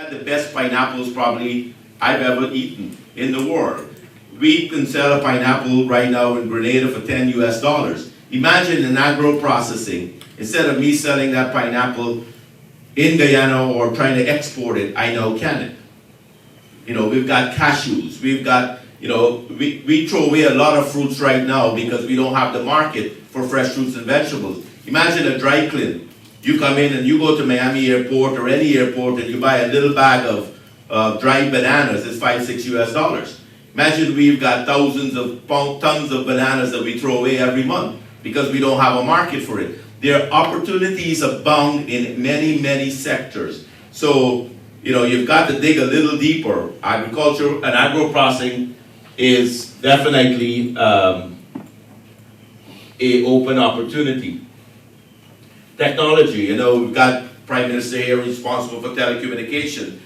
had the best pineapples probably I've ever eaten in the world. We can sell a pineapple right now in Grenada for $10 US. Imagine in agro-processing, instead of me selling that pineapple in Guyana or trying to export it, I now can it. You know, we've got cashews, we've got, you know, we throw away a lot of fruits right now because we don't have the market for fresh fruits and vegetables. Imagine a dry clean. You come in and you go to Miami airport or any airport and you buy a little bag of dried bananas, it's $5, $6 US. Imagine we've got thousands of tons of bananas that we throw away every month because we don't have a market for it. There are opportunities abound in many, many sectors. So, you know, you've got to dig a little deeper. Agriculture and agro-processing is definitely an open opportunity. Technology, you know, we've got Prime Minister here responsible for telecommunication.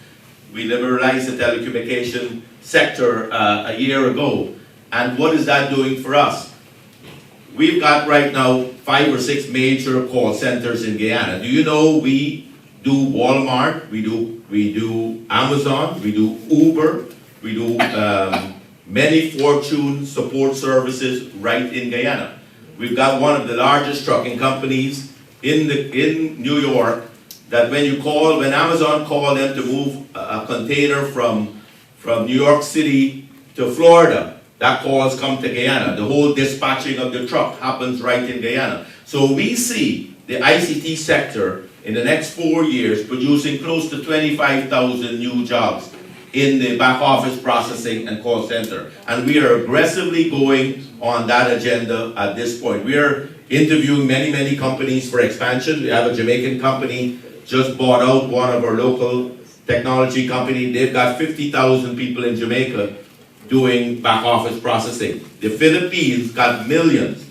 We liberalized the telecommunication sector a year ago. And what is that doing for us? We've got right now 5 or 6 major call centers in Guyana. Do you know we do Walmart, we do Amazon, we do Uber, we do many Fortune support services right in Guyana. We've got one of the largest trucking companies in New York that when Amazon called them to move a container from New York City to Florida, that calls come to Guyana. The whole dispatching of the truck happens right in Guyana. So we see the ICT sector in the next 4 years producing close to 25,000 new jobs in the back office processing and call center. And we are aggressively going on that agenda at this point. We are interviewing many companies for expansion. We have a Jamaican company just bought out one of our local technology company. They've got 50,000 people in Jamaica doing back office processing. The Philippines got millions.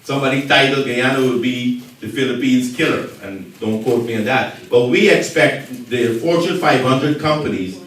Somebody titled Guyana would be the Philippines killer, and don't quote me on that. But we expect the Fortune 500 companies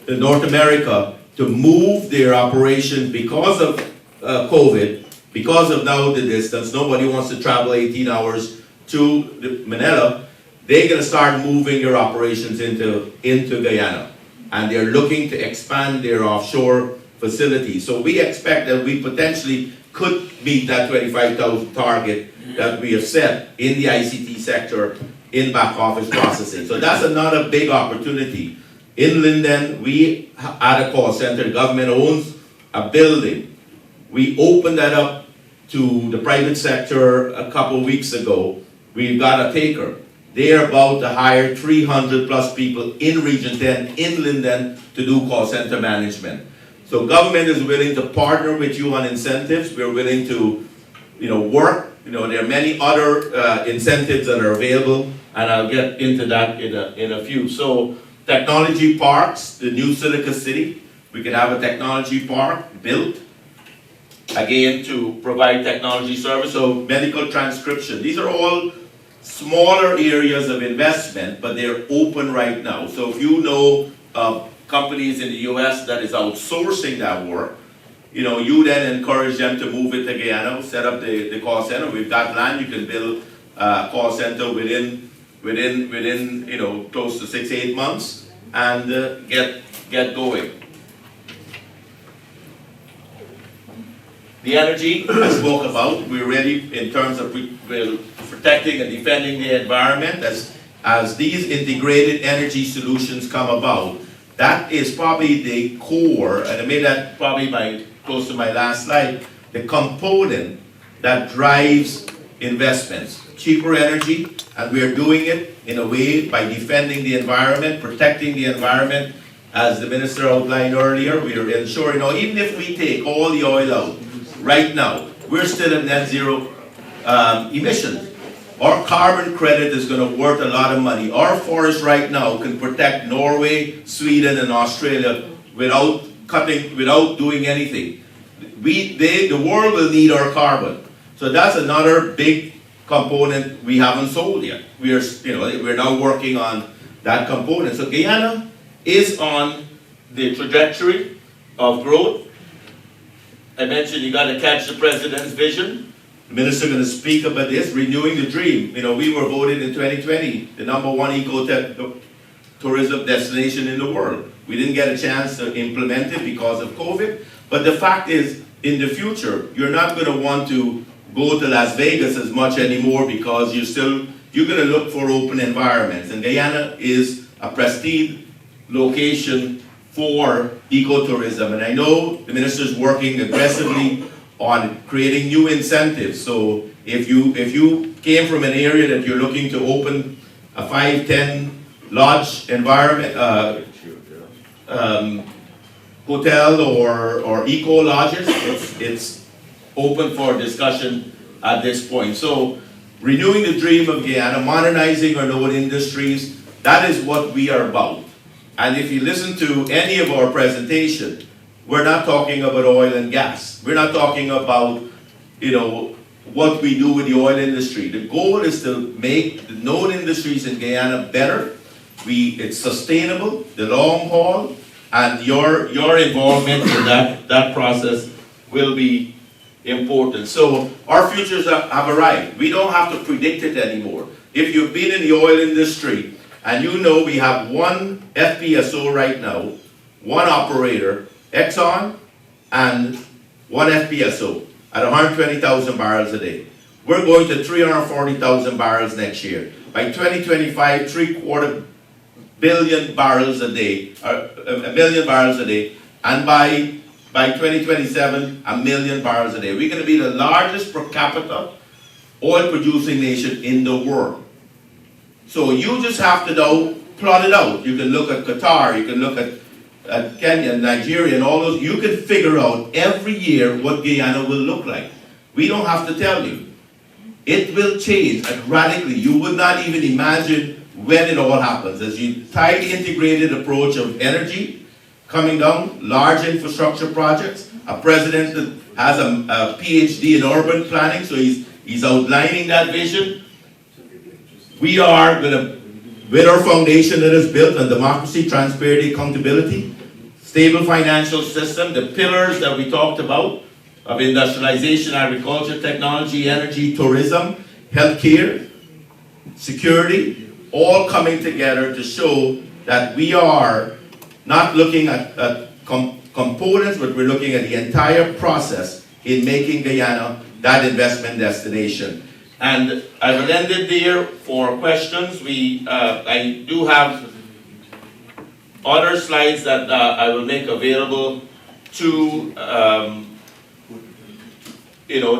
in North America to move their operation because of COVID, because of now the distance. Nobody wants to travel 18 hours to Manila. They're going to start moving their operations into Guyana. And they're looking to expand their offshore facilities. So we expect that we potentially could meet that 25,000 target that we have set in the ICT sector in back office processing. So that's another big opportunity. In Linden, we had a call center. The government owns a building. We opened that up to the private sector a couple of weeks ago. We've got a taker. They're about to hire 300 plus people in Region 10 in Linden to do call center management. So government is willing to partner with you on incentives. We're willing to, work. There are many other incentives that are available, and I'll get into that in a few. So technology parks, the new Silica City, we can have a technology park built, again, to provide technology service. So medical transcription, these are all smaller areas of investment, but they're open right now. So if you know companies in the US that is outsourcing that work, you then encourage them to move it to Guyana, set up the call center. We've got land, you can build a call center within close to 6-8 months and get going. The energy I spoke about, we're ready in terms of protecting and defending the environment as these integrated energy solutions come about. That is probably the core, and I made that probably close to my last slide, the component that drives investments. Cheaper energy, and we are doing it in a way by defending the environment, protecting the environment. As the minister outlined earlier, we are ensuring, even if we take all the oil out, right now, we're still at net zero emissions. Our carbon credit is going to worth a lot of money. Our forest right now can protect Norway, Sweden, and Australia without doing anything. The world will need our carbon. So that's another big component we haven't sold yet. We're now working on that component. So Guyana is on the trajectory of growth. I mentioned you got to catch the president's vision. The minister going to speak about this, renewing the dream. We were voted in 2020 the #1 tourism destination in the world. We didn't get a chance to implement it because of COVID, but the fact is, in the future, you're not going to want to go to Las Vegas as much anymore because you're going to look for open environments. And Guyana is a prestige location for ecotourism. And I know the minister is working aggressively on creating new incentives. So if you came from an area that you're looking to open a 5-10 lodge environment, hotel or eco lodges, it's open for discussion at this point. So renewing the dream of Guyana, modernizing our known industries, that is what we are about. And if you listen to any of our presentation, we're not talking about oil and gas. We're not talking about, what we do with the oil industry. The goal is to make the known industries in Guyana better. It's sustainable, the long haul, and your involvement in that process will be important. So our futures have arrived. We don't have to predict it anymore. If you've been in the oil industry, and we have one FPSO right now, one operator, Exxon, and one FPSO at 120,000 barrels a day. We're going to 340,000 barrels next year. By 2025, 3/4 billion barrels a day, a million barrels a day, and by 2027, 1 million barrels a day. We're going to be the largest per capita oil producing nation in the world. So you just have to now plot it out. You can look at Qatar, you can look at Kenya, Nigeria, and all those. You can figure out every year what Guyana will look like. We don't have to tell you. It will change radically. You would not even imagine when it all happens. As you tightly integrated approach of energy coming down, large infrastructure projects, a president that has a PhD in urban planning, so he's outlining that vision. We are going to, with our foundation that is built on democracy, transparency, accountability, stable financial system, the pillars that we talked about of industrialization, agriculture, technology, energy, tourism, healthcare, security, all coming together to show that we are not looking at components, but we're looking at the entire process in making Guyana that investment destination. And I will end it there for questions. I do have other slides that I will make available to,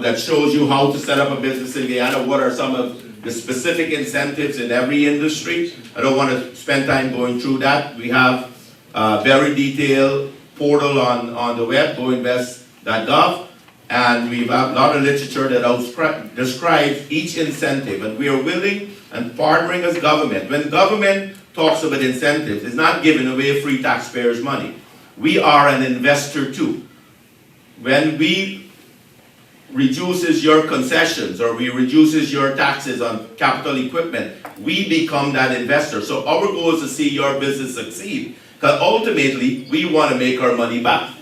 that shows you how to set up a business in Guyana, what are some of the specific incentives in every industry. I don't want to spend time going through that. We have a very detailed portal on the web, goinvest.gov. And we have a lot of literature that describes each incentive, and we are willing and partnering as government. When government talks about incentives, it's not giving away free taxpayers' money. We are an investor too. When we reduces your concessions or we reduces your taxes on capital equipment, we become that investor. So our goal is to see your business succeed, because ultimately we want to make our money back.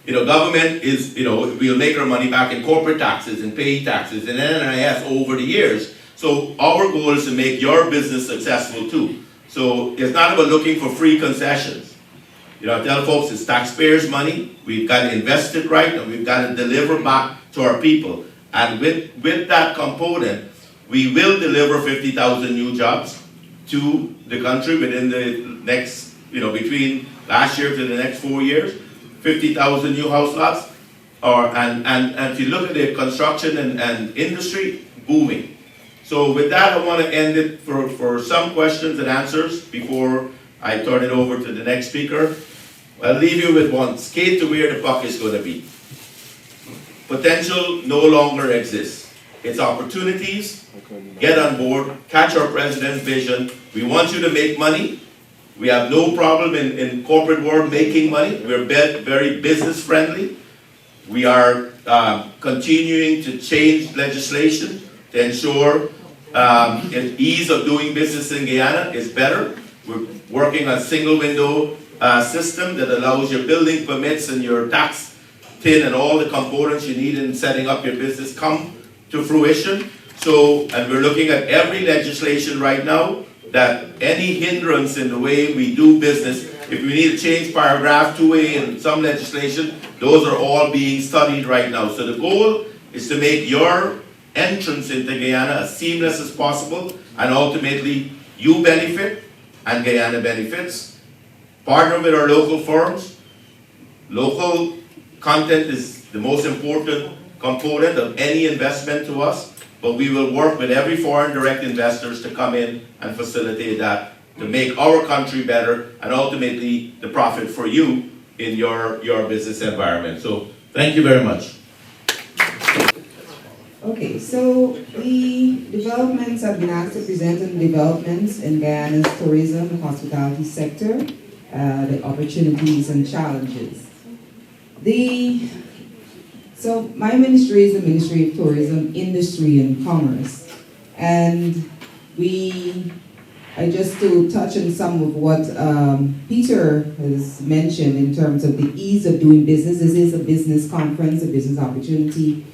Government is, we'll make our money back in corporate taxes and paying taxes and NIS over the years. So our goal is to make your business successful too. So it's not about looking for free concessions. I tell folks it's taxpayers' money. We've got to invest it right, and we've got to deliver back to our people. And with that component, we will deliver 50,000 new jobs to the country within the next, between last year to the next 4 years. 50,000 new house lots, and if you look at the construction and industry, booming. So with that, I want to end it for some questions and answers before I turn it over to the next speaker. I'll leave you with one: skate to where the puck is going to be. Potential no longer exists. It's opportunities. Get on board, catch our president's vision. We want you to make money. We have no problem in corporate world making money. We're very business friendly. We are continuing to change legislation to ensure ease of doing business in Guyana is better. We're working on a single window system that allows your building permits and your tax tin and all the components you need in setting up your business come to fruition. So, and we're looking at every legislation right now that any hindrance in the way we do business, if we need to change paragraph 2A in some legislation, those are all being studied right now. So the goal is to make your entrance into Guyana as seamless as possible, and ultimately you benefit and Guyana benefits. Partner with our local firms. Local content is the most important component of any investment to us, but we will work with every foreign direct investors to come in and facilitate that, to make our country better and ultimately the profit for you in your business environment. So thank you very much. Okay, so the developments have been asked to present on developments in Guyana's tourism and hospitality sector, the opportunities and challenges. So my ministry is the Ministry of Tourism, Industry and Commerce, and I just to touch on some of what Peter has mentioned in terms of the ease of doing business. This is a business conference, a business opportunity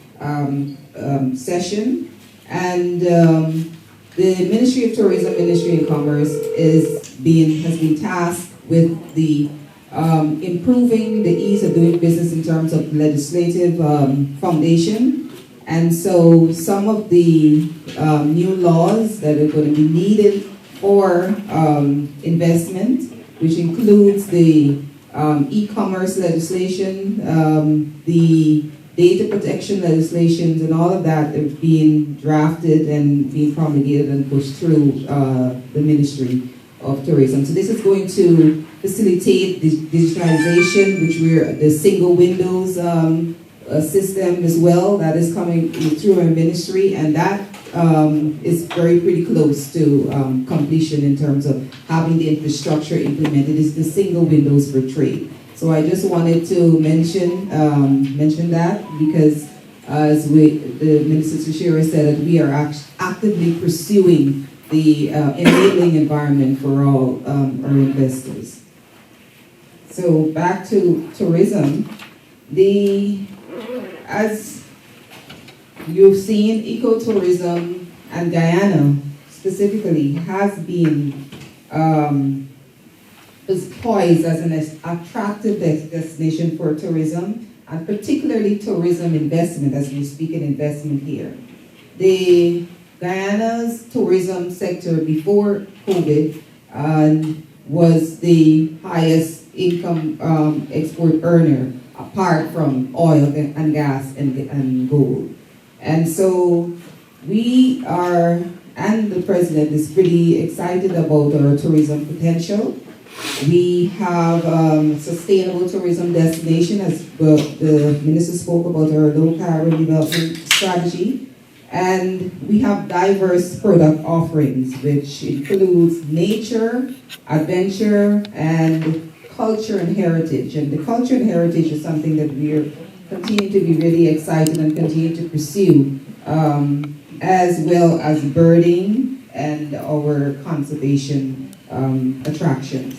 session, and the Ministry of Tourism, Industry and Commerce has been tasked with the improving the ease of doing business in terms of legislative foundation. And so some of the new laws that are going to be needed for investment, which includes the e-commerce legislation, the data protection legislations, and all of that are being drafted and being promulgated and pushed through the Ministry of Tourism. So this is going to facilitate the digitalization, which we're the single windows system as well that is coming through our ministry, and that is pretty close to completion in terms of having the infrastructure implemented. Is the single windows for trade. So I just wanted to mention that because as the Minister Ashore said, that we are actively pursuing the enabling environment for all our investors. So back to tourism, as you've seen, ecotourism and Guyana specifically has been is poised as an attractive destination for tourism, and particularly tourism investment, as we speak in investment here. The Guyana's tourism sector before COVID was the highest income export earner apart from oil and gas and gold. And so we are, and the President is pretty excited about our tourism potential. We have sustainable tourism destination, as the Minister spoke about our low carbon development strategy. And we have diverse product offerings, which includes nature, adventure, and culture and heritage. And the culture and heritage is something that we're continuing to be really excited and continue to pursue, as well as birding and our conservation attractions.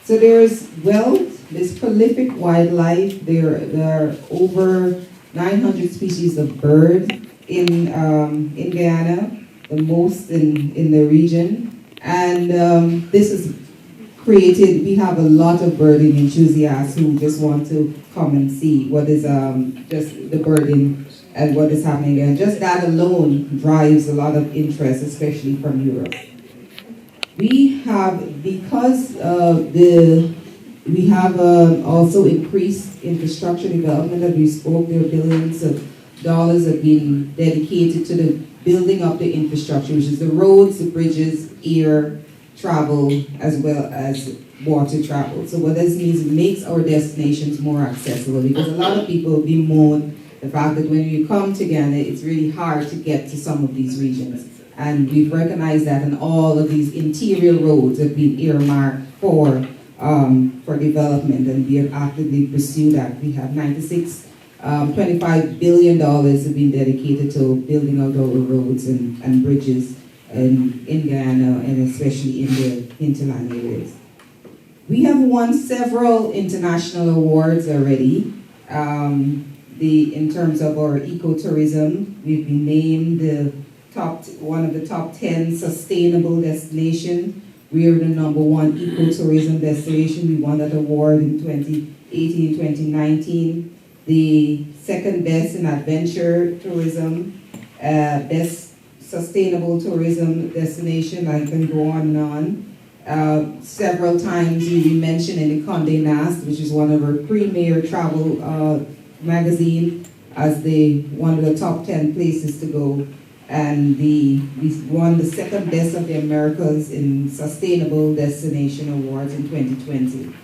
So there's there's prolific wildlife. There are over 900 species of bird in Guyana, the most in the region. And this is created, we have a lot of birding enthusiasts who just want to come and see what is just the birding and what is happening. And just that alone drives a lot of interest, especially from Europe. We have, because we have also increased infrastructure development that we spoke. There are billions of dollars that have been dedicated to the building up the infrastructure, which is the roads, the bridges, air travel, as well as water travel. So what this means, it makes our destinations more accessible, because a lot of people bemoan the fact that when you come to Ghana, it's really hard to get to some of these regions. And we've recognized that, and all of these interior roads have been earmarked for development, and we have actively pursued that. We have $25 billion have been dedicated to building out our roads and bridges in Guyana, and especially in the hinterland areas. We have won several international awards already. In terms of our ecotourism, we've been named the one of the top 10 sustainable destination. We are the #1 ecotourism destination. We won that award in 2018, 2019. The second best in adventure tourism, best sustainable tourism destination. I can go on and on. Several times we mentioned in the Condé Nast, which is one of our premier travel magazine, as one of the top 10 places to go. And we won the second best of the Americas in Sustainable Destination Awards in 2020.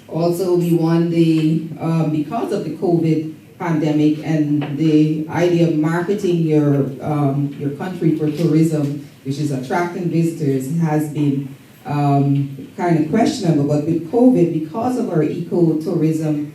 Also, we won because of the COVID pandemic and the idea of marketing your country for tourism, which is attracting visitors, has been kind of questionable. But with COVID, because of our ecotourism,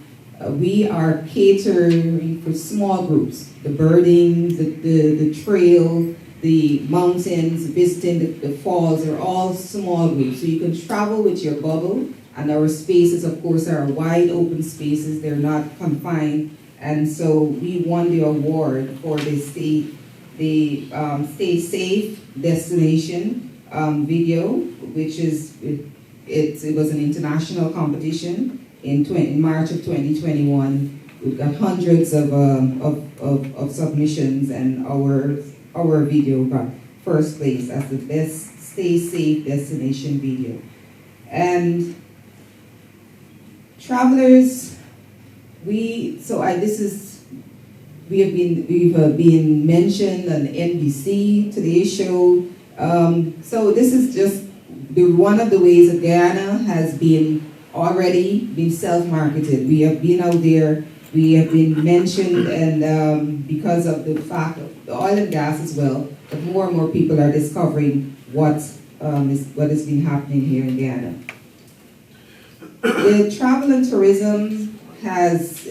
we are catering for small groups. The birding, the trail, the mountains, visiting the falls are all small groups. So you can travel with your bubble, and our spaces, of course, are wide open spaces. They're not confined. And so we won the award for the Stay Safe Destination video, which is, it was an international competition in March of 2021. We've got hundreds of submissions, and our video got first place as the best Stay Safe Destination video. And travelers, we have been mentioned on NBC Today Show. So this is just one of the ways that Guyana has already been self-marketed. We have been out there, we have been mentioned, and because of the fact of the oil and gas as well, but more and more people are discovering what has been happening here in Guyana. The travel and tourism as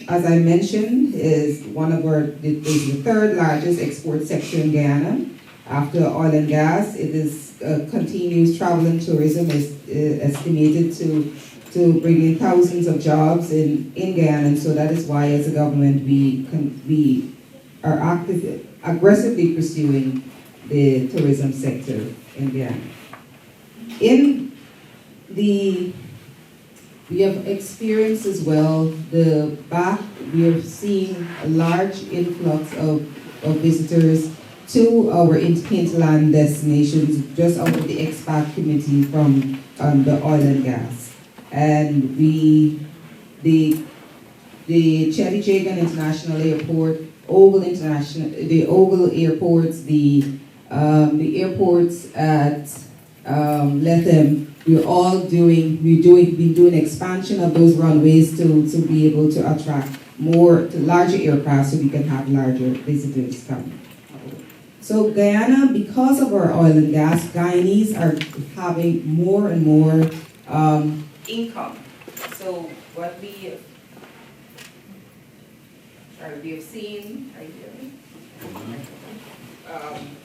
I mentioned, is the third largest export sector in Guyana. After oil and gas, it is continues. Travel and tourism is estimated to bring in thousands of jobs in Guyana, and so that is why, as a government, we are aggressively pursuing the tourism sector in Guyana. We have experienced as well we are seeing a large influx of visitors to our hinterland destinations just out of the expat committee from the oil and gas. And the Chedichagan International Airport, the Ogle airports, the airports at Lethem, we've been doing expansion of those runways to be able to attract larger aircraft so we can have larger visitors come. So Guyana, because of our oil and gas, Guyanese are having more and more income. So what we have seen right here,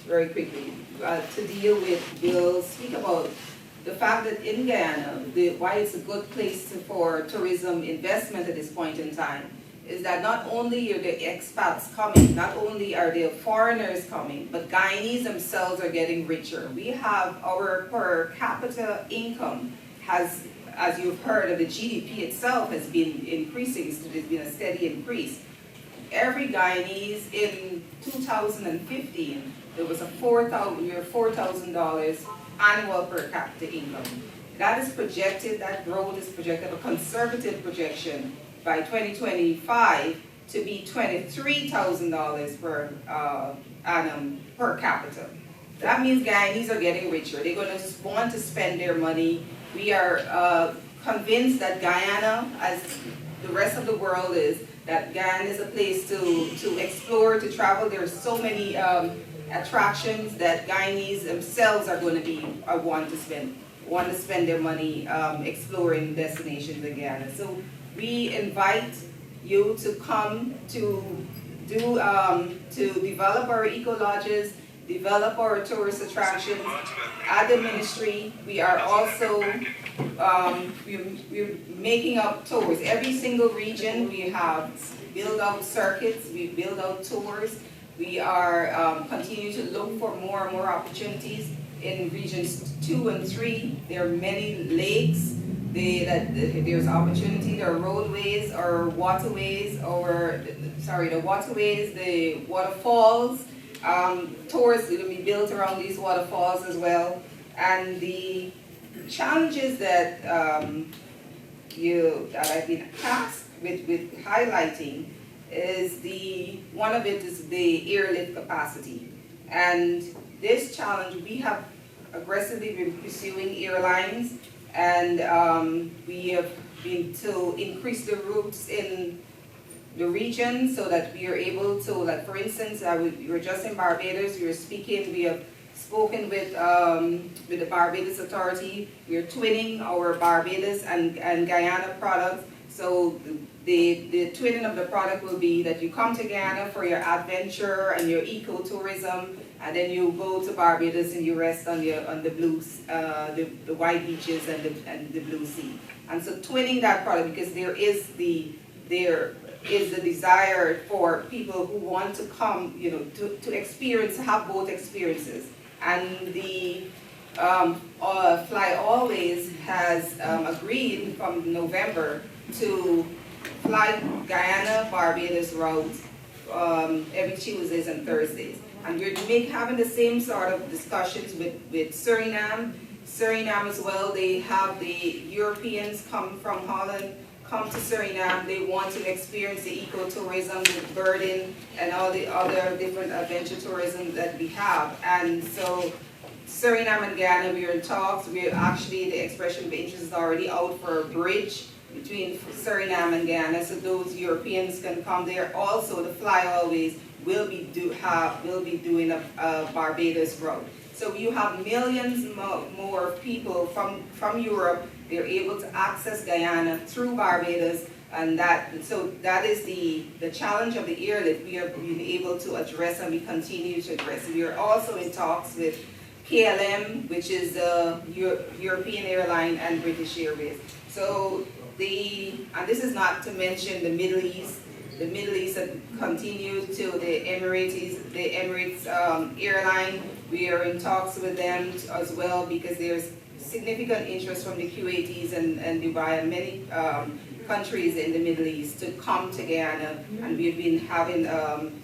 very quickly, to deal with, we'll speak about the fact that in Guyana, why it's a good place for tourism investment at this point in time, is that not only are the expats coming, not only are the foreigners coming, but Guyanese themselves are getting richer. We have our per capita income has, as you've heard, of the GDP itself has been increasing, so there's been a steady increase. Every Guyanese in 2015, there was a $4,000 annual per capita income. That is projected, that growth is projected, a conservative projection by 2025 to be $23,000 per annum per capita. That means Guyanese are getting richer. They're going to want to spend their money. We are convinced that Guyana, as the rest of the world is, that Guyana is a place to explore, to travel. There are so many attractions that Guyanese themselves are going to want to spend their money exploring destinations in Guyana. So we invite you to come to develop our eco lodges, develop our tourist attractions. At the ministry, we are also we're making up tours. Every single region we have build out circuits, we build out tours. We are continuing to look for more and more opportunities in regions 2 and 3. There are many lakes. There's opportunity. There are roadways or waterways, the waterways, the waterfalls. Tours will be built around these waterfalls as well. And the challenges that I've been tasked with highlighting is one of it is the airlift capacity. And this challenge, we have aggressively been pursuing airlines, and we have been to increase the routes in the region so that we are able to, like for instance, we were just in Barbados, we have spoken with the Barbados Authority. We are twinning our Barbados and Guyana products. So the twinning of the product will be that you come to Guyana for your adventure and your ecotourism, and then you go to Barbados and you rest on the blue, the white beaches and the blue sea. And so twinning that product, because there is the desire for people who want to come, to experience, have both experiences. And the Fly Always has agreed from November to fly Guyana, Barbados routes every Tuesdays and Thursdays. And we're having the same sort of discussions with Suriname. Suriname as well, they have the Europeans come from Holland, come to Suriname. They want to experience the ecotourism, the birding, and all the other different adventure tourism that we have. And so Suriname and Guyana, we are in talks. We're actually, the expression of interest is already out for a bridge between Suriname and Guyana, so those Europeans can come there. Also, the Fly Always will be doing a Barbados route. So you have millions more people from Europe. They're able to access Guyana through Barbados, and that is the challenge of the airlift we are being able to address, and we continue to address. We are also in talks with KLM, which is a European airline, and British Airways. So and this is not to mention the Middle East. The Middle East have continued to the Emirates airline. We are in talks with them as well, because there's significant interest from the Kuwaitis and Dubai and many countries in the Middle East to come to Guyana, and we've been having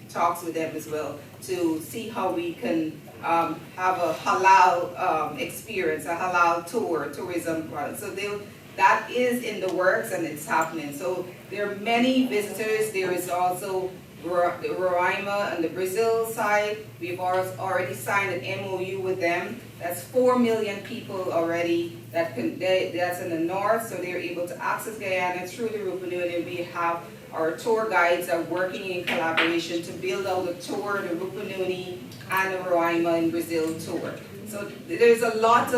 talks with them as well to see how we can have a halal experience, a halal tourism product. So that is in the works, and it's happening. So there are many visitors. There is also Roraima on the Brazil side. We've already signed an MOU with them. That's 4 million people already that's in the north, so they're able to access Guyana through the Rupununi. We have our tour guides are working in collaboration to build out the tour, the Rupununi and the Roraima in Brazil tour. So there's a lot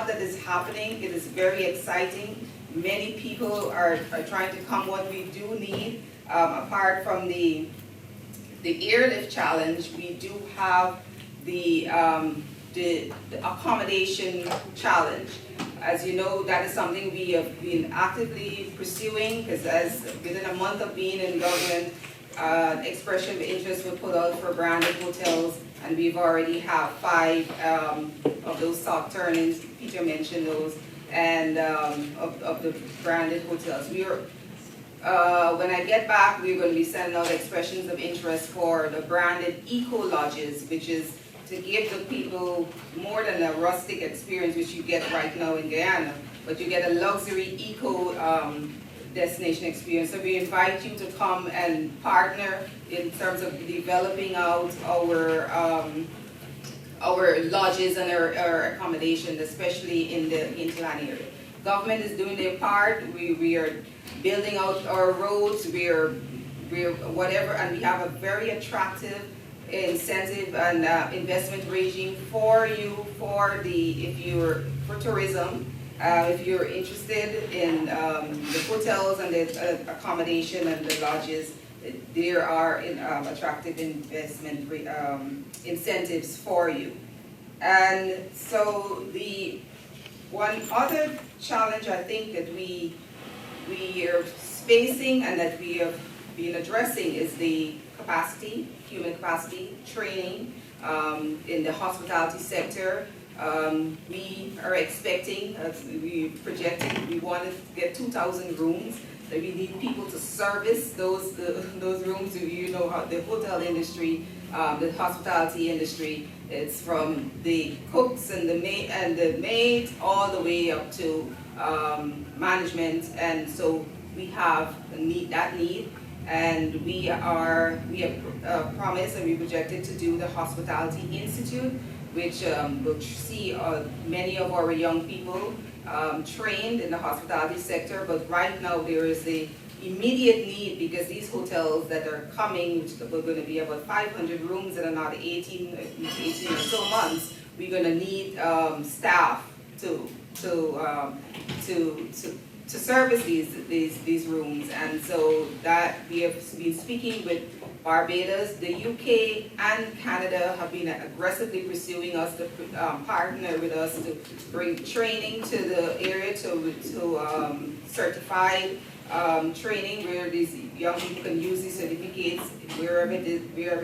that is happening. It is very exciting. Many people are trying to come. What we do need, apart from the airlift challenge, we do have the accommodation challenge. As you know, that is something we have been actively pursuing, because within a month of being in government, expression of interest was put out for branded hotels, and we've already have 5 of those soft turnings. Peter mentioned those, and of the branded hotels. When I get back, we're going to be sending out expressions of interest for the branded eco lodges, which is to give the people more than a rustic experience, which you get right now in Guyana, but you get a luxury eco destination experience. So we invite you to come and partner in terms of developing out our lodges and our accommodation, especially in the hinterland area. Government is doing their part. We are building out our roads. We're whatever, and we have a very attractive incentive and investment regime for you for tourism. If you're interested in the hotels and the accommodation and the lodges, there are attractive investment incentives for you. And so the one other challenge I think that we are facing and that we have been addressing is the capacity, human capacity, training in the hospitality sector. We are expecting, as we projected, we wanted to get 2,000 rooms. That we need people to service those rooms. You know how the hotel industry, the hospitality industry, it's from the cooks and the maids all the way up to management, and so we have that need, and we have promised and we projected to do the Hospitality Institute, which will see many of our young people trained in the hospitality sector. But right now there is the immediate need, because these hotels that are coming, which are going to be about 500 rooms in another 18 or so months, we're going to need staff to service these rooms. And so that we have been speaking with Barbados. The UK and Canada have been aggressively pursuing us to partner with us to bring training to the area, to certified training where these young people can use these certificates wherever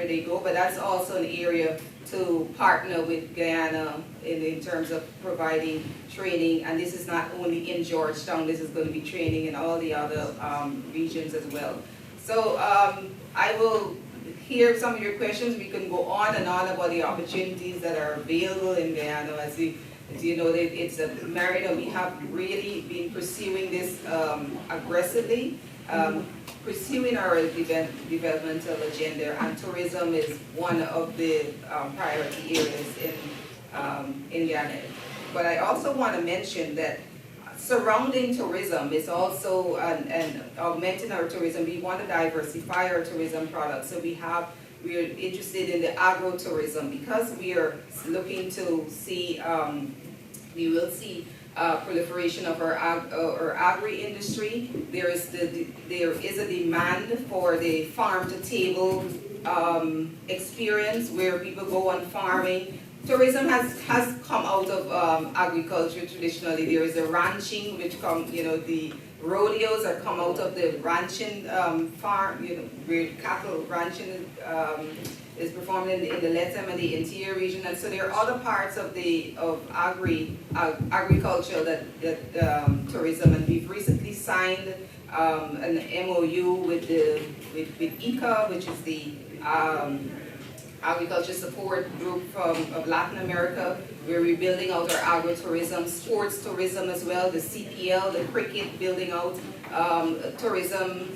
they go. But that's also an area to partner with Guyana in terms of providing training. And this is not only in Georgetown, this is going to be training in all the other regions as well. So I will hear some of your questions. We can go on and on about the opportunities that are available in Guyana. As you know, it's a Merida. We have really been pursuing this aggressively, pursuing our developmental agenda, and tourism is one of the priority areas in Guyana. But I also want to mention that surrounding tourism is also, and augmenting our tourism, we want to diversify our tourism products. So we are interested in the agro-tourism, because we are looking to see, we will see proliferation of our agri-industry. There is a demand for the farm-to-table experience where people go on farming. Tourism has come out of agriculture traditionally. There is a ranching, which the rodeos are come out of the ranching farm, where cattle ranching is performed in the Lethem and the interior region. And so there are other parts of agriculture that tourism, and we've recently signed an MOU with ICA, which is the agriculture support group of Latin America, where we're building out our agro-tourism, sports tourism as well, the CPL, the cricket, building out tourism,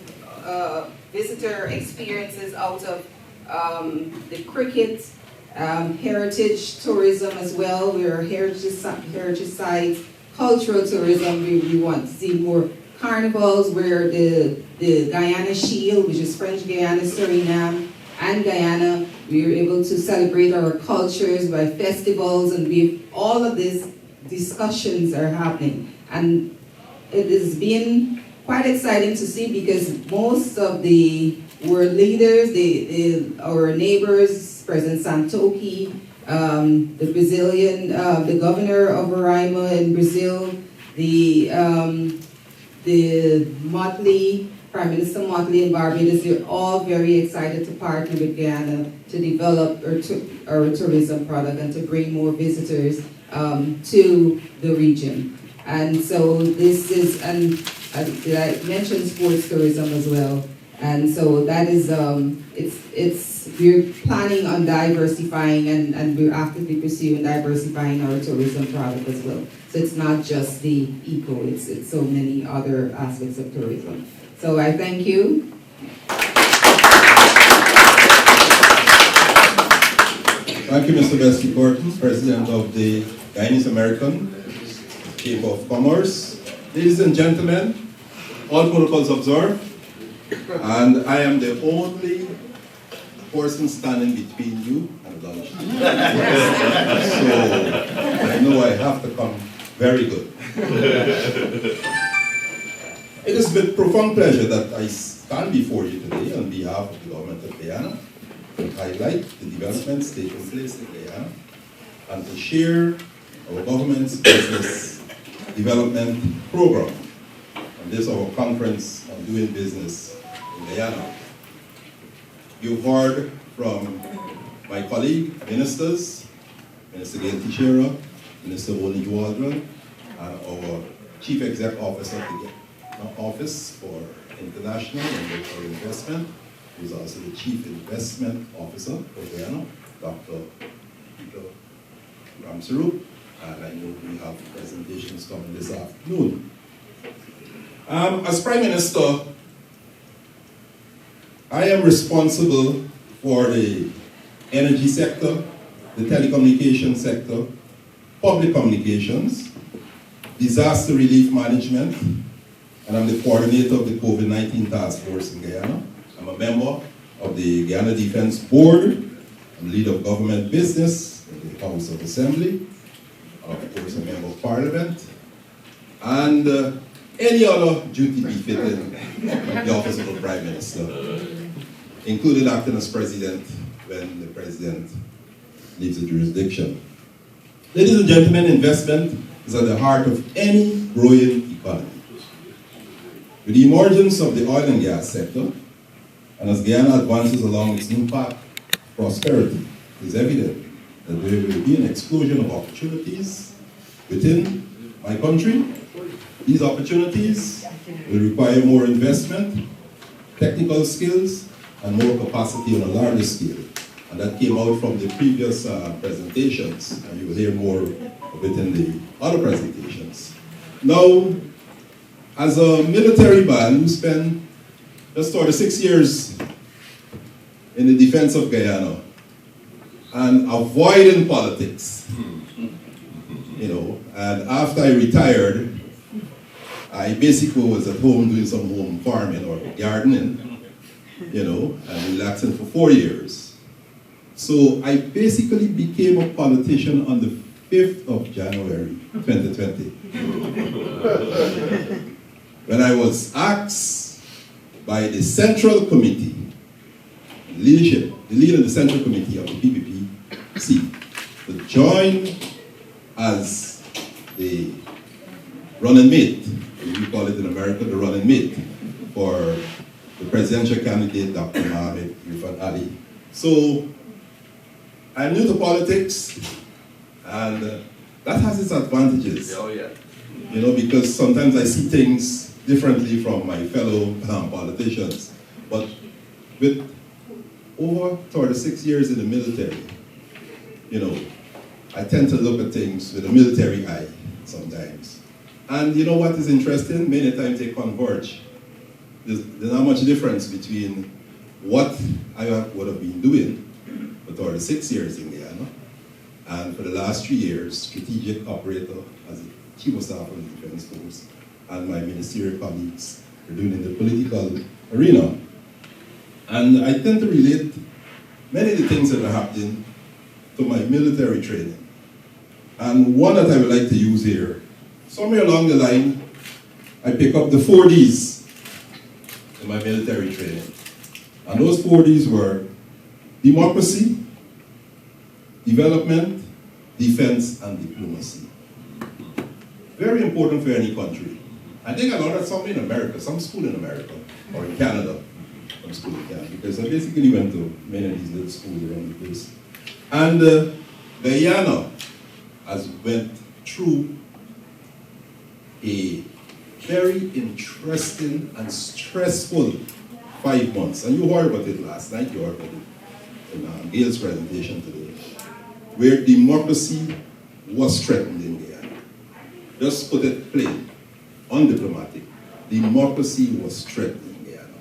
visitor experiences out of the cricket, heritage tourism as well, where heritage sites, cultural tourism, we want to see more carnivals, where the Guyana Shield, which is French Guiana, Suriname, and Guyana, we were able to celebrate our cultures by festivals, and all of these discussions are happening. And it has been quite exciting to see, because most of the world leaders, our neighbors, President Santoki, the Brazilian, the governor of Roraima in Brazil, the Motley, Prime Minister Motley in Barbados, they're all very excited to partner with Guyana to develop our tourism product and to bring more visitors to the region. And so this is, and I mentioned sports tourism as well. And so that is, we're planning on diversifying, and we're actively pursuing diversifying our tourism product as well. So it's not just the eco, it's so many other aspects of tourism. So I thank you. Thank you, Mr. Besky-Court, President of the Guyanese American Chamber of Commerce. Ladies and gentlemen, all protocols observed, and I am the only person standing between you and lunch. So I know I have to come very good. It is with profound pleasure that I stand before you today on behalf of the government of Guyana to highlight the developments taking place in Guyana and to share our government's business development program. And this is our conference on doing business in Guyana. You've heard from my colleague, ministers, Minister Gail Teixeira, Minister Wally Waldron, and our Chief Exec Officer of the Office for International and Local Investment, who is also the Chief Investment Officer for Guyana, Dr. Peter Ramsaru, and I know we have presentations coming this afternoon. As Prime Minister, I am responsible for the energy sector, the telecommunication sector, public communications, disaster relief management, and I'm the coordinator of the COVID-19 task force in Guyana. I'm a member of the Guyana Defense Board. I'm leader of government business in the House of Assembly. Of course, a member of Parliament. And any other duty befitting the office of the Prime Minister, including acting as president when the president leaves the jurisdiction. Ladies and gentlemen, investment is at the heart of any growing economy. With the emergence of the oil and gas sector, and as Guyana advances along its new path of prosperity, it is evident that there will be an explosion of opportunities within my country. These opportunities will require more investment, technical skills, and more capacity on a larger scale. And that came out from the previous presentations, and you will hear more of it in the other presentations. Now, as a military man who spent just 36 years in the defense of Guyana and avoiding politics, and after I retired, I basically was at home doing some home farming or gardening, and relaxing for 4 years. So I basically became a politician on the 5th of January, 2020. When I was asked by the Central Committee, the leader of the Central Committee of the PPPC, to join as the running mate, as we call it in America, the running mate, for the presidential candidate, Dr. Mohamed Irfan Ali. So, I'm new to politics, and that has its advantages. Oh, yeah. Because sometimes I see things differently from my fellow politicians. But with over 36 years in the military, I tend to look at things with a military eye sometimes. And you know what is interesting? Many times they converge. There's not much difference between what I would have been doing for 36 years in Guyana, and for the last 3 years, strategic operator as a chief of staff of the Defense Force, and my ministerial colleagues are doing in the political arena. And I tend to relate many of the things that are happening to my military training. And one that I would like to use here, somewhere along the line, I pick up the 4 Ds in my military training. And those 4 Ds were democracy, development, defense, and diplomacy. Very important for any country. I think I learned that something in America, some school in America, or in Canada, some school in Canada, because I basically went to many of these little schools around the place. And Guyana has went through a very interesting and stressful 5 months. And you heard about it last night, you heard about it in Gail's presentation today, where democracy was threatened in Guyana. Just put it plain, undiplomatic. Democracy was threatened in Guyana.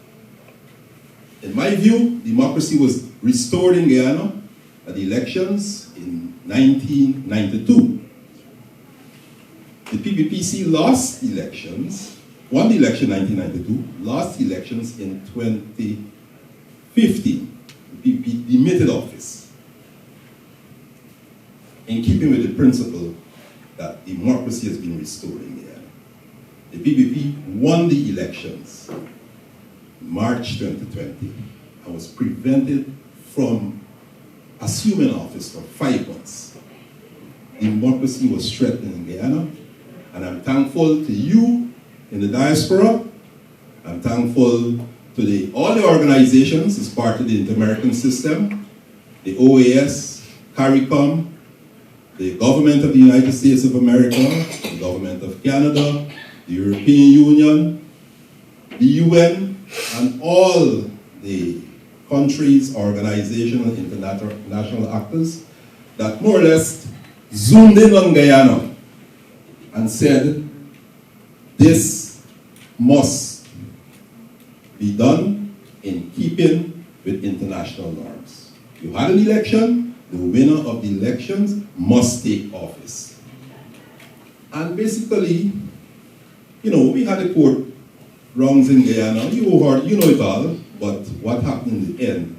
In my view, democracy was restored in Guyana at the elections in 1992. The PPPC lost elections, won the election in 1992, lost elections in 2015. The PPP demitted office, in keeping with the principle that democracy has been restored in Guyana. The PPP won the elections in March 2020 and was prevented from assuming office for 5 months. Democracy was threatened in Guyana, and I'm thankful to you in the diaspora. I'm thankful all the organizations as part of the Inter-American system, the OAS, CARICOM, the government of the United States of America, the government of Canada, the European Union, the UN, and all the countries, organizations, and international actors that more or less zoomed in on Guyana and said, this must be done in keeping with international norms. You had an election, the winner of the elections must take office. And basically, we had a court wrongs in Guyana, you know it all, but what happened in the end?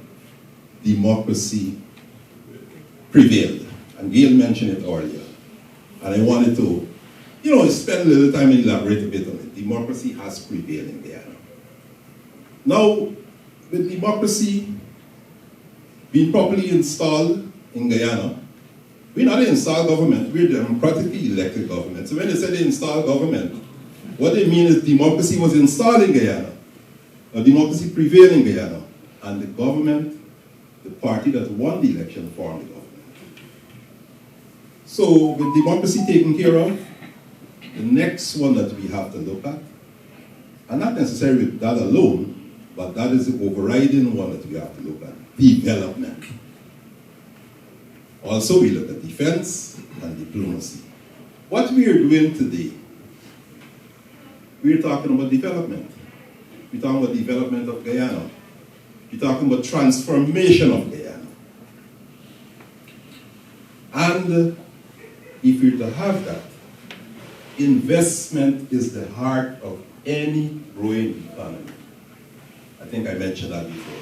Democracy prevailed. And Gail mentioned it earlier. And I wanted to, spend a little time and elaborate a bit on it. Democracy has prevailed in Guyana. Now, with democracy being properly installed in Guyana, we're not an installed government, we're a democratically elected government. So when they say they installed government, what they mean is democracy was installed in Guyana, or democracy prevailed in Guyana, and the government, the party that won the election, formed the government. So with democracy taken care of, the next one that we have to look at, and not necessarily with that alone, but that is the overriding one that we have to look at, development. Also, we look at defense and diplomacy. What we are doing today, we're talking about development. We're talking about development of Guyana. We're talking about transformation of Guyana. And if you're to have that, investment is the heart of any growing economy. I think I mentioned that before.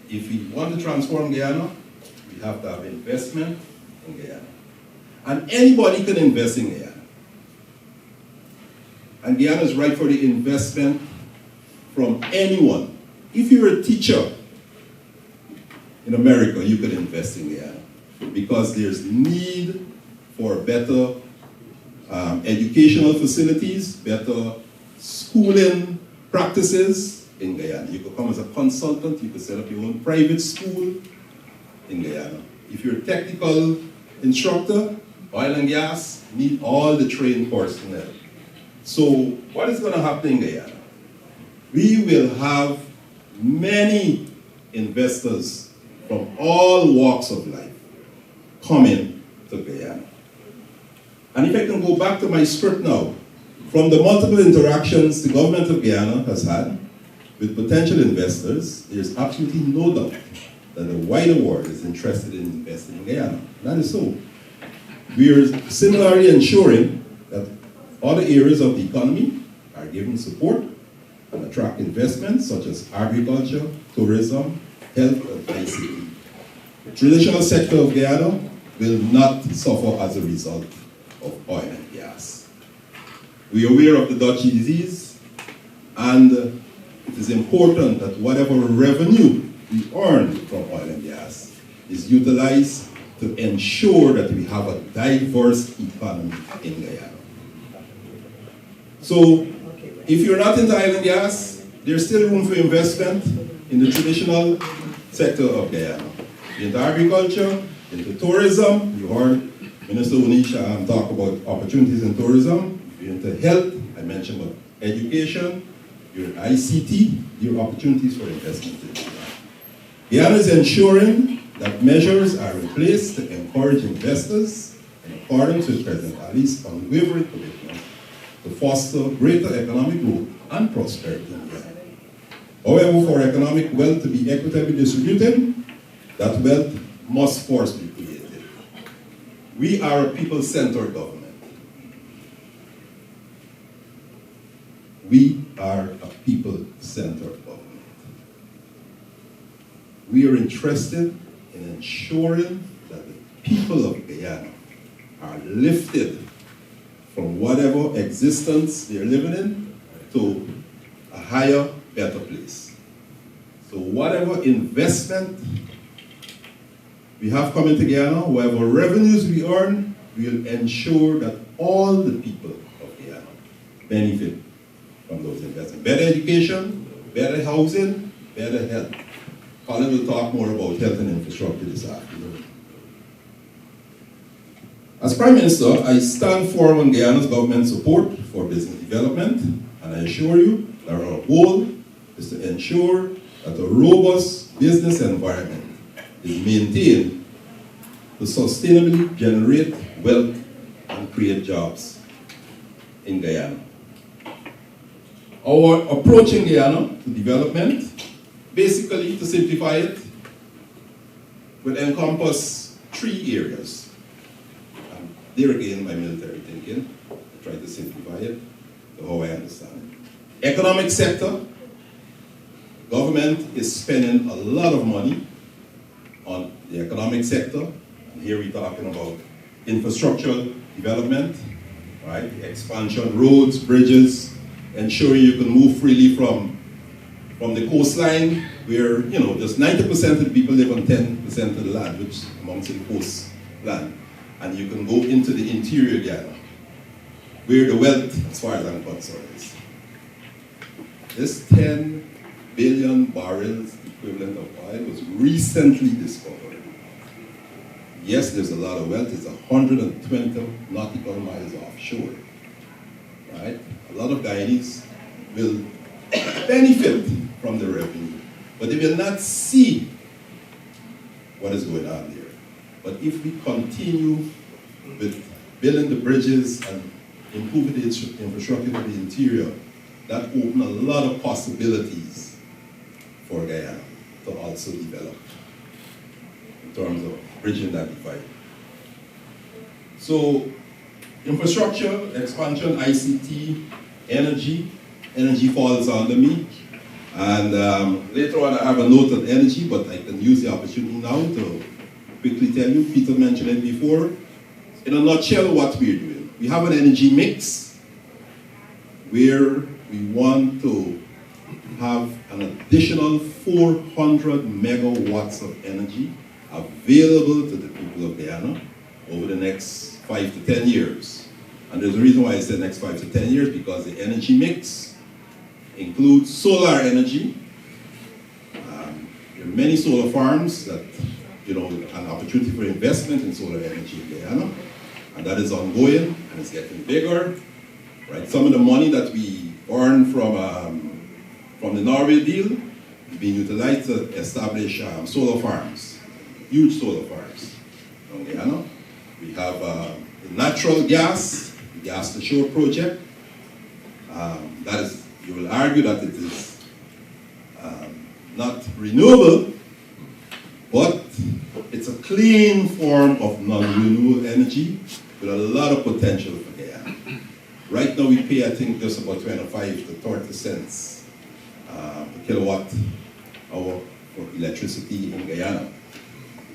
If we want to transform Guyana, we have to have investment in Guyana. And anybody can invest in Guyana. And Guyana is right for the investment from anyone. If you're a teacher in America, you can invest in Guyana because there's need for better educational facilities, better schooling practices in Guyana. You could come as a consultant, you could set up your own private school in Guyana. If you're a technical instructor, oil and gas, need all the trained personnel. So what is going to happen in Guyana? We will have many investors from all walks of life coming to Guyana. And if I can go back to my script now, from the multiple interactions the government of Guyana has had with potential investors, there's absolutely no doubt that the wider world is interested in investing in Guyana. That is so. We are similarly ensuring that other areas of the economy are given support and attract investments such as agriculture, tourism, health, and ICT. The traditional sector of Guyana will not suffer as a result of oil and gas. We are aware of the Dutch disease, and it is important that whatever revenue we earn from oil and gas is utilized to ensure that we have a diverse economy in Guyana. So, if you're not into oil and gas, there's still room for investment in the traditional sector of Guyana. Into agriculture, into tourism. You heard Minister Unisha talk about opportunities in tourism. You're into health, I mentioned about education. You're in ICT, there are opportunities for investment in Guyana. Guyana is ensuring that measures are in place to encourage investors in accordance with President Ali's unwavering commitment to foster greater economic growth and prosperity in Guyana. However, for economic wealth to be equitably distributed, that wealth must first be created. We are a people-centered government. We are a people-centered government. We are interested in ensuring that the people of Guyana are lifted from whatever existence they're living in to a higher, better place. So whatever investment we have coming to Guyana, whatever revenues we earn, we'll ensure that all the people of Guyana benefit from those investments. Better education, better housing, better health. Colin will talk more about health and infrastructure this afternoon. As Prime Minister, I stand firm on Guyana's government support for business development, and I assure you that our goal is to ensure that a robust business environment is maintained to sustainably generate wealth and create jobs in Guyana. Our approach in Guyana to development, basically to simplify it, will encompass 3 areas. And there again, my military thinking, I try to simplify it to how I understand it. Economic sector, government is spending a lot of money on the economic sector. And here we're talking about infrastructure development, right? Expansion, roads, bridges, ensuring you can move freely from the coastline, where, you know, just 90% of the people live on 10% of the land, which amounts to the coastland. And you can go into the interior Guyana, where the wealth, as far as I'm concerned, is. This 10 billion barrels equivalent of oil was recently discovered. Yes, there's a lot of wealth. It's 120 nautical miles offshore, right? A lot of Guyanese will benefit from the revenue, but they will not see what is going on there. But if we continue with building the bridges and improving the infrastructure to the interior, that opens a lot of possibilities for Guyana to also develop in terms of bridging that divide. So, infrastructure, expansion, ICT, energy falls under me. And later on I have a note on energy, but I can use the opportunity now to quickly tell you, Peter mentioned it before. In a nutshell, what we're doing. We have an energy mix where we want to have an additional 400 megawatts of energy available to the people of Guyana over the next 5 to 10 years. And there's a reason why I said next 5 to 10 years, because the energy mix includes solar energy. There are many solar farms that, you know, an opportunity for investment in solar energy in Guyana, and that is ongoing and it's getting bigger. Right? Some of the money that we earn from the Norway deal is being utilized to establish solar farms, huge solar farms in Guyana. We have the natural gas, the Ashore project. That is, you will argue that it is not renewable, but it's a clean form of non-renewable energy with a lot of potential for Guyana. Right now we pay, I think, just about 25 to 30 cents per kilowatt hour for electricity in Guyana.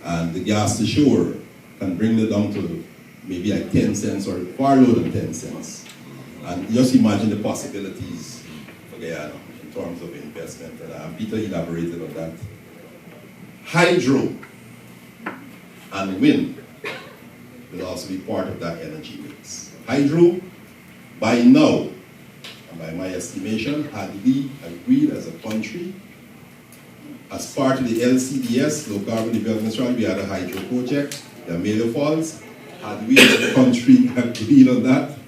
And the gas to shore can bring it down to maybe like 10 cents or far lower than 10 cents. And just imagine the possibilities for Guyana in terms of investment. And Peter elaborated on that. Hydro and wind will also be part of that energy mix. Hydro, by now, and by my estimation, had we agreed as a country, as part of the LCDS, Low Carbon Development Strategy, we had a hydro project, the Amelia Falls. Had we as a country agreed on that,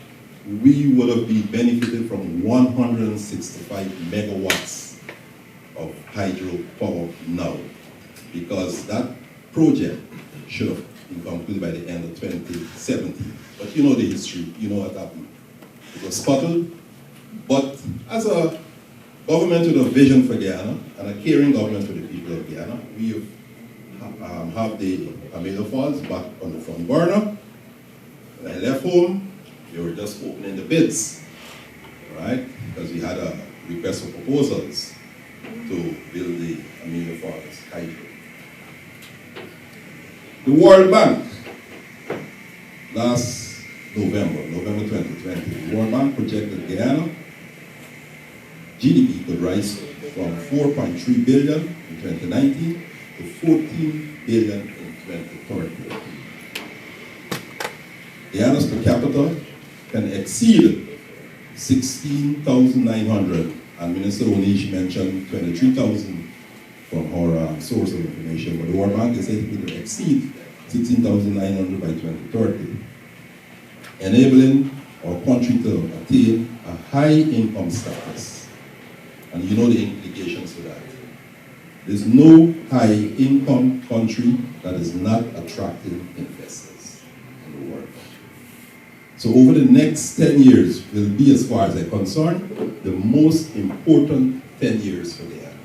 we would have been benefited from 165 megawatts of hydro power now, because that project should have been completed by the end of 2017. But you know the history, you know what happened. It was scuttled, but as a government with a vision for Guyana and a caring government for the people of Guyana, we have the Amelia Falls back on the front burner. When I left home, they were just opening the bids, right? Because we had a request for proposals to build the Amelia Falls hydro. The World Bank, last November 2020, the World Bank projected Guyana GDP could rise from 4.3 billion in 2019 to 14 billion in 2030. Guyana's per capita can exceed $16,900 And Minister Onish mentioned 23,000 from our source of information, but the World Bank is said it will exceed 16,900 by 2030, enabling our country to attain a high income status. And you know the implications for that. There's no high income country that is not attracting investors in the world. So over the next 10 years will be, as far as I'm concerned, the most important 10 years for the island.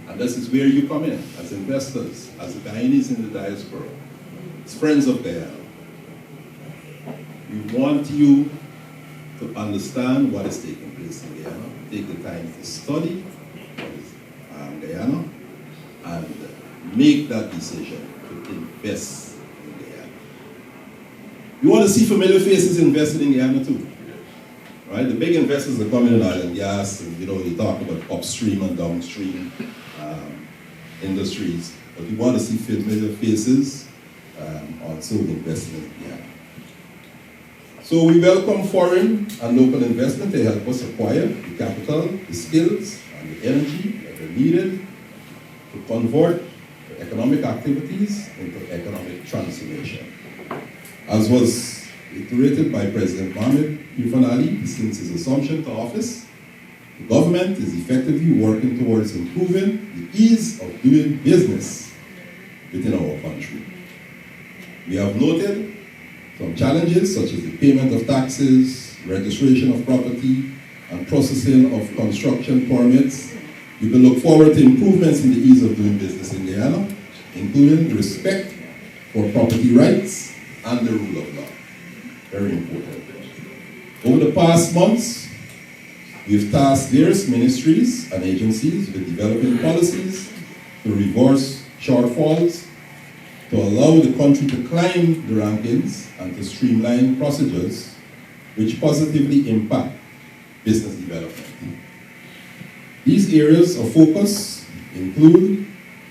And this is where you come in as investors, as the Guyanese in the diaspora, as friends of Guyana. We want you to understand what is taking place in Guyana, take the time to study what is Guyana, and make that decision to invest in Guyana. You want to see familiar faces invested in Guyana too, right? The big investors are coming in oil and gas, and they talk about upstream and downstream industries, but we want to see familiar faces also investing in Guyana. So we welcome foreign and local investment to help us acquire the capital, the skills, and the energy that are needed to convert the economic activities into economic transformation. As was iterated by President Mohamed Irfan Ali since his assumption to office, the government is effectively working towards improving the ease of doing business within our country. We have noted some challenges such as the payment of taxes, registration of property, and processing of construction permits. We will look forward to improvements in the ease of doing business in Guyana, including respect for property rights and the rule of law. Very important. Over the past months, we've tasked various ministries and agencies with developing policies to reverse shortfalls, to allow the country to climb the rankings and to streamline procedures which positively impact business development. These areas of focus include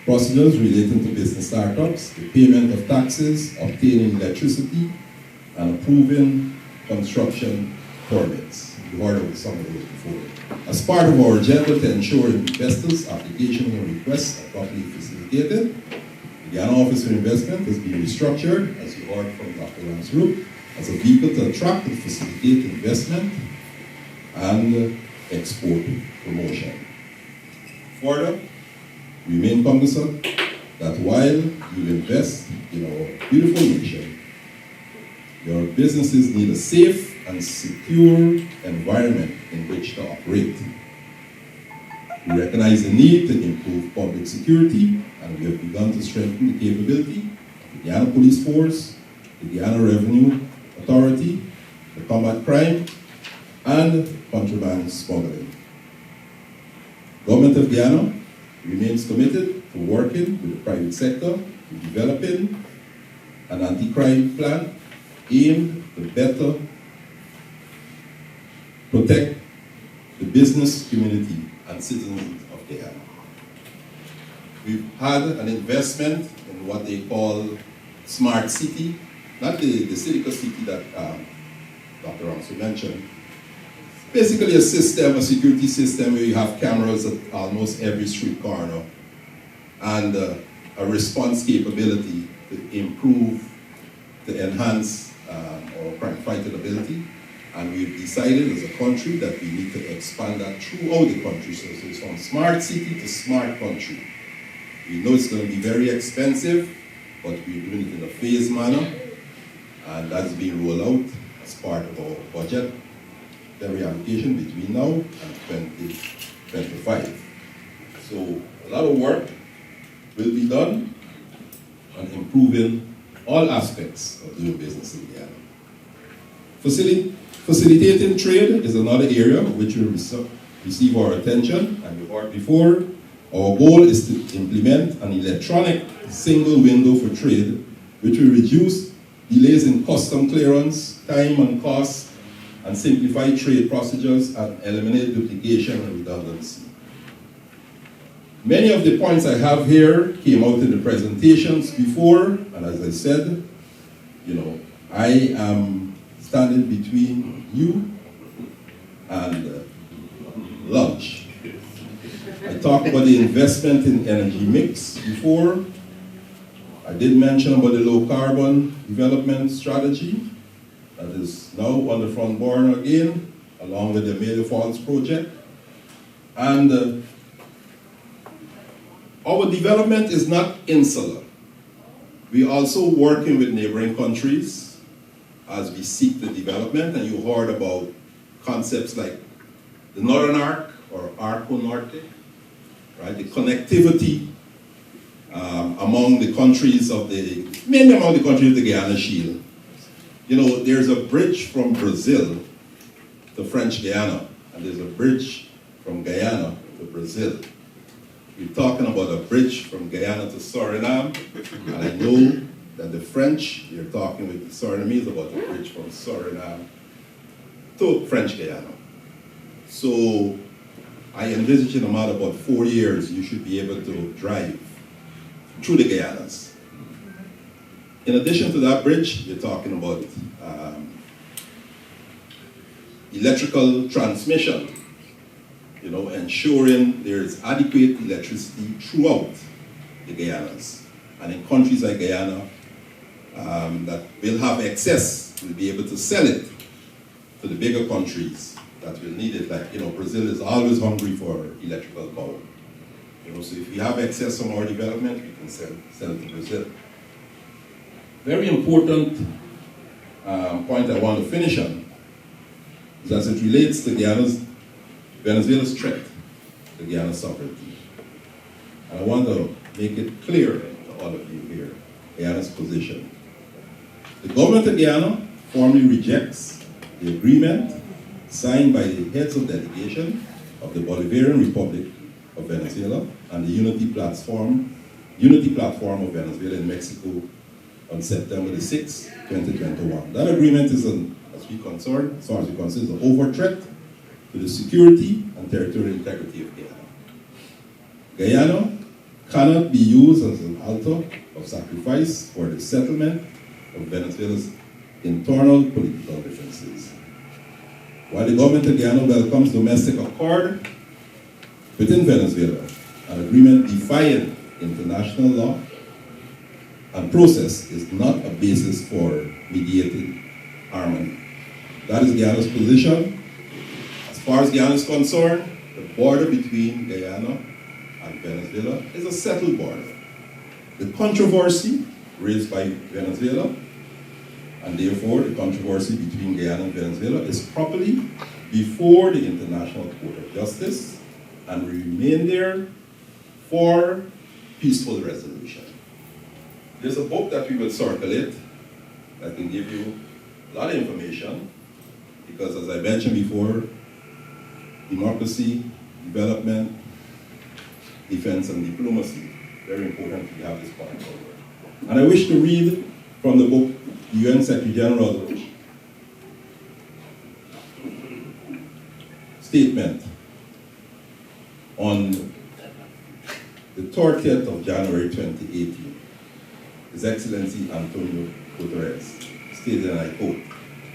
procedures relating to business startups, the payment of taxes, obtaining electricity, and approving construction permits. You've heard of some of those before. As part of our agenda to ensure investors' applications and requests are properly facilitated, the Guyana Office for Investment has been restructured, as you heard from Dr. Ram's group, as a vehicle to attract and facilitate investment and export promotion. Further, we remain cognizant that while you invest in our beautiful nation, your businesses need a safe and secure environment in which to operate. We recognize the need to improve public security, and we have begun to strengthen the capability of the Guyana Police Force, the Guyana Revenue Authority, to combat crime and contraband smuggling. Government of Guyana remains committed to working with the private sector in developing an anti-crime plan aimed to better protect the business community and citizens of Guyana. We've had an investment in what they call smart city, not the Silica city that Dr. Ramsey mentioned. Basically a system, a security system where you have cameras at almost every street corner and a response capability to improve, to enhance our crime fighting ability. And we've decided as a country that we need to expand that throughout the country. So it's from smart city to smart country. We know it's going to be very expensive, but we're doing it in a phased manner. And that's being rolled out as part of our budget, the reallocation between now and 2025. So a lot of work will be done on improving all aspects of doing business in Guyana. Facilitating trade is another area which will receive our attention, and we heard before. Our goal is to implement an electronic single window for trade, which will reduce delays in custom clearance, time and cost, and simplify trade procedures and eliminate duplication and redundancy. Many of the points I have here came out in the presentations before, and as I said, I am standing between you and lunch. I talked about the investment in energy mix before. I did mention about the low carbon development strategy that is now on the front burner again, along with the Amelia Falls project. And our development is not insular. We also working with neighboring countries as we seek the development, and you heard about concepts like the Northern Arc or Arco Norte, right? The connectivity among the countries of mainly among the countries of the Guyana Shield. You know, there's a bridge from Brazil to French Guyana, and there's a bridge from Guyana to Brazil. We're talking about a bridge from Guyana to Suriname, and I know that the French, you're talking with the Surinamese about a bridge from Suriname to French Guyana. So I envisage in a matter of about 4 years, you should be able to drive through the Guyanas. In addition to that bridge, you're talking about electrical transmission, you know, ensuring there's adequate electricity throughout the Guyanas. And in countries like Guyana that will have excess, will be able to sell it to the bigger countries that will need it. Like, you know, Brazil is always hungry for electrical power. You know, so if we have excess from our development, we can sell it to Brazil. Very important point I want to finish on is as it relates to Venezuela's threat to Guyana sovereignty. And I want to make it clear to all of you here, Guyana's position. The government of Guyana formally rejects the agreement signed by the heads of delegation of the Bolivarian Republic of Venezuela and the Unity Platform of Venezuela in Mexico on September the 6th, 2021. That agreement is, as far as we concern, is an overt threat to the security and territorial integrity of Guyana. Guyana cannot be used as an altar of sacrifice for the settlement of Venezuela's internal political differences. While the government of Guyana welcomes domestic accord within Venezuela, an agreement defying international law and process is not a basis for mediated harmony. That is Guyana's position. As far as Guyana is concerned, the border between Guyana and Venezuela is a settled border. The controversy raised by Venezuela, and therefore the controversy between Guyana and Venezuela, is properly before the International Court of Justice and will remain there for peaceful resolution. There's a book that we will circulate that can give you a lot of information, because as I mentioned before, democracy, development, defense, and diplomacy, very important we have this point over. And I wish to read from the book, the UN Secretary General statement on the 30th of January 2018. His Excellency Antonio Guterres stated, and I quote,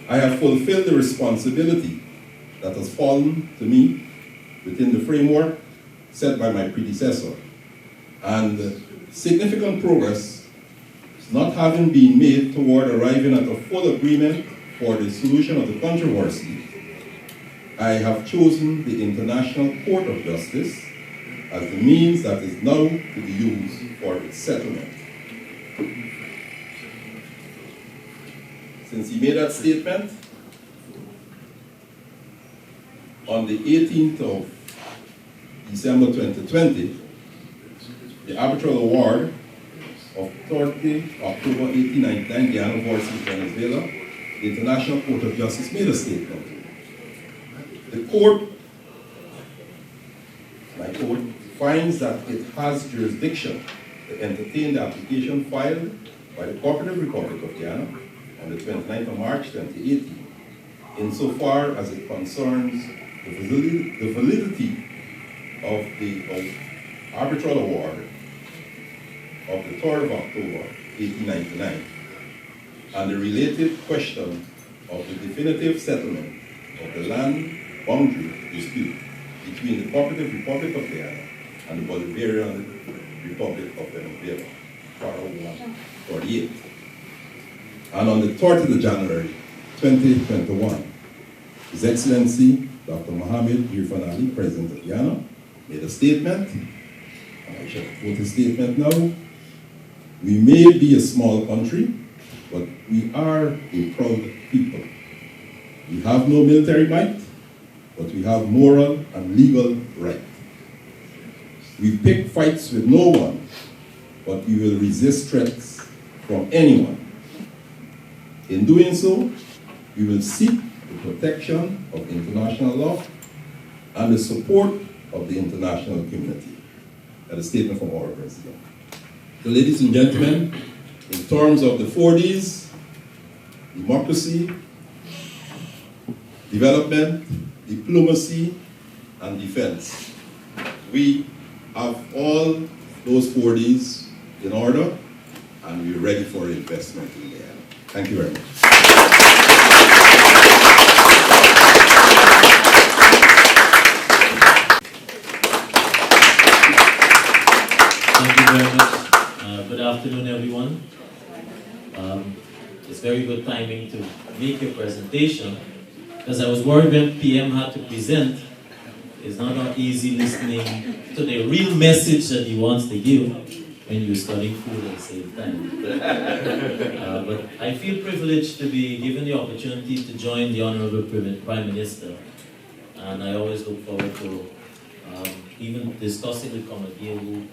"I have fulfilled the responsibility that has fallen to me within the framework set by my predecessor, and significant progress not having been made toward arriving at a full agreement for the solution of the controversy, I have chosen the International Court of Justice as the means that is now to be used for its settlement." Since he made that statement, on the 18th of December 2020, the arbitral award of 30 October 1899, Guyana versus Venezuela, the International Court of Justice made a statement. The court, my court, finds that it has jurisdiction to entertain the application filed by the Cooperative Republic of Guyana on the 29th of March 2018, insofar as it concerns the validity of the arbitral award of the 3rd of October 1899 and the related question of the definitive settlement of the land boundary dispute between the Cooperative Republic of Guyana and the Bolivarian Republic of Venezuela, 48. And on the 30th of January 2021, His Excellency Dr. Mohamed Irfan Ali, President of Guyana, made a statement, and I shall quote his statement now. We may be a small country, but we are a proud people. We have no military might, but we have moral and legal right. We pick fights with no one, but we will resist threats from anyone. In doing so, we will seek the protection of international law and the support of the international community. That is a statement from our President. So, ladies and gentlemen, in terms of the 4Ds, democracy, development, diplomacy, and defense, we have all those 4Ds in order, and we're ready for investment in the area. Thank you very much. Thank you very much. Good afternoon, everyone. It's very good timing to make your presentation, because I was worried when PM had to present. It's not easy listening to the real message that he wants to give when you're studying food at the same time. But I feel privileged to be given the opportunity to join the Honorable Prime Minister, and I always look forward to even discussing with Committee who,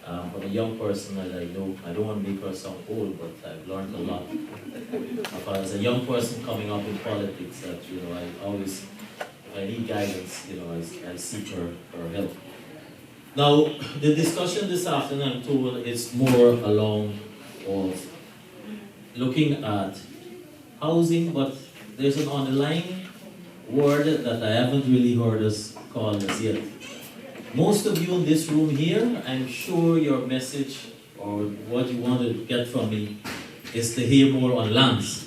from a young person that I know, I don't want to make her sound old, but I've learned a lot. As a young person coming up in politics, that I always, if I need guidance, I seek her help. Now, the discussion this afternoon, I'm told, is more along of looking at housing, but there's an underlying word that I haven't really heard us call as yet. Most of you in this room here, I'm sure your message or what you want to get from me is to hear more on lands.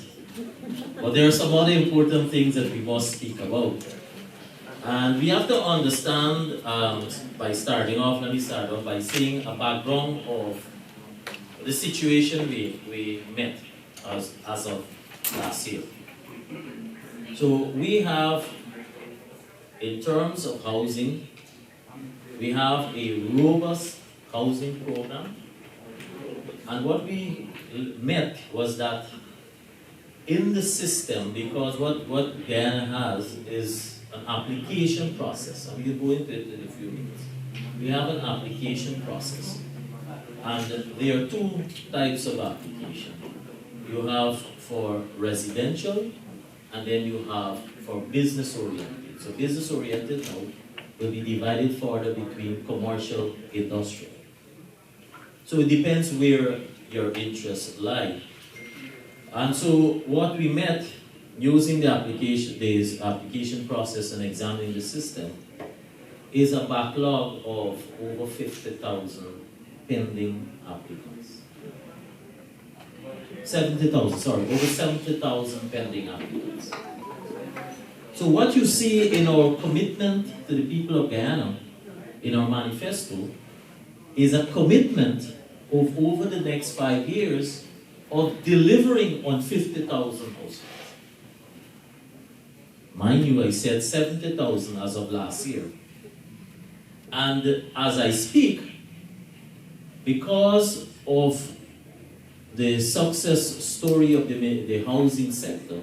But there are some other important things that we must speak about. And we have to understand, by starting off, let me start off by saying a background of the situation we met as of last year. So we have, in terms of housing, we have a robust housing program, and what we met was that in the system, because what Guyana has is an application process, and we'll go into it in a few minutes. We have an application process, and there are two types of application. You have for residential, and then you have for business oriented. So business oriented now will be divided further between commercial, industrial. So it depends where your interests lie. And so what we met using the application process and examining the system is a backlog of over 50,000 pending applicants. Over 70,000 pending applicants. So what you see in our commitment to the people of Guyana, in our manifesto, is a commitment of over the next 5 years of delivering on 50,000 households. Mind you, I said 70,000 as of last year. And as I speak, because of the success story of the housing sector,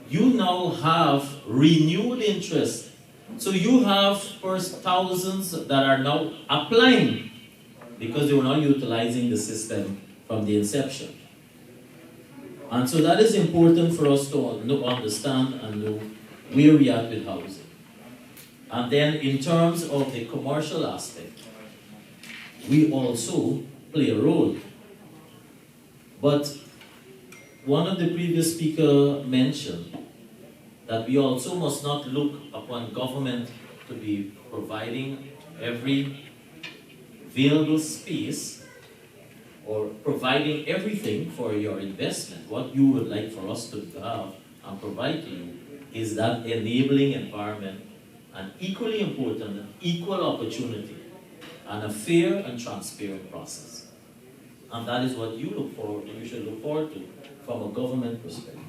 you now have renewed interest. So you have first thousands that are now applying because they were not utilizing the system from the inception. And so that is important for us to understand and know where we are with housing. And then in terms of the commercial aspect, we also play a role. But one of the previous speakers mentioned that we also must not look upon government to be providing every available space or providing everything for your investment. What you would like for us to have and provide to you is that enabling environment, and equally important, equal opportunity and a fair and transparent process. And that is what you look forward to, you should look forward to from a government perspective.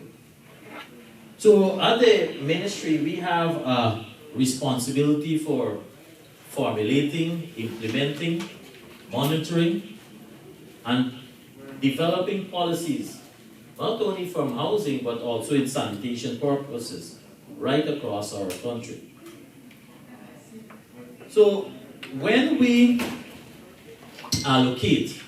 So at the ministry, we have a responsibility for formulating, implementing, monitoring, and developing policies, not only from housing, but also in sanitation purposes, right across our country. So when we allocate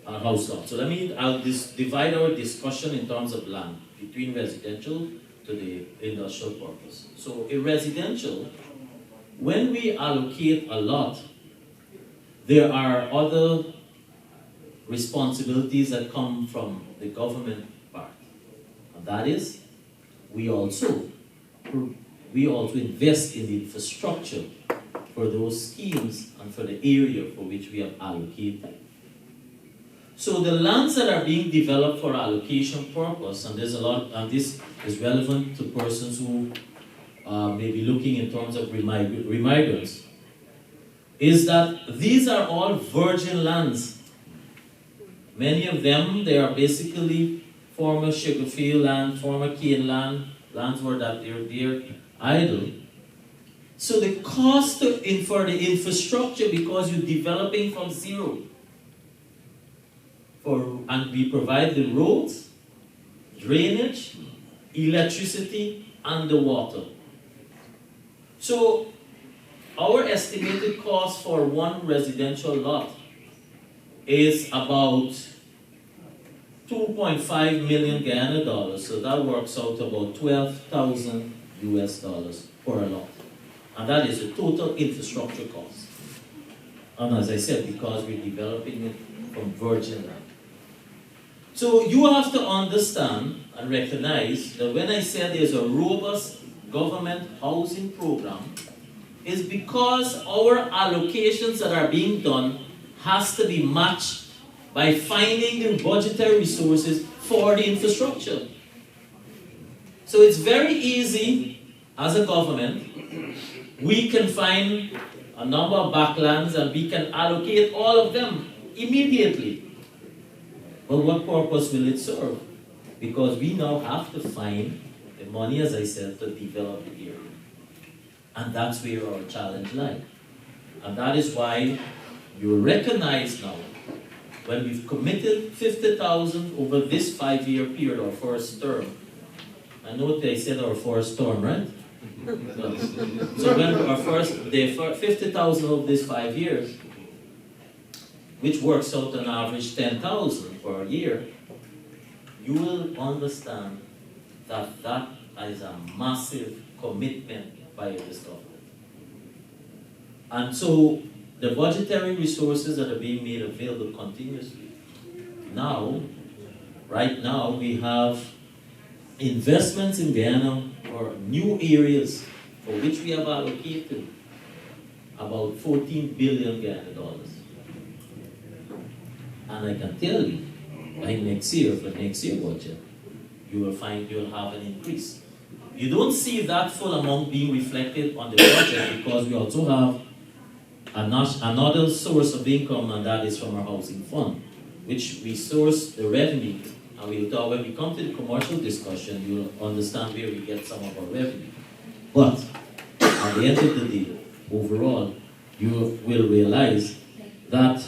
our house lot, so I'll divide our discussion in terms of land between residential to the industrial purpose. So in residential, when we allocate a lot, there are other responsibilities that come from the government part. And that is, we also invest in the infrastructure for those schemes and for the area for which we have allocated. So the lands that are being developed for allocation purpose, and there's a lot, and this is relevant to persons who may be looking in terms of remigrants, is that these are all virgin lands. Many of them, they are basically former sugarfield land, former cane land, lands where that they're idle. So the cost for the infrastructure, because you're developing from zero, and we provide the roads, drainage, electricity, and the water. So our estimated cost for one residential lot is about 2.5 million Guyana dollars. So that works out about 12,000 US dollars per lot. And that is the total infrastructure cost. And as I said, because we're developing it from virgin land. So you have to understand and recognize that when I said there's a robust government housing program, is because our allocations that are being done has to be matched by finding the budgetary resources for the infrastructure. So it's very easy as a government, we can find a number of backlands and we can allocate all of them immediately. But what purpose will it serve? Because we now have to find the money, as I said, to develop the area. And that's where our challenge lies. And that is why you recognize now, when we've committed 50,000 over this 5-year period, our first term. I know they said our first term, right? So when our first, the 50,000 of this 5 years, which works out an average 10,000 per year, you will understand that that is a massive commitment by this government. And so the budgetary resources that are being made available continuously. Now, right now, we have investments in Guyana or new areas for which we have allocated about 14 billion Guyana dollars. And I can tell you, by next year, for next year budget, you will find you'll have an increase. You don't see that full amount being reflected on the budget because we also have another source of income, and that is from our housing fund, which we source the revenue. And we'll talk, when we come to the commercial discussion, you'll understand where we get some of our revenue. But at the end of the day, overall, you will realize that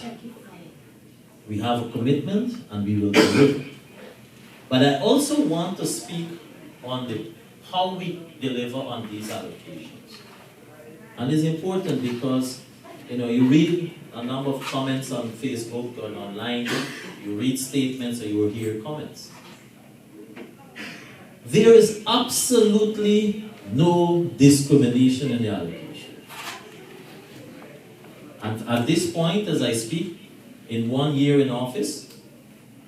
we have a commitment and we will deliver. But I also want to speak on how we deliver on these allocations. And it's important because you read a number of comments on Facebook or online, you read statements or you will hear comments. There is absolutely no discrimination in the allocation. And at this point, as I speak, in 1 year in office,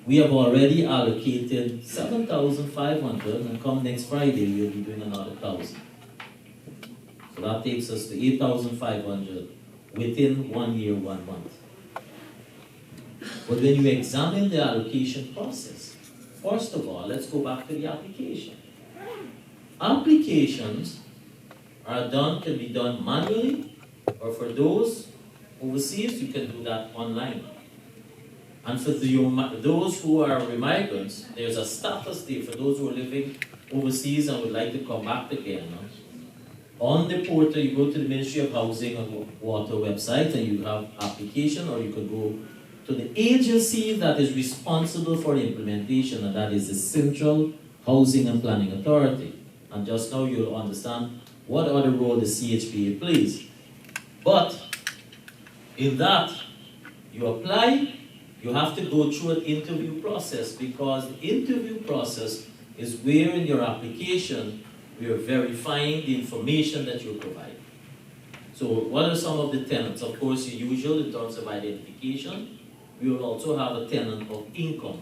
we have already allocated 7,500, and come next Friday, we'll be doing another 1,000. So that takes us to 8,500 within 1 year, 1 month. But when you examine the allocation process, first of all, let's go back to the application. Applications can be done manually, or for those overseas, you can do that online. And for those who are migrants, there's a status there for those who are living overseas and would like to come back again. On the portal, you go to the Ministry of Housing and Water website and you have application, or you could go to the agency that is responsible for the implementation, and that is the Central Housing and Planning Authority. And just now you'll understand what other role the CHPA plays. But in that, you apply, you have to go through an interview process, because the interview process is where in your application we are verifying the information that you provide. So what are some of the tenants? Of course, the usual in terms of identification. We will also have a tenant of income.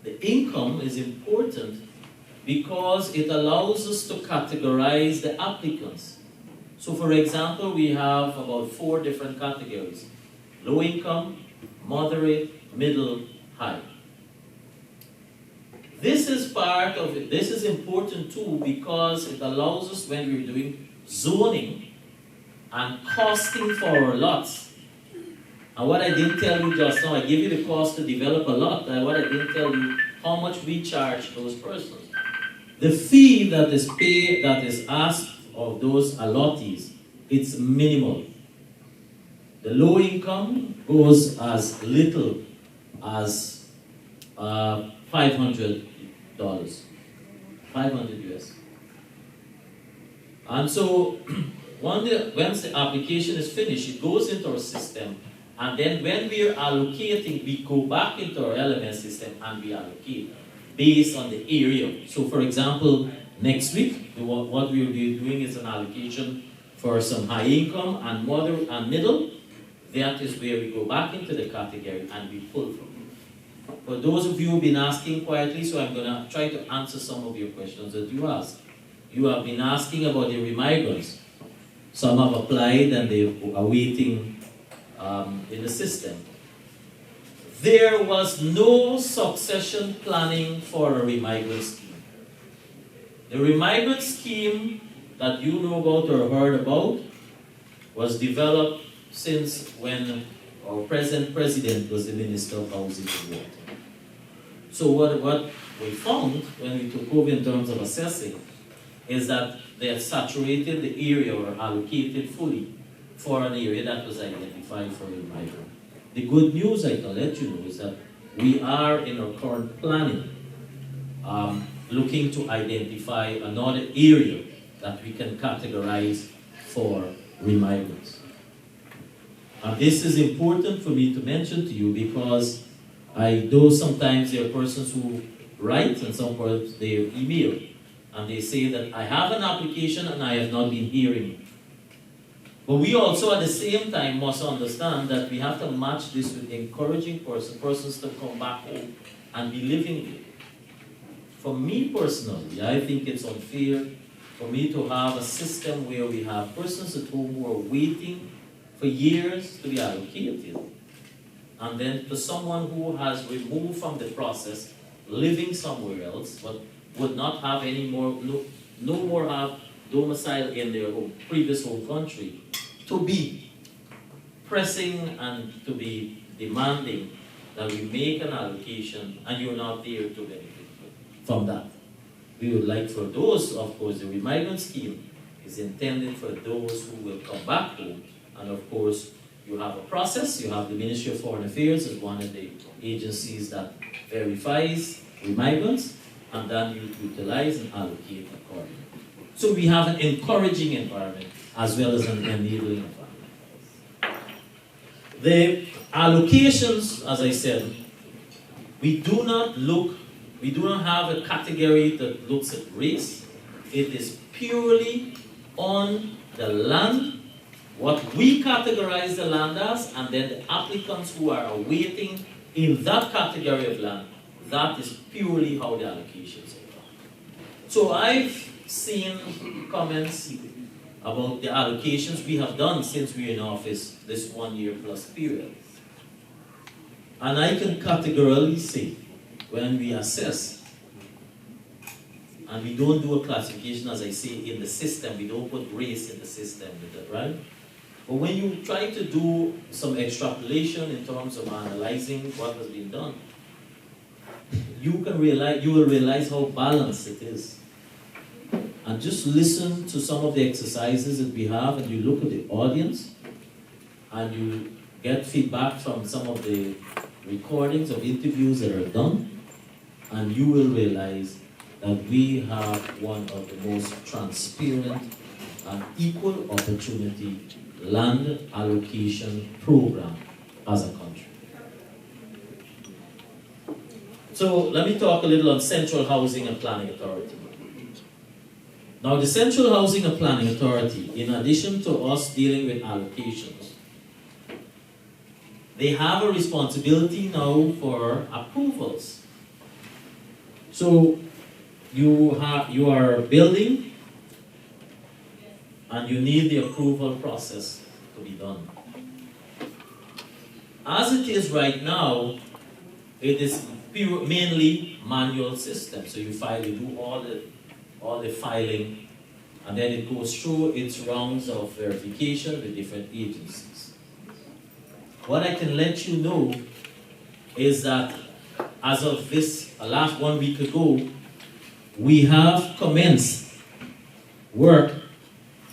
The income is important because it allows us to categorize the applicants. So for example, we have about 4 different categories: low income, moderate, middle, high. This is part of it. This is important too, because it allows us, when we're doing zoning and costing for our lots. And what I didn't tell you just now, I gave you the cost to develop a lot, and what I didn't tell you, how much we charge those persons. The fee that is paid, that is asked of those allottees, it's minimal. The low income goes as little as $500, 500 US. And so once the application is finished, it goes into our system, and then when we are allocating, we go back into our LMS system and we allocate based on the area. So for example, next week, what we will be doing is an allocation for some high income and moderate and middle. That is where we go back into the category and we pull from it. For those of you who have been asking quietly, so I'm going to try to answer some of your questions that you asked. You have been asking about the remigrants. Some have applied and they are waiting in the system. There was no succession planning for a remigrant scheme. The remigrant scheme that you know about or heard about was developed since when our present president was the Minister of Housing and Water. So what we found when we took over in terms of assessing is that they had saturated the area or allocated fully for an area that was identified for a migrant. The good news I can let you know is that we are in our current planning looking to identify another area that we can categorize for remigrants. And this is important for me to mention to you because I know sometimes there are persons who write and sometimes they email and they say that I have an application and I have not been hearing. But we also at the same time must understand that we have to match this with encouraging persons to come back home and be living there. For me personally, I think it's unfair for me to have a system where we have persons at home who are waiting for years to be allocated. And then for someone who has removed from the process, living somewhere else, but would not have any more, no more have domicile in their previous home country, to be pressing and to be demanding that we make an allocation and you're not there to benefit from that. We would like for those, of course, the remigrant scheme is intended for those who will come back home. And of course, you have a process. You have the Ministry of Foreign Affairs as one of the agencies that verifies remigrants, and then you utilize and allocate accordingly. So we have an encouraging environment as well as an enabling environment. The allocations, as I said, we do not have a category that looks at race. It is purely on the land, what we categorize the land as, and then the applicants who are awaiting in that category of land. That is purely how the allocations are. So I've seen comments about the allocations we have done since we're in office this 1 year plus period. And I can categorically say, when we assess, and we don't do a classification, as I say, in the system, we don't put race in the system with it, right? But when you try to do some extrapolation in terms of analyzing what has been done, you will realize how balanced it is. And just listen to some of the exercises that we have, and you look at the audience, and you get feedback from some of the recordings of interviews that are done, and you will realize that we have one of the most transparent and equal opportunity land allocation program as a country. So let me talk a little on Central Housing and Planning Authority. Now the Central Housing and Planning Authority, in addition to us dealing with allocations, they have a responsibility now for approvals. So you are building, and you need the approval process to be done. As it is right now, it is mainly manual system. So you do all the filing, and then it goes through its rounds of verification with different agencies. What I can let you know is that as of this last 1 week ago, we have commenced work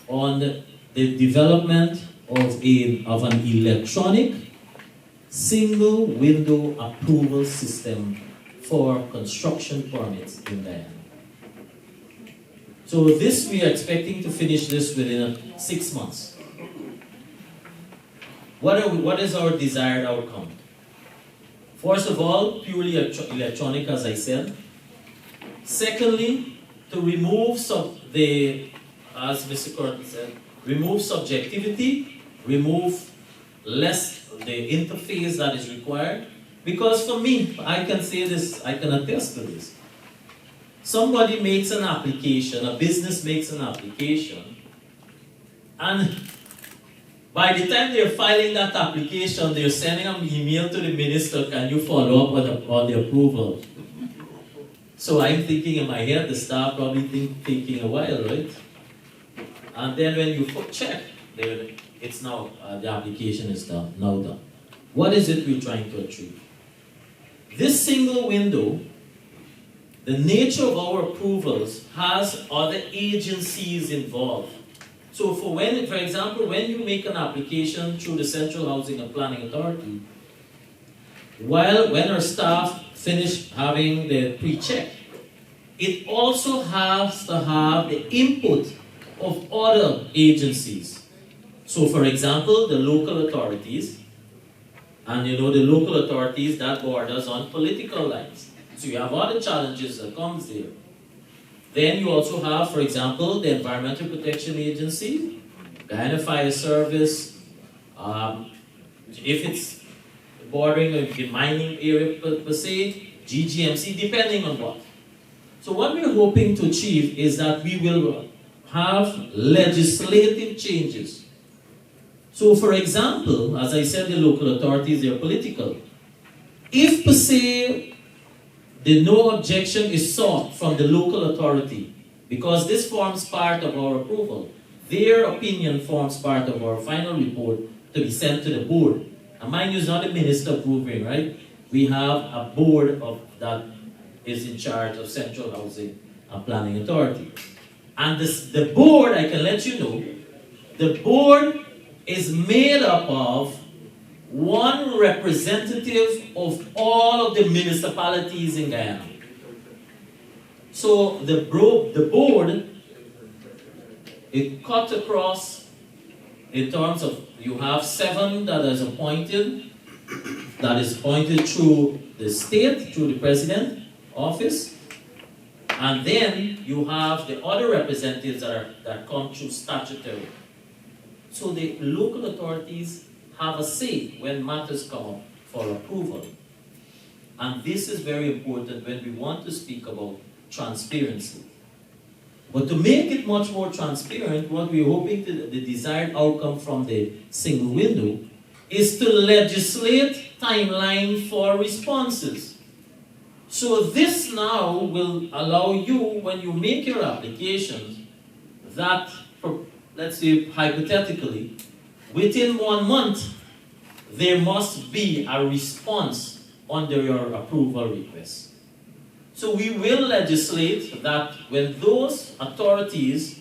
on the development of an electronic single window approval system for construction permits in Guyana. So this, we are expecting to finish this within 6 months. What is our desired outcome? First of all, purely electronic, as I said. Secondly, to remove as Mr. Curtin said, remove subjectivity, remove less the interface that is required. Because for me, I can say this, I can attest to this. Somebody makes an application, a business makes an application, and by the time they're filing that application, they're sending an email to the minister, can you follow up on the approval? So I'm thinking in my head, the staff probably taking a while, right? And then when you check, it's now, the application is now done. What is it we're trying to achieve? This single window, the nature of our approvals has other agencies involved. So for example, when you make an application through the Central Housing and Planning Authority, when our staff finish having the pre-check, it also has to have the input of other agencies. So for example, the local authorities, and the local authorities that borders on political lines. So you have other challenges that comes there. Then you also have, for example, the Environmental Protection Agency, Guyana Fire Service, if it's bordering a mining area per se, GGMC, depending on what. So what we're hoping to achieve is that we will have legislative changes. So for example, as I said, the local authorities, they're political. If per se, the no objection is sought from the local authority, because this forms part of our approval. Their opinion forms part of our final report to be sent to the board. And mind you, it's not the minister approving, right? We have a board that is in charge of Central Housing and Planning Authority. And the board, I can let you know, the board is made up of one representative of all of the municipalities in Guyana. So the board, it cut across in terms of, you have 7 that is appointed through the state, through the president office, and then you have the other representatives that come through statutory. So the local authorities have a say when matters come up for approval. And this is very important when we want to speak about transparency. But to make it much more transparent, what we're hoping the desired outcome from the single window is to legislate timeline for responses. So this now will allow you, when you make your applications, that, let's say hypothetically, within 1 month, there must be a response under your approval request. So we will legislate that when those authorities,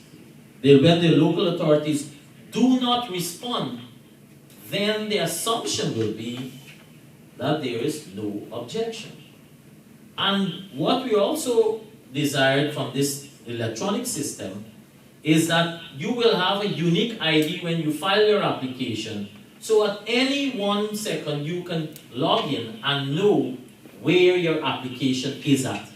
when the local authorities do not respond, then the assumption will be that there is no objection. And what we also desired from this electronic system is that you will have a unique ID when you file your application. So at any 1 second, you can log in and know where your application is at.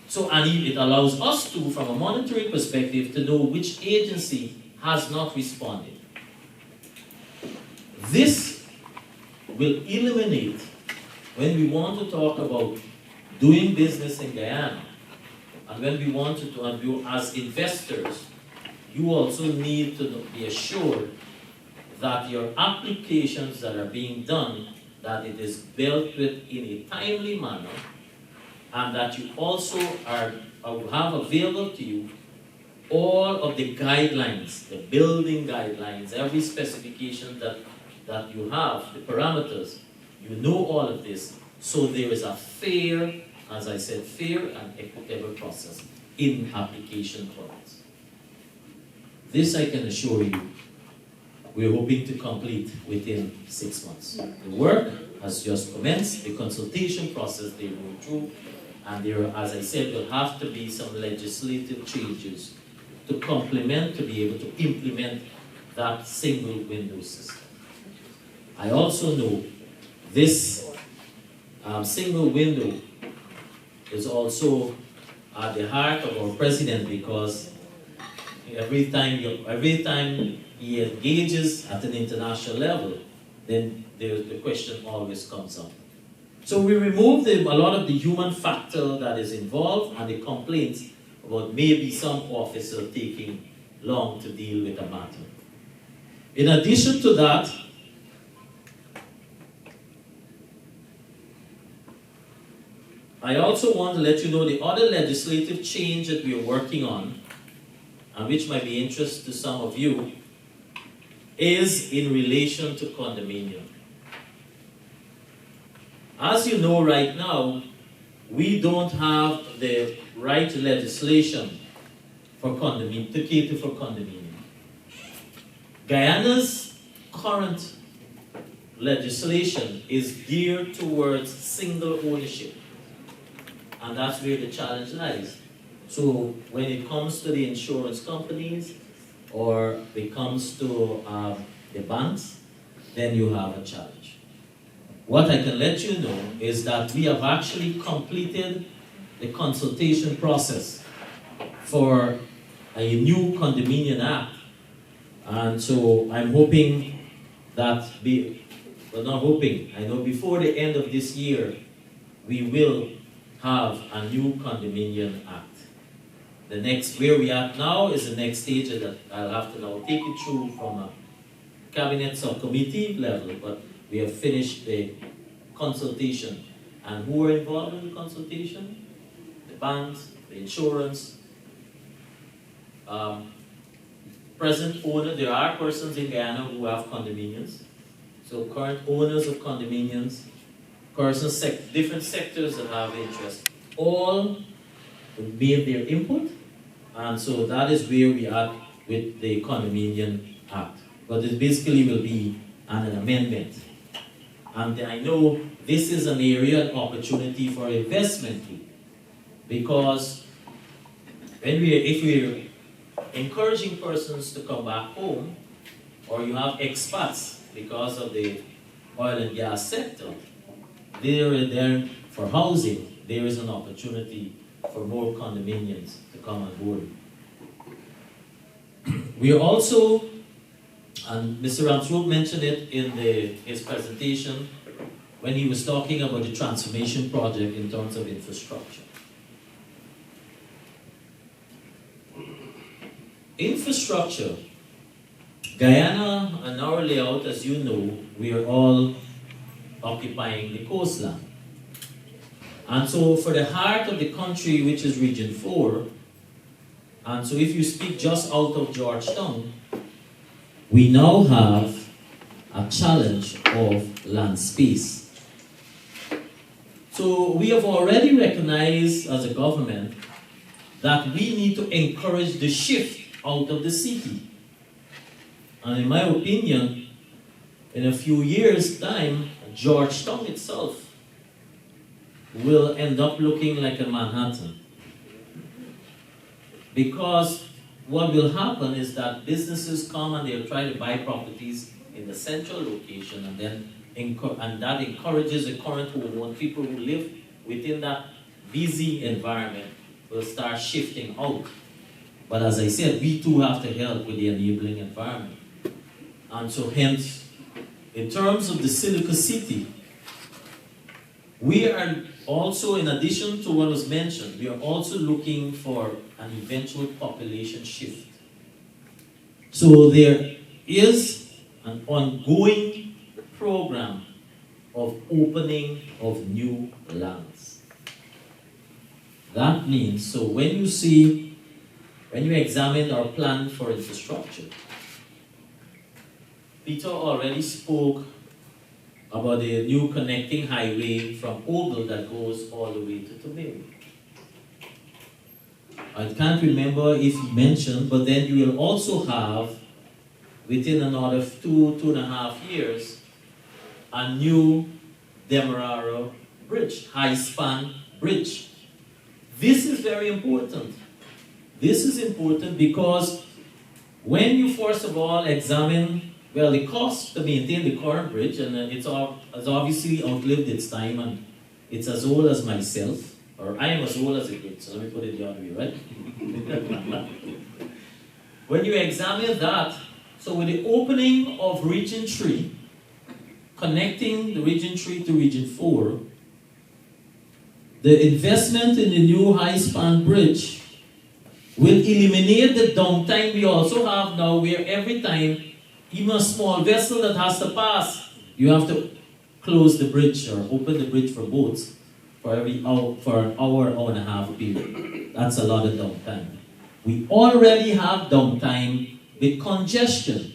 So, and it allows us to, from a monitoring perspective, to know which agency has not responded. This will eliminate, when we want to talk about doing business in Guyana, and when we want to, and you as investors, you also need to be assured that your applications that are being done, that it is dealt with in a timely manner, and that you also have available to you all of the guidelines, the building guidelines, every specification that you have, the parameters, you know all of this, so there is a fair, as I said, fair and equitable process in application process. This I can assure you, we're hoping to complete within 6 months. The work has just commenced, the consultation process they're going through, and there, as I said, will have to be some legislative changes to complement, to be able to implement that single window system. I also know this single window is also at the heart of our president, because every time he engages at an international level, then the question always comes up. So we remove a lot of the human factor that is involved and the complaints about maybe some officer taking long to deal with a matter. In addition to that, I also want to let you know the other legislative change that we are working on, and which might be interest to some of you, is in relation to condominium. As you know right now, we don't have the right legislation for condominium, to cater for condominium. Guyana's current legislation is geared towards single ownership. And that's where the challenge lies. So when it comes to the insurance companies, or it comes to the banks, then you have a challenge. What I can let you know is that we have actually completed the consultation process for a new condominium act. And so I'm hoping that, well, not hoping, I know before the end of this year, we will have a new condominium act. The next, where we are now is the next stage that I'll have to now take it through from a cabinet subcommittee level, but we have finished the consultation. And who are involved in the consultation? The banks, the insurance, present owner. There are persons in Guyana who have condominiums. So current owners of condominiums, persons, different sectors that have interest, all made their input, and so that is where we are with the Condominium Act. But it basically will be an amendment. And I know this is an area, an opportunity for investment too, because if we're encouraging persons to come back home, or you have expats because of the oil and gas sector, there for housing, there is an opportunity for more condominiums to come on board. We are also, and Mr. Ramsroop mentioned it in his presentation when he was talking about the transformation project in terms of infrastructure. Infrastructure, Guyana and our layout, as you know, we are all occupying the coastline. And so for the heart of the country, which is Region 4, and so if you speak just out of Georgetown, we now have a challenge of land space. So we have already recognized as a government that we need to encourage the shift out of the city. And in my opinion, in a few years' time, Georgetown itself will end up looking like a Manhattan. Because what will happen is that businesses come and they'll try to buy properties in the central location, and then that encourages the current homeowners, people who live within that busy environment will start shifting out. But as I said, we too have to help with the enabling environment. And so hence, in terms of the Silica City, we are also, in addition to what was mentioned, we are also looking for an eventual population shift. So there is an ongoing program of opening of new lands. That means, so when you examine our plan for infrastructure, Peter already spoke about the new connecting highway from Ogle that goes all the way to Tobago. I can't remember if he mentioned, but then you will also have, within another 2.5 years, a new Demerara bridge, high-span bridge. This is very important. This is important because when you first of all examine, well, the cost to maintain the current bridge, and it's obviously outlived its time, and it's as old as myself, or I am as old as it gets, so let me put it the other way, right? When you examine that, so with the opening of Region 3, connecting the Region 3 to Region 4, the investment in the new high-span bridge will eliminate the downtime we also have now, where every time, even a small vessel that has to pass, you have to close the bridge or open the bridge for boats for an hour and a half period. That's a lot of downtime. We already have downtime with congestion,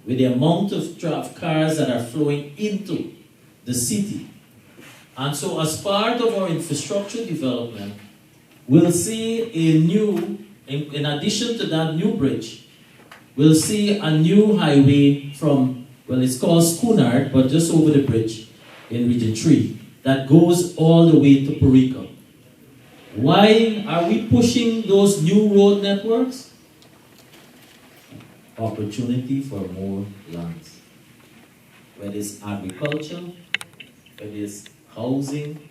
with the amount of cars that are flowing into the city. And so as part of our infrastructure development, we'll see a new, in addition to that new bridge, we'll see a new highway from, well, it's called Schoonard, but just over the bridge in Region 3, that goes all the way to Porica. Why are we pushing those new road networks? Opportunity for more lands. Whether it's agriculture, whether it's housing,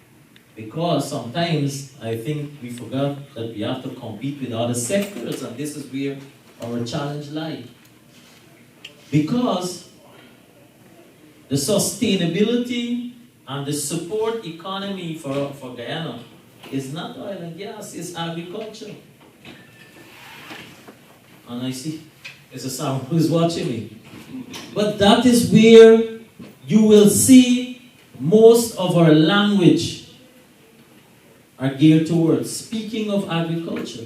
because sometimes I think we forgot that we have to compete with other sectors, and this is where our challenge lies. Because the sustainability and the support economy for Guyana is not oil and gas, it's agriculture. And I see, there's a someone who's watching me. But that is where you will see most of our language are geared towards speaking of agriculture.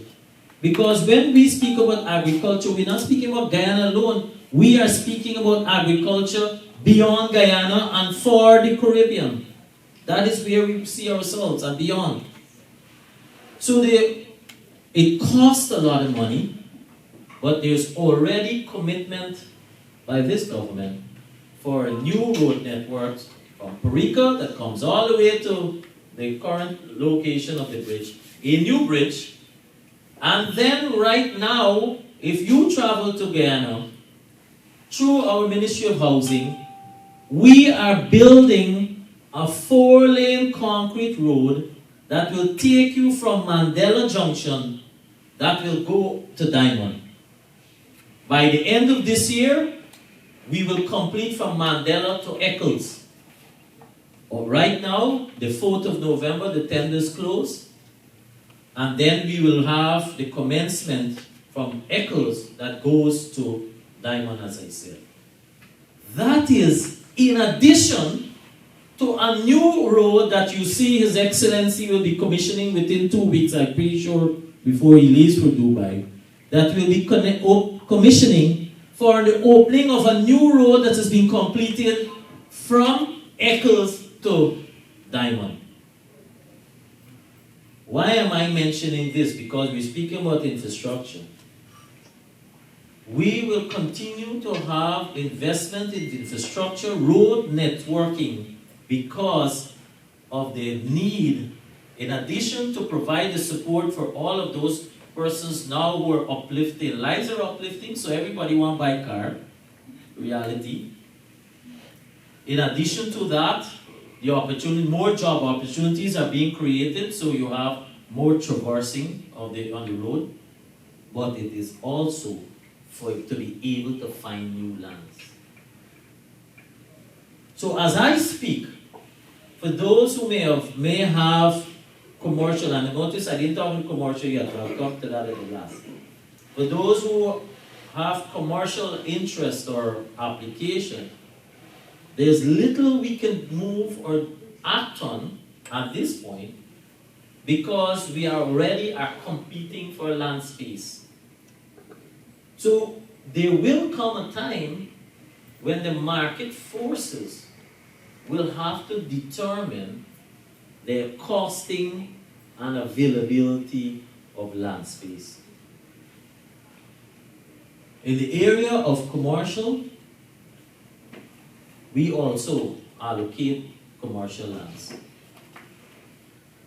Because when we speak about agriculture, we're not speaking about Guyana alone. We are speaking about agriculture beyond Guyana and for the Caribbean. That is where we see ourselves and beyond. So it costs a lot of money, but there's already commitment by this government for new road networks from Porica that comes all the way to the current location of the bridge, a new bridge. And then right now, if you travel to Guyana, through our Ministry of Housing, we are building a 4-lane concrete road that will take you from Mandela Junction, that will go to Diamond. By the end of this year, we will complete from Mandela to Eccles. Right now, the 4th of November, the tenders close. And then we will have the commencement from Eccles that goes to Diamond, as I said. That is in addition to a new road that you see His Excellency will be commissioning within 2 weeks, I'm pretty sure, before he leaves for Dubai, that will be commissioning for the opening of a new road that has been completed from Eccles to Diamond. Why am I mentioning this? Because we're speaking about infrastructure. We will continue to have investment in infrastructure, road networking, because of the need, in addition to provide the support for all of those persons now who are uplifting. Lives are uplifting, so everybody want to buy a car. Reality. In addition to that, the opportunity, more job opportunities are being created, so you have more traversing on the road. But it is also for you to be able to find new lands. So as I speak, for those who may have commercial, and notice I didn't talk about commercial yet, but I'll come to that at the last. For those who have commercial interest or application, there's little we can move or act on at this point because we already are competing for land space. So there will come a time when the market forces will have to determine the costing and availability of land space. In the area of commercial, we also allocate commercial lands.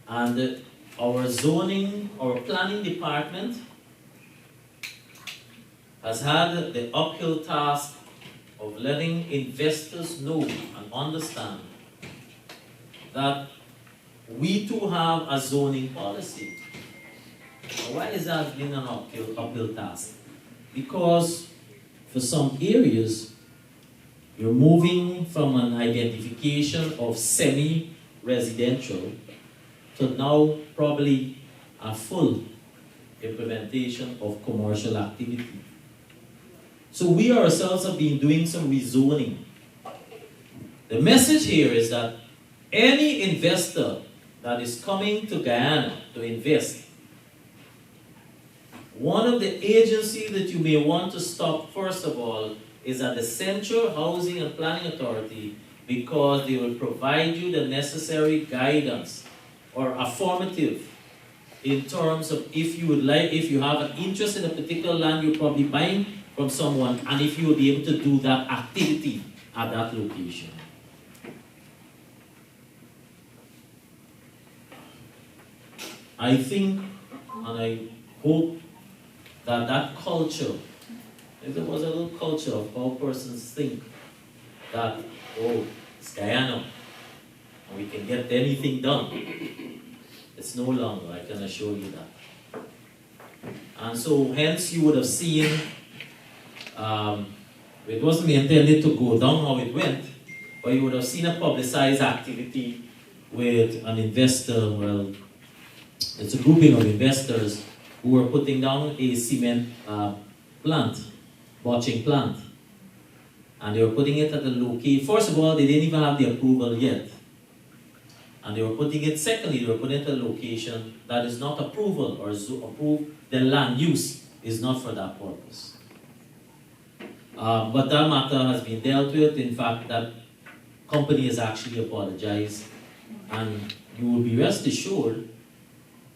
And our zoning, our planning department has had the uphill task of letting investors know and understand that we too have a zoning policy. Why is that been an uphill task? Because for some areas, you're moving from an identification of semi-residential to now probably a full implementation of commercial activity. So we ourselves have been doing some rezoning. The message here is that any investor that is coming to Guyana to invest, one of the agencies that you may want to stop first of all is at the Central Housing and Planning Authority, because they will provide you the necessary guidance or affirmative in terms of if you have an interest in a particular land you're probably buying from someone, and if you will be able to do that activity at that location. I think and I hope that that culture, if there was a little culture of how persons think that, oh, it's Guyana, and we can get anything done. It's no longer, I can assure you that. And so hence you would have seen, it wasn't intended to go down how it went, but you would have seen a publicized activity with an investor, well, it's a grouping of investors who were putting down a cement plant, botching plant. And they were putting it at the location. First of all, they didn't even have the approval yet. And they were putting it, secondly, they were putting it at a location that is not approval or approved, the land use is not for that purpose. But that matter has been dealt with. In fact, that company has actually apologized. And you will be rest assured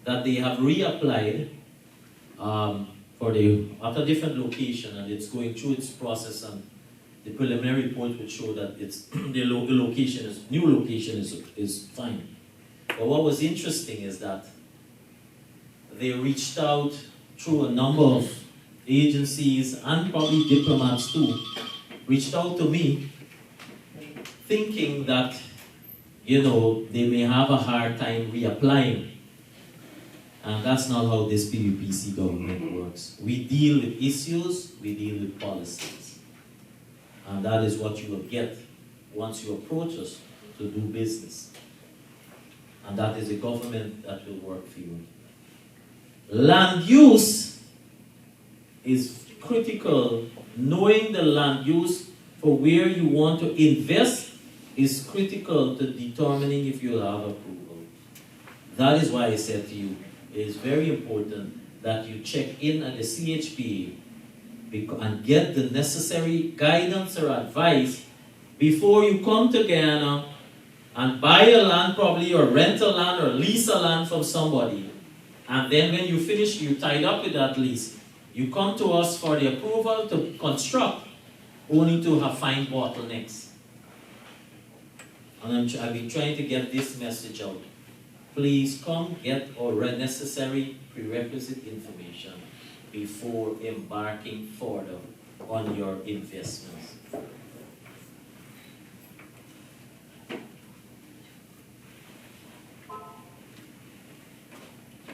that they have reapplied at a different location, and it's going through its process, and the preliminary report would show that it's the location is new location is fine. But what was interesting is that they reached out through a number of agencies and probably diplomats too, reached out to me thinking that, you know, they may have a hard time reapplying. And that's not how this PUPC government works. We deal with issues, we deal with policies. And that is what you will get once you approach us to do business. And that is a government that will work for you. Land use is critical. Knowing the land use for where you want to invest is critical to determining if you'll have approval. That is why I said to you, it is very important that you check in at the CHPA and get the necessary guidance or advice before you come to Guyana and buy a land probably, or rent a land or lease a land from somebody. And then when you finish, you're tied up with that lease. You come to us for the approval to construct, only to have find bottlenecks. And I've been trying to get this message out. Please come get our necessary prerequisite information before embarking further on your investments.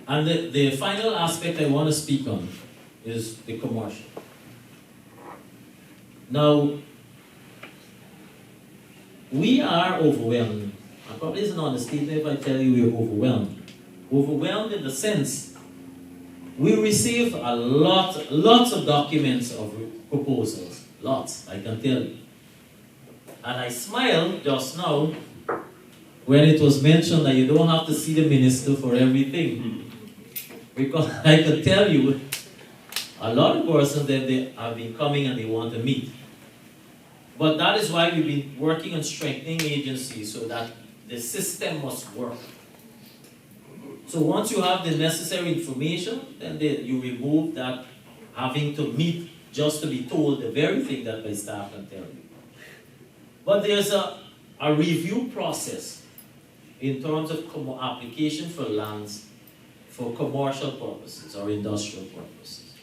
And the final aspect I want to speak on is the commercial. Now, we are overwhelmed. I probably isn't on the statement if I tell you we're overwhelmed. Overwhelmed in the sense, we receive lots of documents of proposals. Lots, I can tell you. And I smiled just now when it was mentioned that you don't have to see the minister for everything. Because I can tell you, a lot of persons that they have been coming and they want to meet. But that is why we've been working on strengthening agencies so that the system must work. So once you have the necessary information, then you remove that having to meet just to be told the very thing that my staff can tell you. But there's a review process in terms of application for lands for commercial purposes or industrial purposes.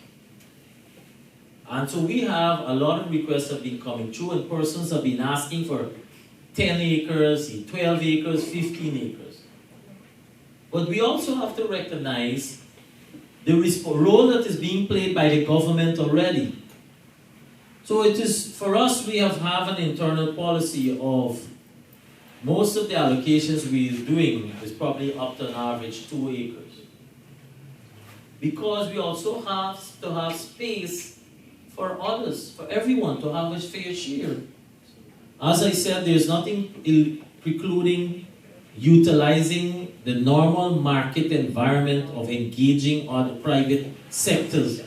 And so we have a lot of requests have been coming through, and persons have been asking for 10 acres, 12 acres, 15 acres. But we also have to recognize the role that is being played by the government already. So it is, for us, we have an internal policy of most of the allocations we're doing is probably up to an average 2 acres. Because we also have to have space for others, for everyone to have a fair share. As I said, there's nothing precluding utilizing the normal market environment of engaging other private sectors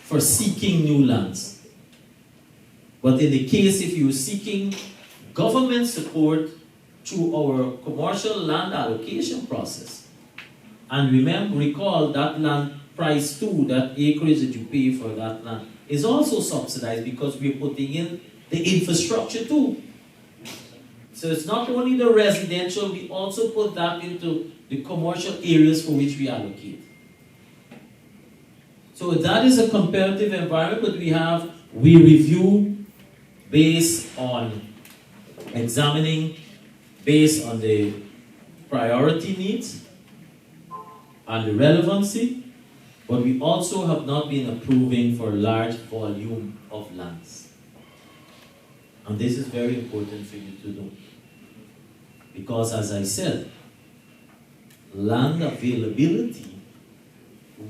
for seeking new lands. But in the case if you're seeking government support through our commercial land allocation process, and recall that land price too, that acreage that you pay for that land, is also subsidized because we're putting in the infrastructure too. So it's not only the residential, we also put that into the commercial areas for which we allocate. So that is a competitive environment, but we review based on examining, based on the priority needs and the relevancy, but we also have not been approving for large volume of lands. And this is very important for you to know. Because as I said, land availability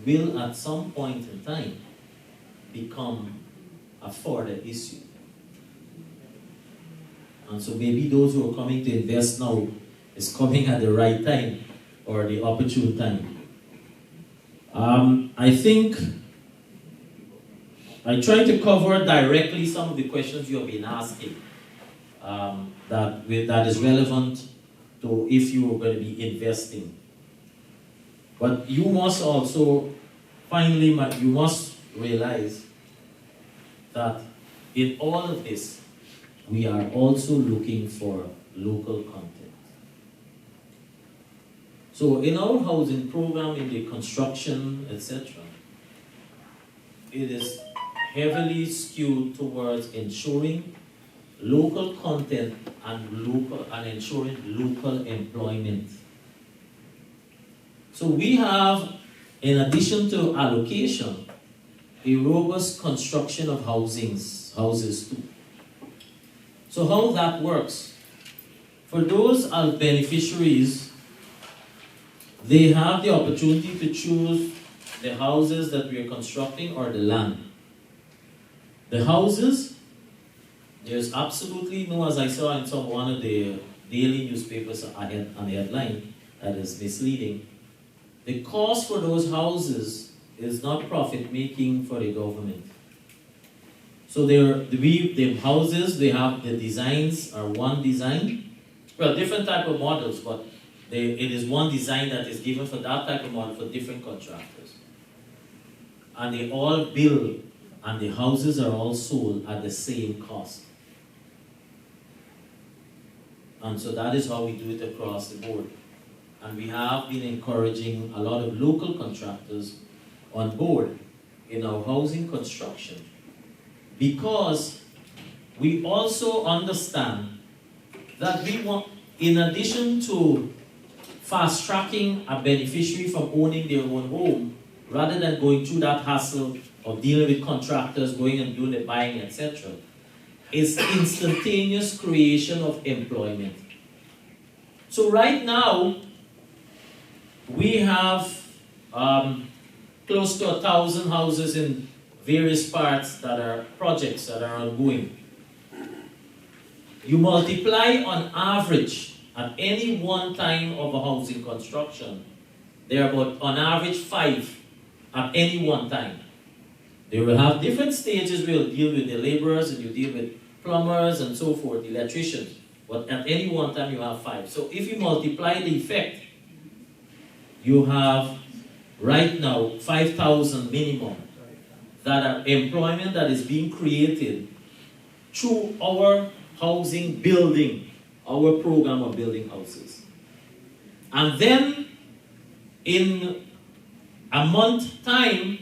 will at some point in time become a further issue. And so maybe those who are coming to invest now is coming at the right time or the opportune time. I think I try to cover directly some of the questions you have been asking that is relevant to if you are going to be investing. But you must also, finally, you must realize that in all of this, we are also looking for local content. So in our housing program, in the construction, etc., it is heavily skewed towards ensuring local content and ensuring local employment. So we have, in addition to allocation, a robust construction of houses too. So how that works? For those beneficiaries, they have the opportunity to choose the houses that we are constructing or the land. The houses, there's absolutely no, as I saw in one of the daily newspapers on the headline that is misleading. The cost for those houses is not profit making for the government. So the houses, they have the designs are one design. Well, different type of models, but it is one design that is given for that type of model for different contractors. And they all build, and the houses are all sold at the same cost. And so that is how we do it across the board. And we have been encouraging a lot of local contractors on board in our housing construction, because we also understand that we want, in addition to fast tracking a beneficiary from owning their own home, rather than going through that hassle of dealing with contractors, going and doing the buying, etc., is instantaneous creation of employment. So right now, we have close to 1,000 houses in various parts that are projects that are ongoing. You multiply on average at any one time of a housing construction, there are about on average 5 at any one time. They will have different stages. We'll deal with the laborers and you deal with plumbers and so forth, electricians. But at any one time you have 5. So if you multiply the effect, you have right now 5,000 minimum that are employment that is being created through our housing building, our program of building houses. And then in a month time,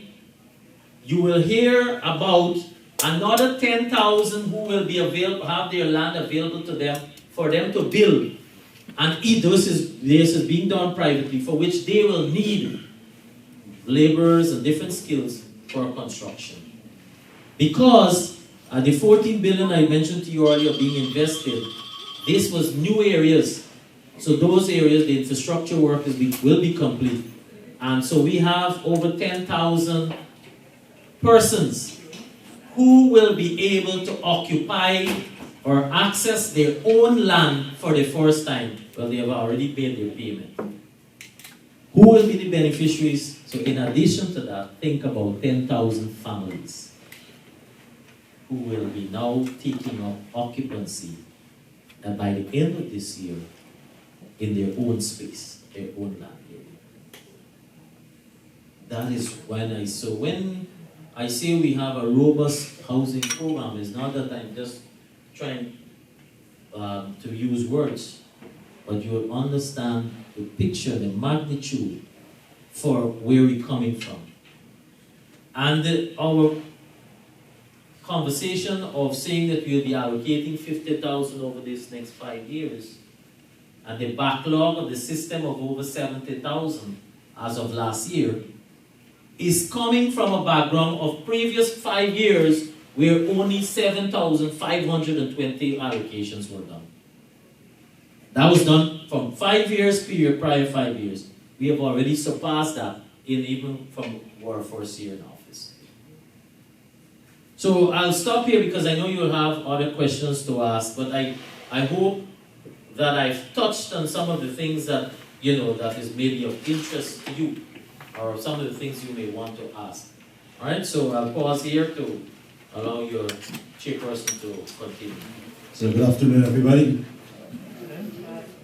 you will hear about another 10,000 who will be available, have their land available to them for them to build. And this is being done privately, for which they will need laborers and different skills for construction. Because the 14 billion I mentioned to you earlier being invested, this was new areas. So those areas, the infrastructure work will be complete. And so we have over 10,000 persons who will be able to occupy or access their own land for the first time. Well, they have already paid their payment. Who will be the beneficiaries? So in addition to that, think about 10,000 families who will be now taking up occupancy and by the end of this year in their own space, their own land area. That is when I say we have a robust housing program, it's not that I'm just trying to use words, but you'll understand the picture, the magnitude for where we're coming from. And our conversation of saying that we'll be allocating 50,000 over these next 5 years, and the backlog of the system of over 70,000 as of last year, is coming from a background of previous 5 years where only 7,520 allocations were done. That was done from 5 years period, prior 5 years. We have already surpassed that even from our first year in office. So I'll stop here because I know you'll have other questions to ask, but I hope that I've touched on some of the things that, that is maybe of interest to you, or some of the things you may want to ask. All right, so I'll pause here to allow your chairperson to continue. So good afternoon, everybody.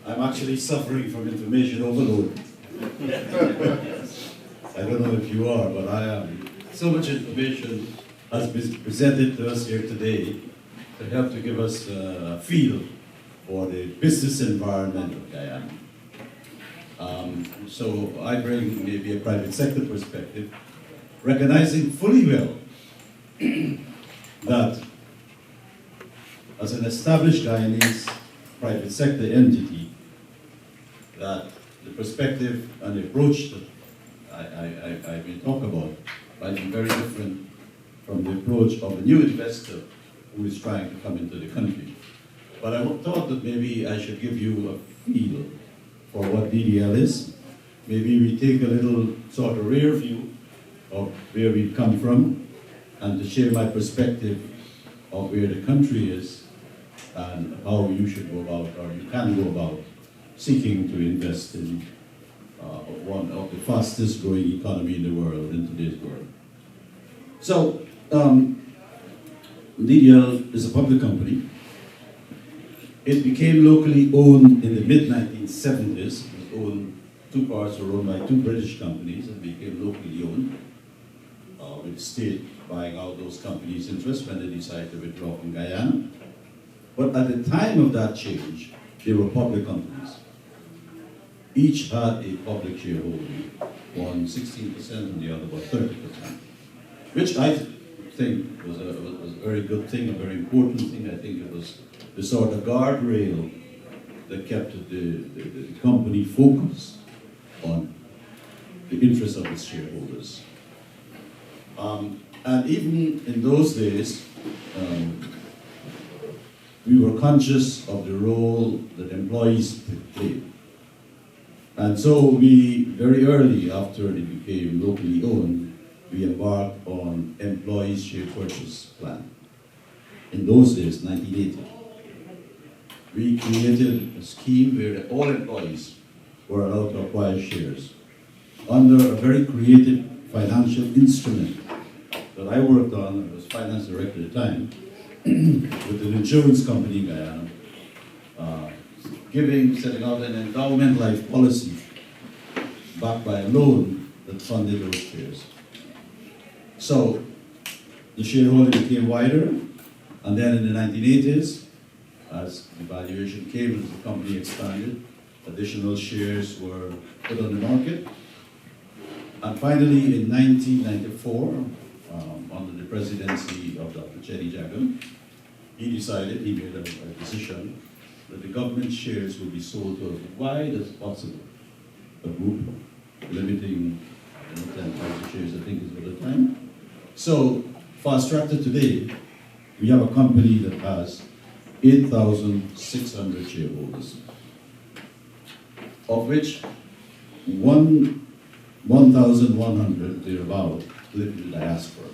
I'm actually suffering from information overload. I don't know if you are, but I am. So much information has been presented to us here today to help to give us a feel for the business environment of Guyana. So I bring maybe a private sector perspective, recognizing fully well that as an established Guyanese private sector entity, that the perspective and the approach that I will talk about might be very different from the approach of a new investor who is trying to come into the country. But I thought that maybe I should give you a feel for what DDL is. Maybe we take a little sort of rear view of where we've come from and to share my perspective of where the country is and how you should go about, or you can go about, seeking to invest in one of the fastest growing economy in the world, in today's world. So, DDL is a public company. It became locally owned in the mid-1970s. It was owned, two parts were owned by two British companies and became locally owned, with the state buying out those companies' interests when they decided to withdraw from Guyana. But at the time of that change, they were public companies. Each had a public shareholding, one 16% and the other about 30%, which I think was a very good thing, a very important thing. I think it was the sort of guardrail that kept the company focused on the interests of its shareholders. And even in those days, we were conscious of the role that employees played. And so we, very early after it became locally owned, we embarked on employees' share purchase plan. In those days, 1980, we created a scheme where all employees were allowed to acquire shares under a very creative financial instrument that I worked on. I was finance director at the time, with an insurance company in Guyana, setting out an endowment life policy backed by a loan that funded those shares. So the shareholding became wider, and then in the 1980s, as the valuation came, as the company expanded, additional shares were put on the market. And finally, in 1994, under the presidency of Dr. Chetty Jagan, he made a decision that the government shares would be sold to as wide as possible, a group limiting 10,000 shares, I think is at the time. So, fast track to today, we have a company that has 8,600 shareholders, of which 1,100 thereabout live in the diaspora.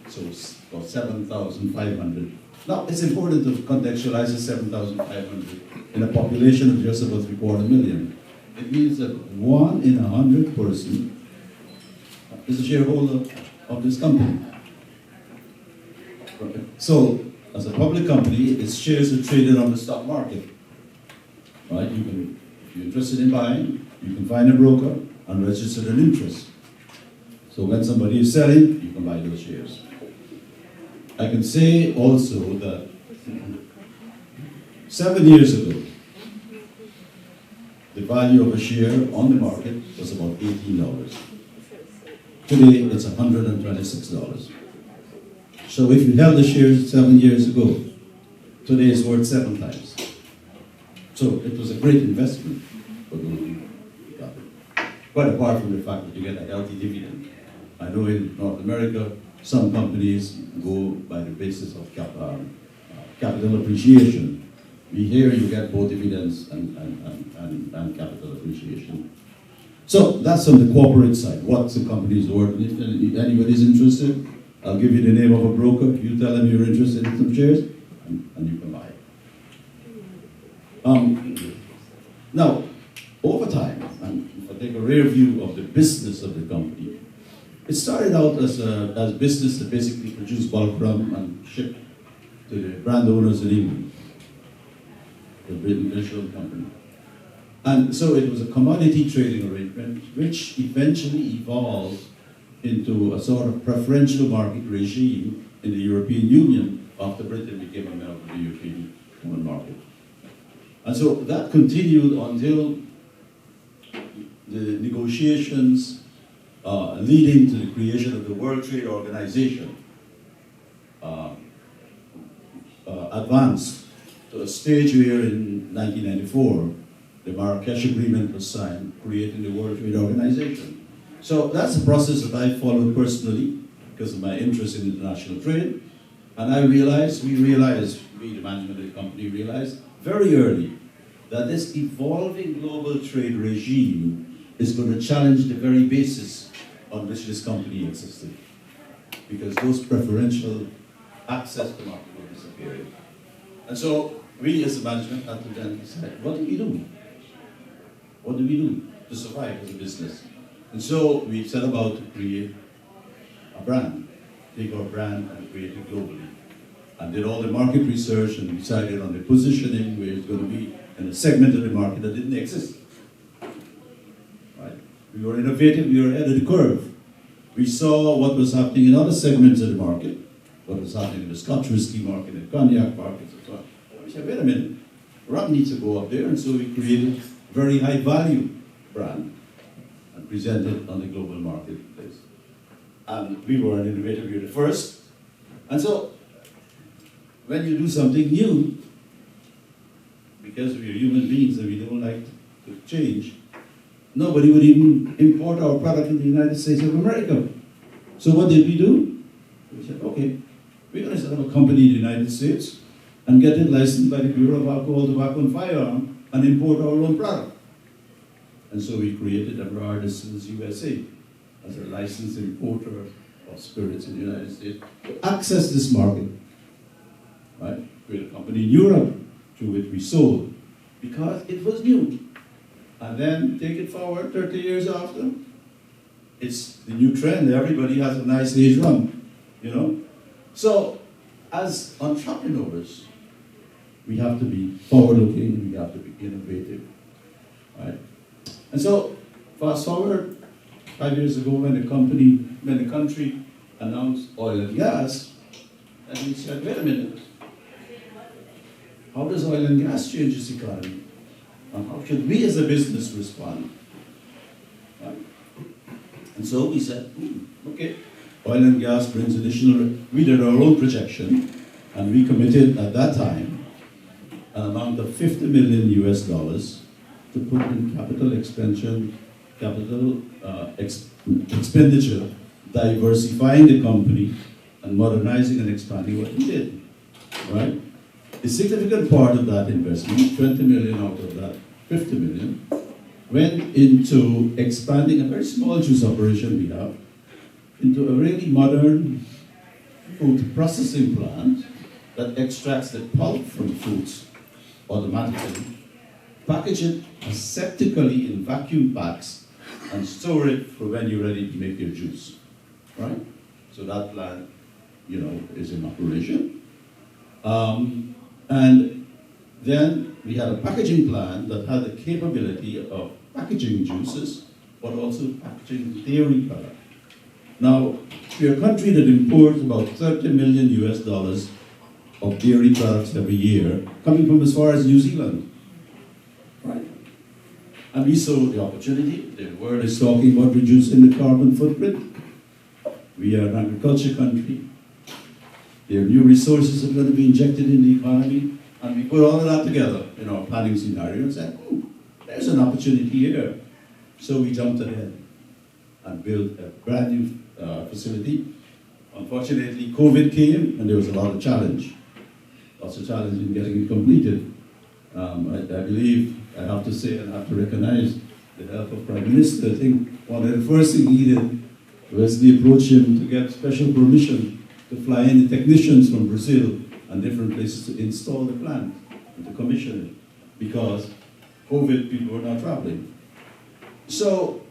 So it's about 7,500. Now, it's important to contextualize the 7,500 in a population of just about 750,000. It means that 1 in 100 person is a shareholder of this company. So, as a public company, its shares are traded on the stock market. Right? If you're interested in buying, you can find a broker and register an interest. So when somebody is selling, you can buy those shares. I can say also that 7 years ago, the value of a share on the market was about $18. Today, it's $126. So if you held the shares 7 years ago, today it's worth 7 times. So it was a great investment for those who got it. Quite apart from the fact that you get a healthy dividend. I know in North America, some companies go by the basis of capital appreciation. Here you get both dividends and capital appreciation. So that's on the corporate side. What's the company's worth? If anybody's interested, I'll give you the name of a broker. You tell them you're interested in some shares, and you can buy it. Now, over time, and if I take a rear view of the business of the company, it started out as a business that basically produced bulk rum and shipped to the brand owners in England, the British company. And so it was a commodity trading arrangement, which eventually evolved into a sort of preferential market regime in the European Union after Britain became a member of the European Common Market. And so that continued until the negotiations leading to the creation of the World Trade Organization advanced to a stage where in 1994, the Marrakesh Agreement was signed, creating the World Trade Organization. So that's a process that I followed personally because of my interest in international trade. And we, the management of the company, realized very early that this evolving global trade regime is going to challenge the very basis on which this company existed. Because those preferential access to market were disappearing. And so we as a management had to then decide, what do we do? What do we do to survive as a business? And so we set about to create a brand. take our brand and create it globally. And did all the market research and decided on the positioning where it's going to be in a segment of the market that didn't exist. Right? We were innovative, we were ahead of the curve. We saw what was happening in other segments of the market, what was happening in the Scotch whiskey market, the cognac market, and so on. We said, wait a minute, rum needs to go up there, and so we created a very high value brand and presented on the global marketplace. And we were an innovative, we were the first. And so, when you do something new, because we're human beings and we don't like to change, nobody would even import our product in the United States of America. So what did we do? We said, okay, we're going to set up a company in the United States and get it licensed by the Bureau of Alcohol, Tobacco and Firearm and import our own product. And so we created Demerara Distillers USA as a licensed importer of spirits in the United States to access this market. Right? We had a company in Europe through which we sold because it was new. And then take it forward 30 years after, it's the new trend. Everybody has a nice age rum, you know? So, as entrepreneurs, we have to be forward-looking, we have to be innovative, right? And so, fast forward 5 years ago when the country announced oil and gas, and we said, wait a minute, how does oil and gas change this economy? And how should we as a business respond? Right? And so we said, okay, oil and gas brings additional, we did our own projection, and we committed at that time an amount of $50 million US to put in capital expenditure, diversifying the company and modernizing and expanding what we did, right? A significant part of that investment, 20 million out of that 50 million, went into expanding a very small juice operation we have into a really modern food processing plant that extracts the pulp from fruits automatically, package it aseptically in vacuum packs, and store it for when you're ready to make your juice, right? So that plant, you know, is in operation. And then we had a packaging plant that had the capability of packaging juices, but also packaging dairy products. Now, we're a country that imports about $30 million US of dairy products every year, coming from as far as New Zealand, right? And we saw the opportunity. The world is talking about reducing the carbon footprint. We are an agriculture country. There are new resources that are going to be injected in the economy, and we put all of that together in our planning scenario and said, there's an opportunity here. So we jumped ahead and built a brand new facility. Unfortunately, COVID came, and there was a lot of challenge. Lots of challenge in getting it completed. I believe, I have to say, and I have to recognize the help of Prime Minister. I think one of the first things he did was to approach him to get special permission to fly in the technicians from Brazil and different places to install the plant and to commission it, because COVID, people were not traveling. So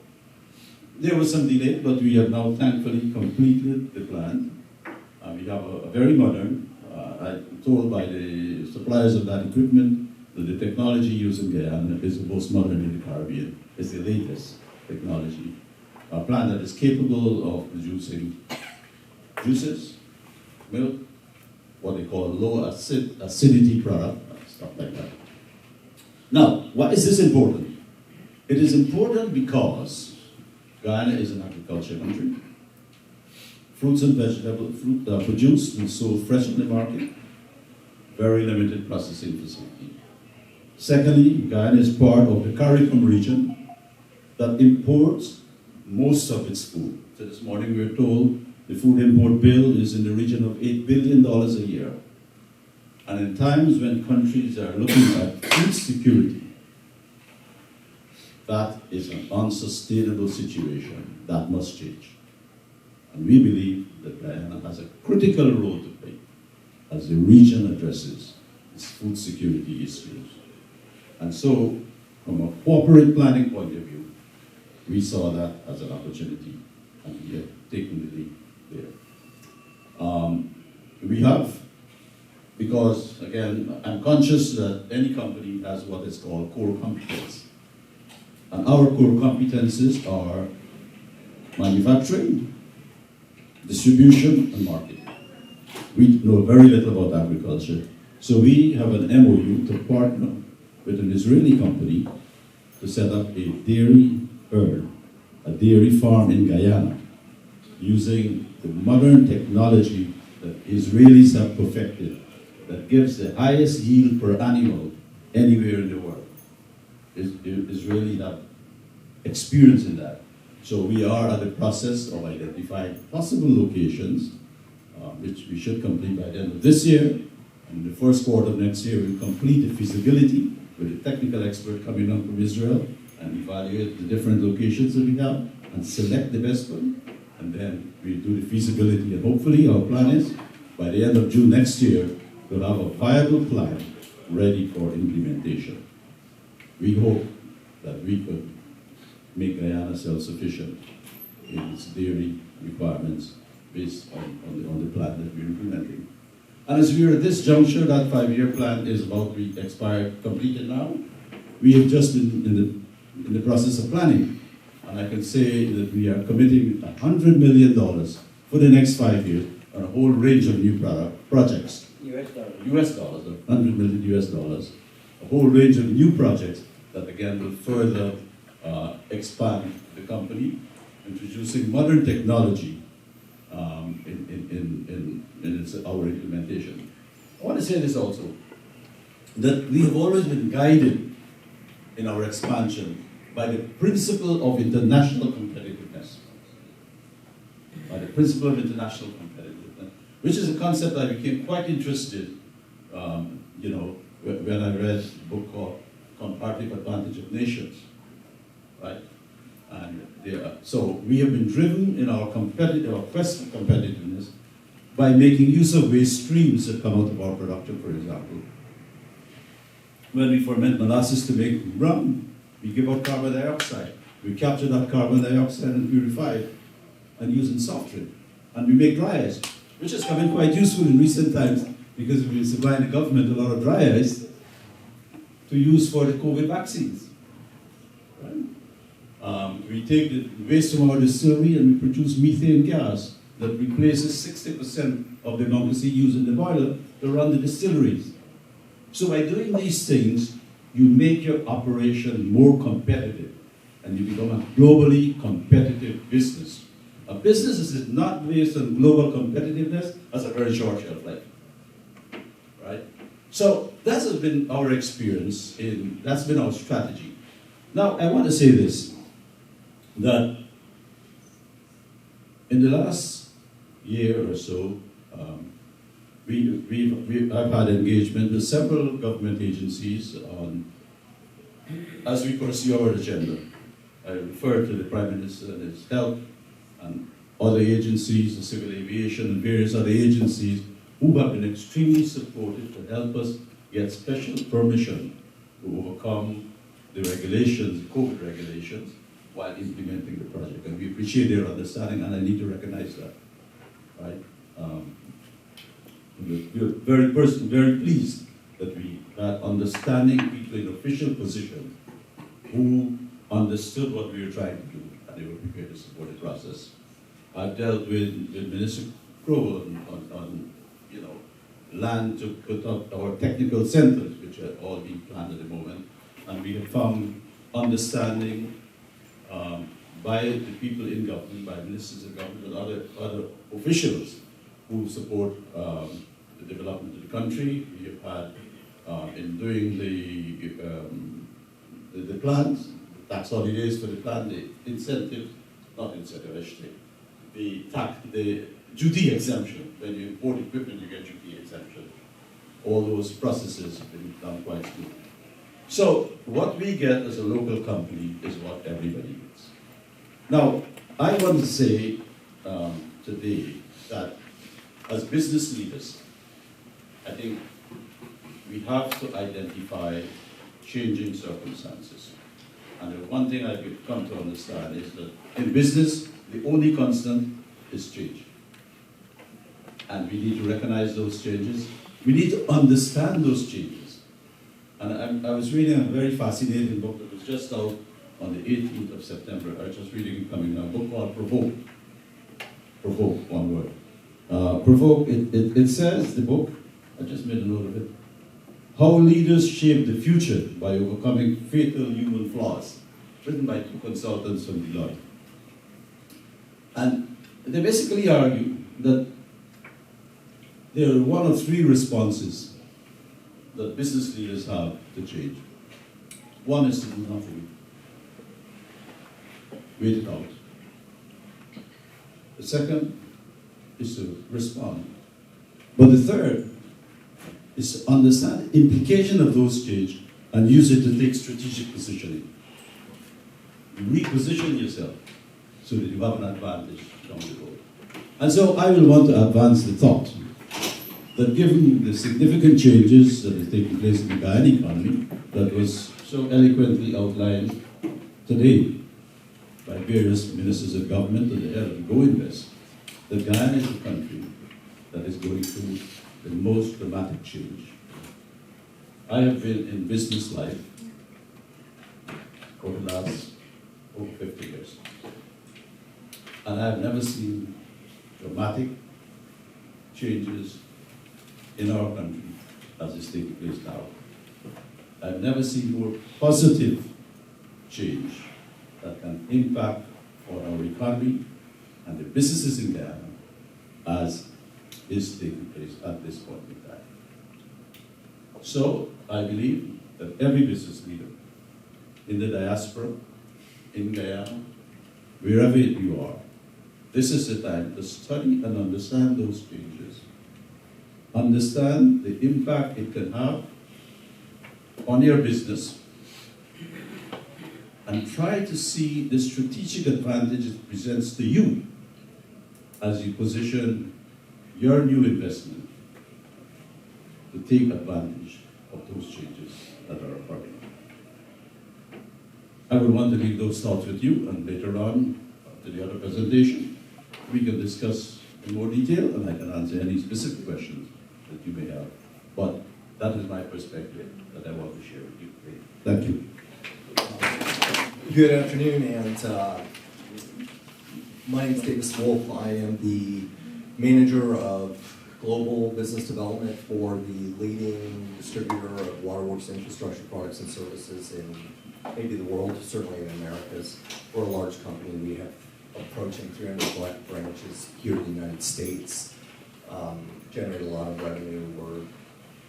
there was some delay, but we have now thankfully completed the plant. We have a very modern, I'm told by the suppliers of that equipment that the technology used in Guyana is the most modern in the Caribbean. It's the latest technology. A plant that is capable of producing juices, milk, what they call low acidity product, stuff like that. Now, why is this important? It is important because Guyana is an agriculture country. Fruits and vegetables, fruit produced and sold fresh in the market. Very limited processing facility. Secondly, Guyana is part of the CARICOM region that imports most of its food. So this morning we were told the food import bill is in the region of $8 billion a year. And in times when countries are looking at food security, that is an unsustainable situation. That must change. And we believe that Guyana has a critical role to play as the region addresses its food security issues. And so, from a corporate planning point of view, we saw that as an opportunity, and we have taken the lead there. We have, because again, I'm conscious that any company has what is called core competence. And our core competences are manufacturing, distribution, and marketing. We know very little about agriculture. So we have an MOU to partner with an Israeli company to set up a dairy herd, a dairy farm in Guyana, using the modern technology that Israelis have perfected, that gives the highest yield per animal anywhere in the world. Israelis have experience in that. So we are at the process of identifying possible locations, which we should complete by the end of this year. And in the first quarter of next year, we'll complete the feasibility with a technical expert coming on from Israel and evaluate the different locations that we have and select the best one. And then we'll do the feasibility. And hopefully our plan is by the end of June next year, we'll have a viable plan ready for implementation. We hope that we could make Guyana self-sufficient in its dairy requirements based on the plan that we're implementing. And as we are at this juncture, that 5-year plan is about to be completed now. We have just in the process of planning. And I can say that we are committing $100 million for the next 5 years on a whole range of new projects. US dollars, $100 million US dollars. A whole range of new projects that again will further expand the company, introducing modern technology in our implementation. I want to say this also, that we have always been guided in our expansion by the principle of international competitiveness. By the principle of international competitiveness, which is a concept I became quite interested, when I read a book called Comparative Advantage of Nations, right? And so we have been driven in our quest for competitiveness by making use of waste streams that come out of our production, for example. When we ferment molasses to make rum, we give out carbon dioxide. We capture that carbon dioxide and purify it and use in soft drink. And we make dry ice, which has come in quite useful in recent times because we've been supplying the government a lot of dry ice to use for the COVID vaccines. Right? We take the waste from our distillery and we produce methane gas that replaces 60% of the amount used in the boiler to run the distilleries. So by doing these things, you make your operation more competitive and you become a globally competitive business. A business that is not based on global competitiveness has a very short shelf life. Right? So that has been our experience, that's been our strategy. Now, I want to say this, that in the last year or so, I've had engagement with several government agencies as we pursue our agenda. I refer to the Prime Minister and his help, and other agencies, the civil aviation and various other agencies who have been extremely supportive to help us get special permission to overcome the regulations, the COVID regulations, while implementing the project. And we appreciate their understanding, and I need to recognize that. Right? We're very pleased that we had understanding people in official positions who understood what we were trying to do, and they were prepared to support the process. I've dealt with Minister Crowell on land to put up our technical centers, which are all being planned at the moment, and we have found understanding by the people in government, by ministers of government, and other officials who support the development of the country. We have had, in doing the plans, the tax holidays for the plan, the incentive, not incentive, I should say, the duty exemption. When you import equipment, you get duty exemption. All those processes have been done quite smoothly. So what we get as a local company is what everybody gets. Now, I want to say today that as business leaders, I think we have to identify changing circumstances. And the one thing I've come to understand is that in business, the only constant is change. And we need to recognize those changes. We need to understand those changes. And I was reading a very fascinating book that was just out on the 18th of September. I was just reading it coming now, a book called Provoke. Provoke, one word. Provoke, it says, the book, I just made a note of it, How Leaders Shape the Future by Overcoming Fatal Human Flaws, written by 2 consultants from Deloitte. And they basically argue that there are 1 of 3 responses that business leaders have to change. One is to do nothing. Wait it out. The second is to respond. But the third is to understand the implication of those change and use it to take strategic positioning. You reposition yourself so that you have an advantage down the road. And so I will want to advance the thought that given the significant changes that are taking place in the Guyanese economy, that was so eloquently outlined today by various ministers of government at the head of Go Invest, that Guyana is a country that is going through the most dramatic change. I have been in business life over the last over 50 years, and I have never seen dramatic changes in our country as is taking place now. I've never seen more positive change that can impact on our economy and the businesses in Guyana as is taking place at this point in time. So I believe that every business leader in the diaspora, in Guyana, wherever you are, this is the time to study and understand those changes. Understand the impact it can have on your business, and try to see the strategic advantage it presents to you as you position your new investment to take advantage of those changes that are occurring. I would want to leave those thoughts with you, and later on, after the other presentation, we can discuss in more detail, and I can answer any specific questions that you may have. But that is my perspective that I want to share with you today. Thank you. Good afternoon, and my name is Davis Wolf. I am the manager of global business development for the leading distributor of waterworks infrastructure products and services in maybe the world, certainly in the Americas. We're a large company. We have approaching 300 branches here in the United States. Generate a lot of revenue.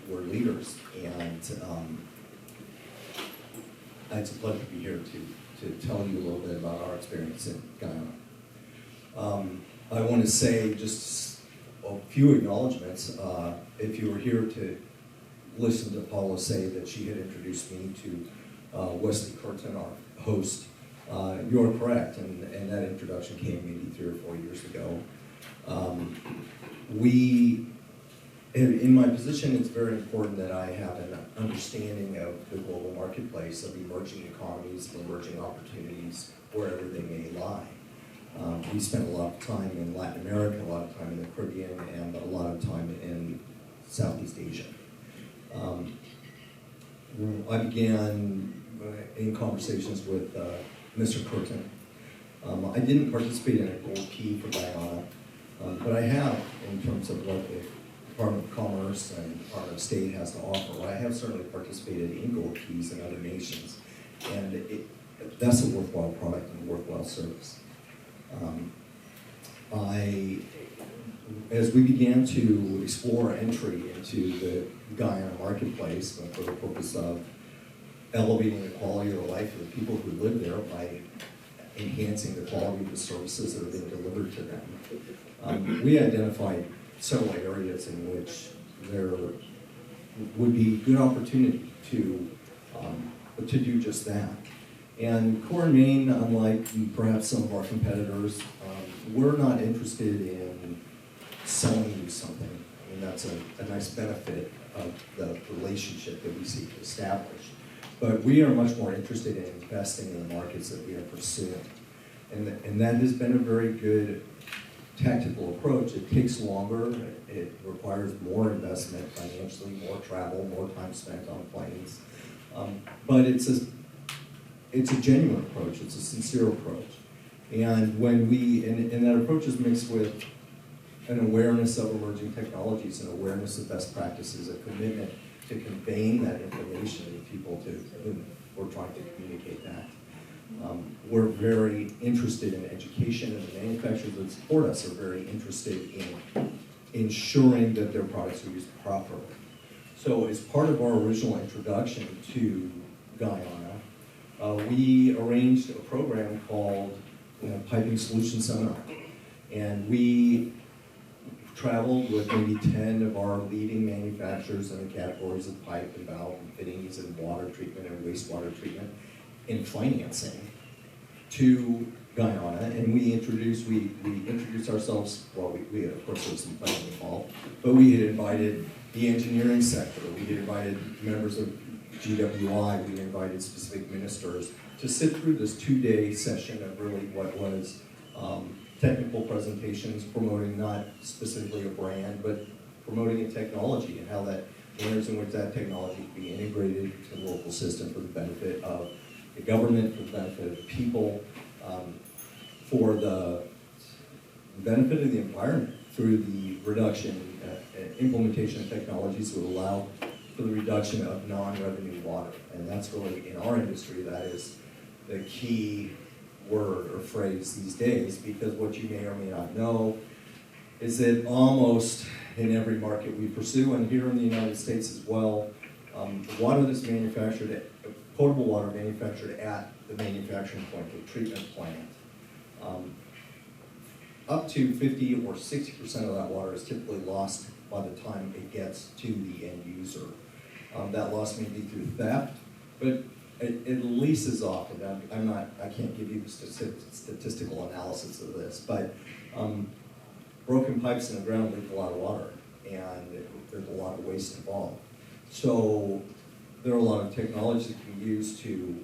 We're leaders, and it's a pleasure to be here to tell you a little bit about our experience in Guyana. I want to say just a few acknowledgments. If you were here to listen to Paula say that she had introduced me to Wesley Curtin, our host, you're correct, and that introduction came maybe 3 or 4 years ago. In my position, it's very important that I have an understanding of the global marketplace, of emerging economies, emerging opportunities, wherever they may lie. We spent a lot of time in Latin America, a lot of time in the Caribbean, and a lot of time in Southeast Asia. I began in conversations with Mr. Curtin. I didn't participate in a gold key for Guyana, but I have in terms of what the Department of Commerce and Department of State has to offer. I have certainly participated in gold keys in other nations, and that's a worthwhile product and a worthwhile service. As we began to explore entry into the Guyana marketplace for the purpose of elevating the quality of the life of the people who live there by enhancing the quality of the services that are being delivered to them, we identified several areas in which there would be good opportunity to do just that. And Core and Main, unlike perhaps some of our competitors, we're not interested in selling you something. I mean, that's a nice benefit of the relationship that we seek to establish. But we are much more interested in investing in the markets that we are pursuing. And that has been a very good tactical approach. It takes longer, it requires more investment financially, more travel, more time spent on planes. But it's a genuine approach, it's a sincere approach. And when and that approach is mixed with an awareness of emerging technologies, an awareness of best practices, a commitment to conveying that information to people to whom we're trying to communicate that. We're very interested in education, and the manufacturers that support us are very interested in ensuring that their products are used properly. So as part of our original introduction to Guyana, we arranged a program called Piping Solution Seminar. And we traveled with maybe 10 of our leading manufacturers in the categories of pipe and valve and fittings and water treatment and wastewater treatment and financing to Guyana. And we introduced ourselves, well, we of course there was some planning involved, but we had invited the engineering sector, we had invited members of GWI, we had invited specific ministers to sit through this 2-day session of really what was technical presentations promoting not specifically a brand, but promoting a technology and how that manners in which that technology can be integrated into the local system for the benefit of the government, for the benefit of the people, for the benefit of the environment through the reduction and implementation of technologies that would allow for the reduction of non-revenue water. And that's really, in our industry, that is the key word or phrase these days, because what you may or may not know is that almost in every market we pursue, and here in the United States as well, water that's manufactured, potable water manufactured at the manufacturing point, the treatment plant, up to 50 or 60% of that water is typically lost by the time it gets to the end user. That loss may be through theft, but at least as often, I can't give you the statistical analysis of this, but broken pipes in the ground leak a lot of water, and there's a lot of waste involved. So there are a lot of technologies that can be used to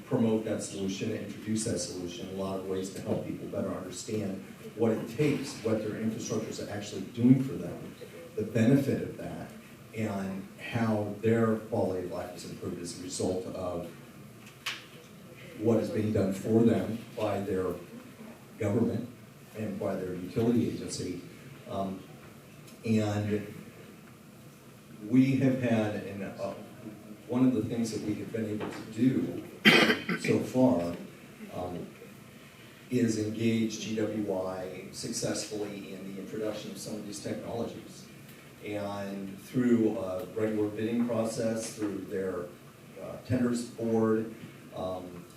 promote that solution, introduce that solution, a lot of ways to help people better understand what it takes, what their infrastructure is actually doing for them, the benefit of that, and how their quality of life is improved as a result of what is being done for them by their government and by their utility agency. And we have had, one of the things that we have been able to do so far is engage GWI successfully in the introduction of some of these technologies. And through a regular bidding process, through their tenders board,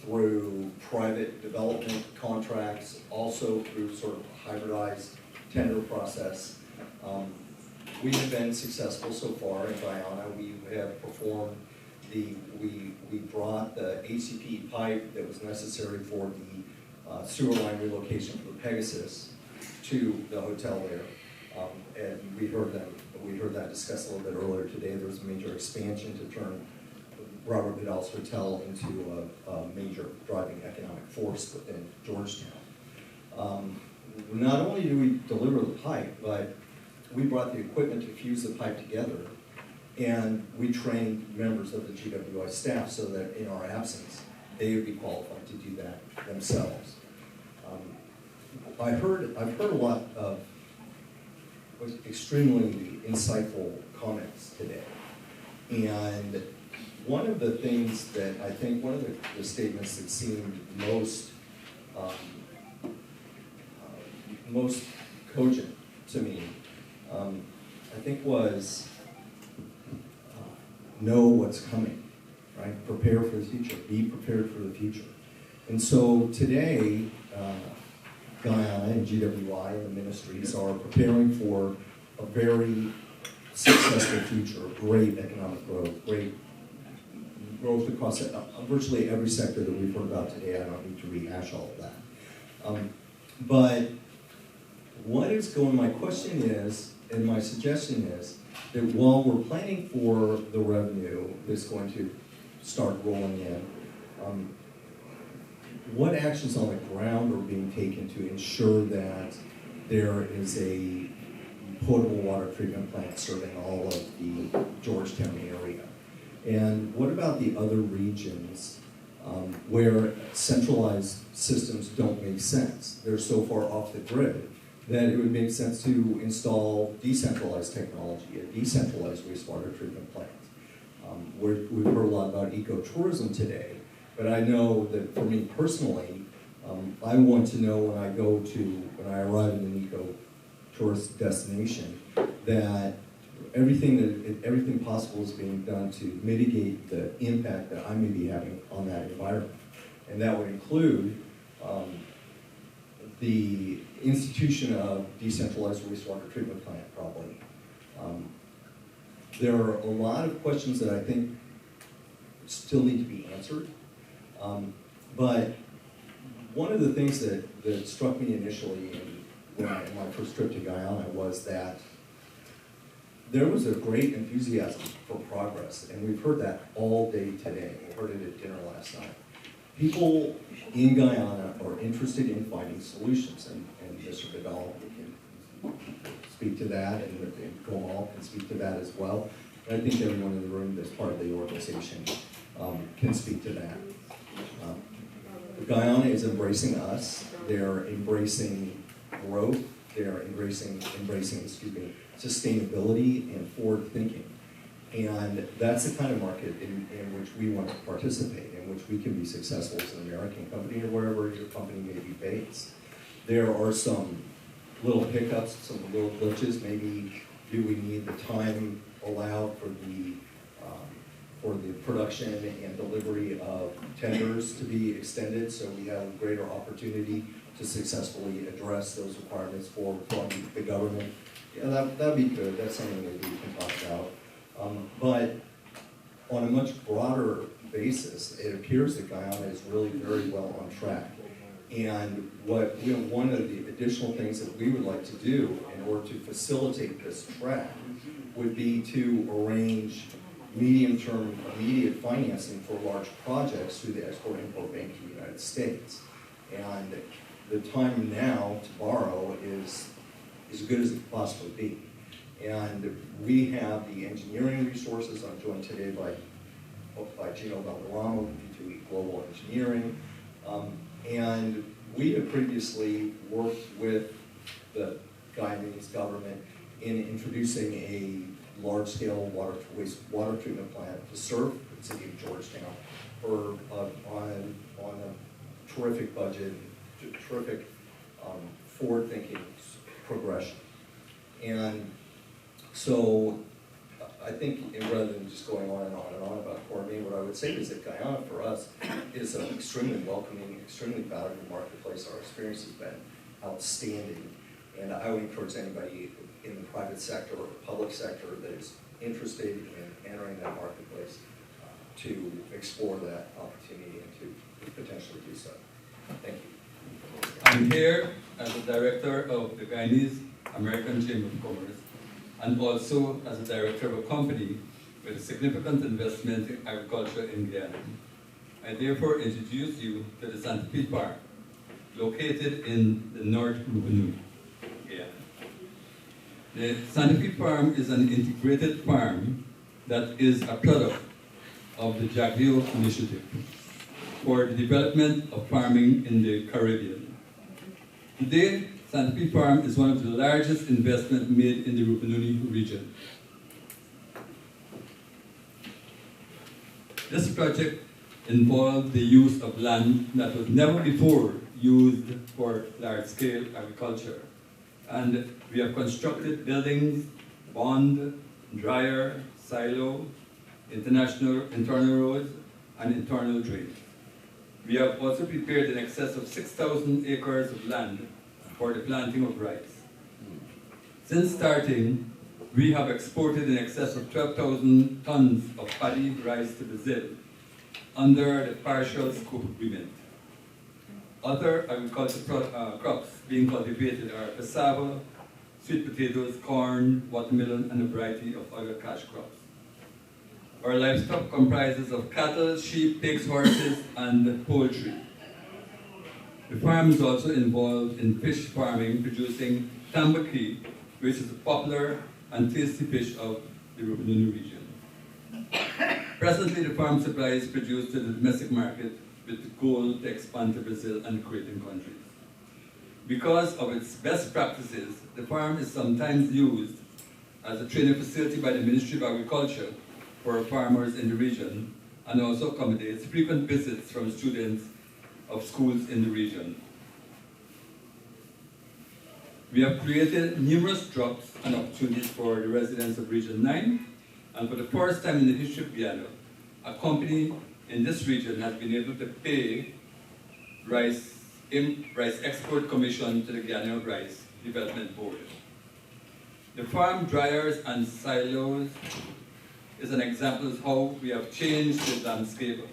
through private development contracts, also through sort of a hybridized tender process, we have been successful so far in Guyana. We have performed we brought the ACP pipe that was necessary for the sewer line relocation for the Pegasus to the hotel there. And we heard that discussed a little bit earlier today. There was a major expansion to turn Robert Goodell's hotel into a major driving economic force within Georgetown. Not only do we deliver the pipe, but we brought the equipment to fuse the pipe together, and we trained members of the GWI staff so that in our absence, they would be qualified to do that themselves. I've heard a lot of extremely insightful comments today. And one of the things that I think, one of the statements that seemed most cogent to me, I think was know what's coming, right? Prepare for the future, be prepared for the future. And so today, Guyana and GWI and the ministries are preparing for a very successful future, great economic growth, great growth across virtually every sector that we've heard about today. I don't need to rehash all of that. But my question is, and my suggestion is, that while we're planning for the revenue that's going to start rolling in, what actions on the ground are being taken to ensure that There is a potable water treatment plant serving all of the Georgetown area. And what about the other regions where centralized systems don't make sense? They're so far off the grid that it would make sense to install decentralized technology, a decentralized wastewater treatment plant. We've heard a lot about ecotourism today, but I know that for me personally, I want to know when I arrive in an eco-tourist destination that everything possible is being done to mitigate the impact that I may be having on that environment. And that would include the institution of decentralized wastewater treatment plant, probably. There are a lot of questions that I think still need to be answered. But one of the things that struck me initially in my first trip to Guyana was that there was a great enthusiasm for progress, and we've heard that all day today. We heard it at dinner last night. People in Guyana are interested in finding solutions, and Mr. Vidal can speak to that, and Gomal can speak to that as well. And I think everyone in the room that's part of the organization can speak to that. Guyana is embracing us. They're embracing growth. They're embracing sustainability and forward thinking. And that's the kind of market in which we want to participate, in which we can be successful as an American company or wherever your company may be based. There are some little hiccups, some little glitches. Maybe do we need the time allowed for the production and delivery of tenders to be extended so we have a greater opportunity to successfully address those requirements from the government. Yeah, that'd be good. That's something that we can talk about. But on a much broader basis, it appears that Guyana is really very well on track. And one of the additional things that we would like to do in order to facilitate this track would be to arrange medium-term immediate financing for large projects through the Export-Import Bank of the United States. And the time now to borrow is as good as it could possibly be. And we have the engineering resources. I'm joined today by Gino Valderrama, P2E Global Engineering. And we have previously worked with the Guyanese government in introducing a large-scale wastewater treatment plant to serve the city of Georgetown on a terrific budget, terrific forward-thinking progression. And so I think rather than just going on and on and on about Cormier, what I would say is that Guyana for us is an extremely welcoming, extremely valuable marketplace. Our experience has been outstanding. And I would encourage anybody in the private sector or public sector that is interested in entering that marketplace to explore that opportunity and to potentially do so. Thank you. I'm here as the director of the Guyanese American Chamber of Commerce and also as a director of a company with a significant investment in agriculture in Guyana. I therefore introduce you to the Santa Fe Farm, located in the North Rupununi, Guyana. The Santa Fe Farm is an integrated farm that is a product of the GACC initiative for the development of farming in the Caribbean. Today, Santa Fe Farm is one of the largest investments made in the Rupununi region. This project involved the use of land that was never before used for large-scale agriculture. And we have constructed buildings, pond, dryer, silo, internal roads, and internal drains. We have also prepared in excess of 6,000 acres of land for the planting of rice. Since starting, we have exported in excess of 12,000 tons of paddy rice to Brazil under the partial scope agreement. Other agricultural crops being cultivated are cassava, sweet potatoes, corn, watermelon, and a variety of other cash crops. Our livestock comprises of cattle, sheep, pigs, horses, and poultry. The farm is also involved in fish farming, producing tambaki, which is a popular and tasty fish of the Rupununi region. Presently, the farm supply is produced to the domestic market with the goal to expand to Brazil and Caribbean countries. Because of its best practices, the farm is sometimes used as a training facility by the Ministry of Agriculture for farmers in the region, and also accommodates frequent visits from students of schools in the region. We have created numerous jobs and opportunities for the residents of Region 9, and for the first time in the history of Guyana, a company in this region has been able to pay rice export commission to the Guyana Rice Development Board. The farm dryers and silos is an example of how we have changed the landscape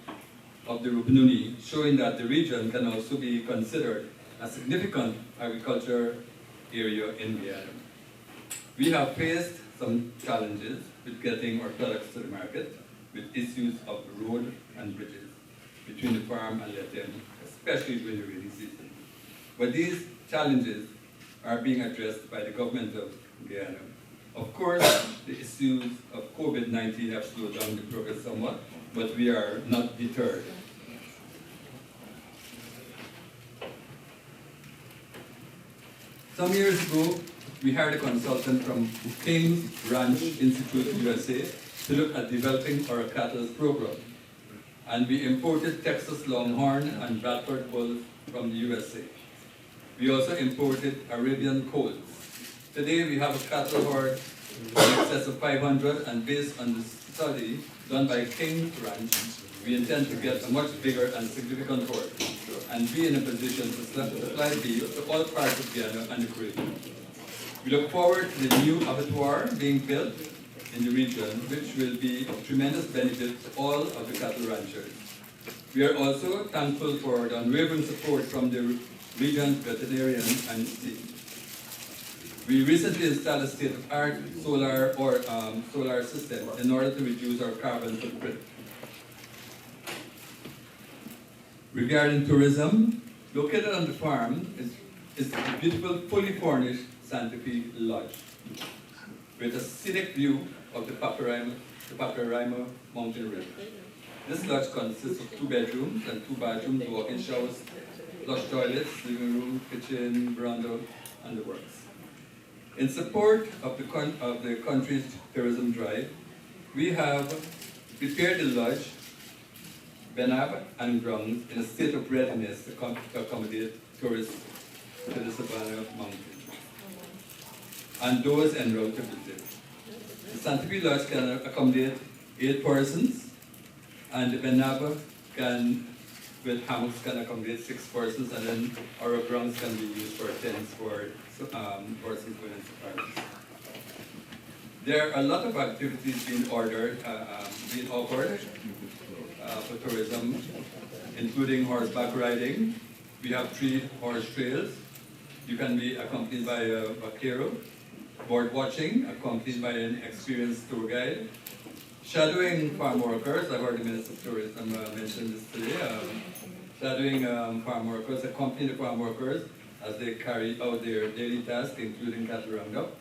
of the Rupununi, showing that the region can also be considered a significant agriculture area in Guyana. We have faced some challenges with getting our products to the market, with issues of road and bridges between the farm and Letem, especially during the rainy season. But these challenges are being addressed by the government of Guyana. Of course, the issues of COVID-19 have slowed down the progress somewhat, but we are not deterred. Some years ago, we hired a consultant from King's Ranch Institute, USA, to look at developing our cattle program. And we imported Texas Longhorn and Bradford bulls from the USA. We also imported Arabian colts. Today we have a cattle herd in excess of 500, and based on the study done by King's Ranch, we intend to get a much bigger and significant herd and be in a position to supply beef to all parts of Guyana and the Caribbean. We look forward to the new abattoir being built in the region, which will be of tremendous benefit to all of the cattle ranchers. We are also thankful for the unwavering support from the region's veterinarians and team. We recently installed a state-of-the-art solar system in order to reduce our carbon footprint. Regarding tourism, located on the farm is the beautiful, fully furnished Santa Fe Lodge, with a scenic view of the Paparaima mountain range. This lodge consists of 2 bedrooms and 2 bathrooms, walk-in showers, flush toilets, living room, kitchen, veranda, and the works. In support of the country's tourism drive, we have prepared the lodge, Benab, and grounds in a state of readiness to accommodate tourists to the Savannah Mountains and those en route to visit. The Santa Fe Lodge can accommodate 8 persons, and the Benab with hammocks can accommodate 6 persons, and then our grounds can be used for tents for persons going into safaris. There are a lot of activities being offered for tourism, including horseback riding. We have 3 horse trails. You can be accompanied by a vaquero, board watching, accompanied by an experienced tour guide, shadowing farm workers. I've heard the Minister of Tourism mention this today. Shadowing farm workers, accompanying the farm workers as they carry out their daily tasks, including cattle roundup.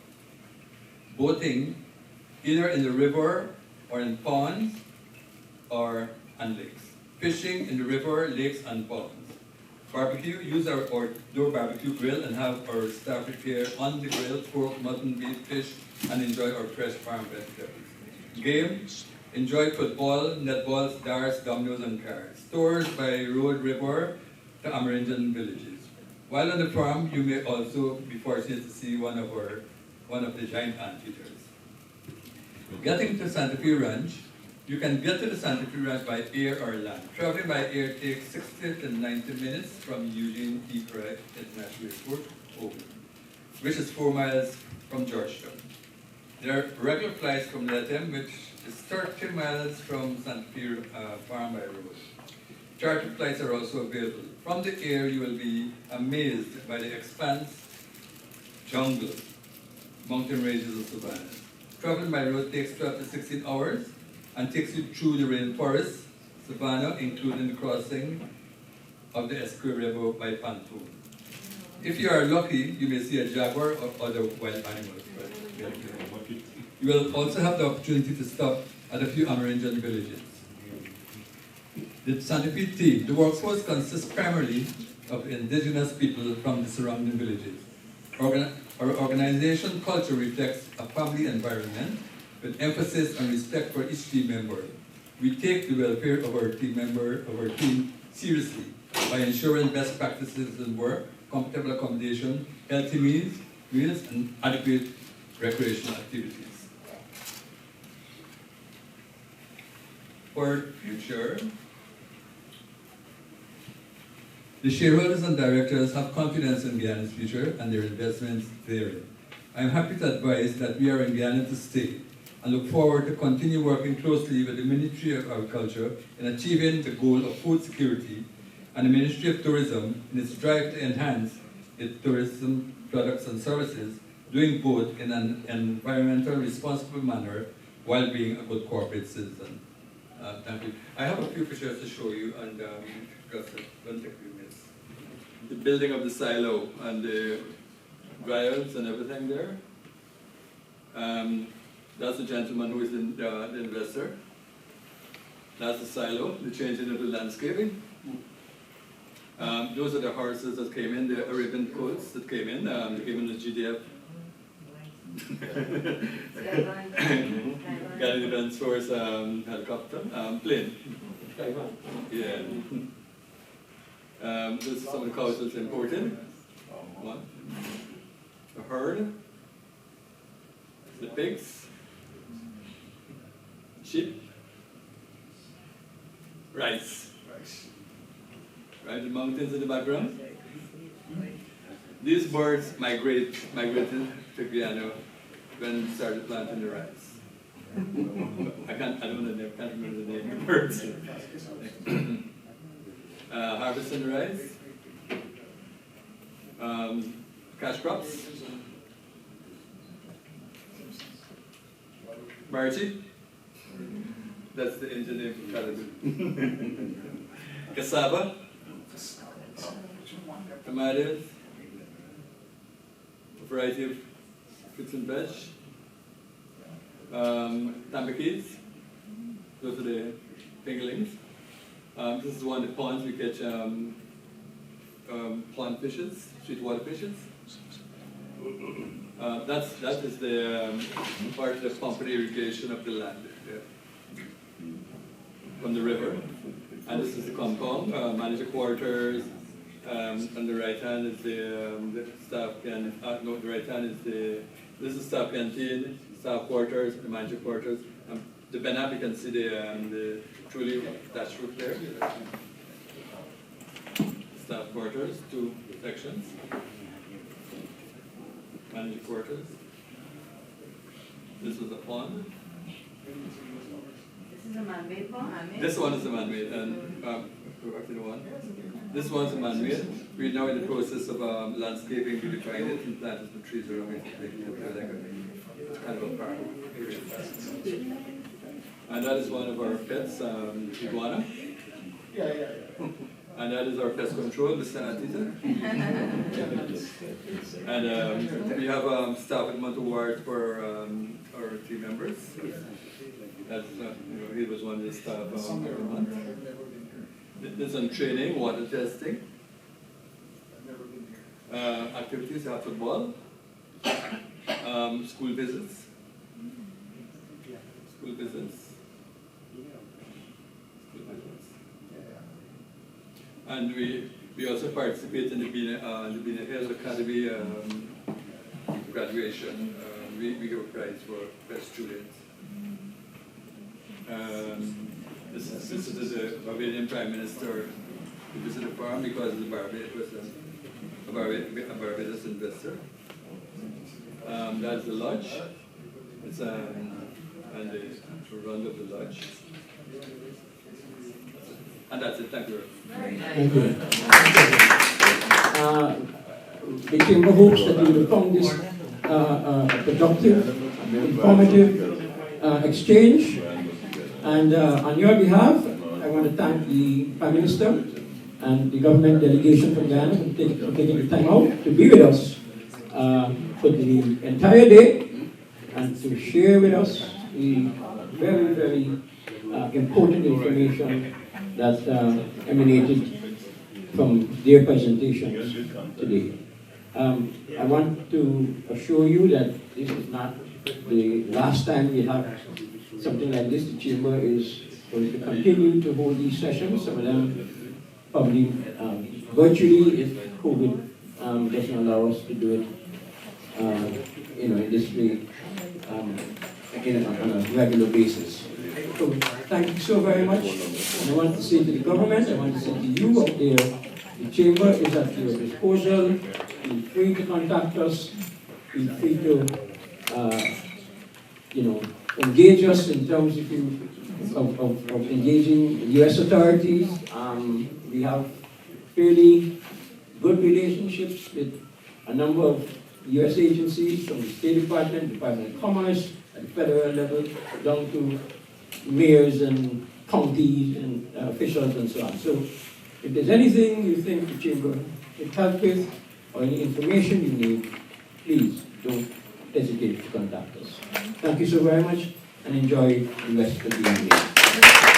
Boating, either in the river or in ponds and lakes. Fishing in the river, lakes, and ponds. Barbecue, use our outdoor barbecue grill and have our staff prepare on the grill pork, mutton, beef, fish, and enjoy our fresh farm vegetables. Game, enjoy football, netballs, darts, dominoes, and cards. Tours by road, river to Amerindian villages. While on the farm, you may also be fortunate to see one of the giant anteaters. Getting to Santa Fe Ranch, you can get to the Santa Fe Ranch by air or land. Traveling by air takes 60 to 90 minutes from Eugene P. Craig International Airport, Oakland, which is 4 miles from Georgetown. There are regular flights from Letem, which is 30 miles from Santa Fe Farm by road. Charter flights are also available. From the air, you will be amazed by the expanse, jungle, mountain ranges of Savannah. Traveling by road takes 12 to 16 hours and takes you through the rainforest, Savannah, including the crossing of the Ashore River by pontoon. If you are lucky, you may see a jaguar or other wild animals. You will also have the opportunity to stop at a few Amerindian villages. The Santa Fe team, the workforce consists primarily of indigenous people from the surrounding villages. Our organization culture reflects a family environment with emphasis on respect for each team member. We take the welfare of our team seriously by ensuring best practices in work, comfortable accommodation, healthy meals, and adequate recreational activities. For future, the shareholders and directors have confidence in Guyana's future and their investments therein. I am happy to advise that we are in Guyana to stay and look forward to continue working closely with the Ministry of Agriculture in achieving the goal of food security and the Ministry of Tourism in its drive to enhance its tourism products and services, doing both in an environmentally responsible manner while being a good corporate citizen. Thank you. I have a few pictures to show you, and just don't take a few minutes. The building of the silo and the dryers and everything there. That's the gentleman who is the investor. That's the silo, the changing of the landscaping. Those are the horses that came in, the Arabian coats that came in. They came in the GDF. Guyanese Defense Force helicopter, plane. Yeah. This is some of the cows that's imported. One. The herd. The pigs. Sheep. Rice. Right, the mountains in the background. These birds migrated to Guyana when we started planting the rice. I can't remember the name of the birds. Harvesting the rice. Cash crops. Margie. That's the Indian name for Caribou. Cassava. Tomatoes. A variety of fruits and veg. Tambaquis. Those are the fingerlings. This is one of the ponds we catch pond fishes, sweetwater fishes. That is the part of the pump and irrigation of the land from the river. And this is the compound, manager quarters. On the right hand is the staff canteen. No, the right hand is this is staff canteen, staff quarters, the manager quarters. The banner, you can see the truly thatched roof there. Staff quarters, 2 sections. Manager quarters. This is a pond. This is a man-made pond? This one is a man-made, and go back to the one. This one's a man-made. We're now in the process of landscaping, beautifying it, and planting some trees around it, making it like a kind of a park area. And that is one of our pets, iguana. And that is our pest control, Mr. Antita. And we have staff at month award for our team members. That's, he was one of the staff every month. There's some training, water testing. Activities, have football. School visits. School visits. And we also participate in the Bina Hills Academy graduation. We give a prize for best students. This is the Barbadian Prime Minister who visited the farm because of the Barbados investor. That's the lodge. It's and the run of the lodge. And that's it. Thank you. Thank you. The Chamber hopes that you will find this productive, informative exchange. And on your behalf, I want to thank the Prime Minister and the government delegation from Ghana for taking the time out to be with us for the entire day and to share with us the very, very important information that emanated from their presentations today. I want to assure you that this is not the last time we have something like this. The Chamber is going to continue to hold these sessions, some of them probably virtually if COVID doesn't allow us to do it in this way on a regular basis. So thank you so very much. And I want to say to the government, I want to say to you up there, the Chamber is at your disposal. Feel free to contact us. Feel free to engage us in terms of engaging U.S. authorities. We have fairly good relationships with a number of U.S. agencies, from the State Department, Department of Commerce, at the federal level, down to mayors and counties and officials and so on. So if there's anything you think the Chamber can help with, or any information you need, please don't hesitate to contact us. Thank you so very much, and enjoy the rest of the evening.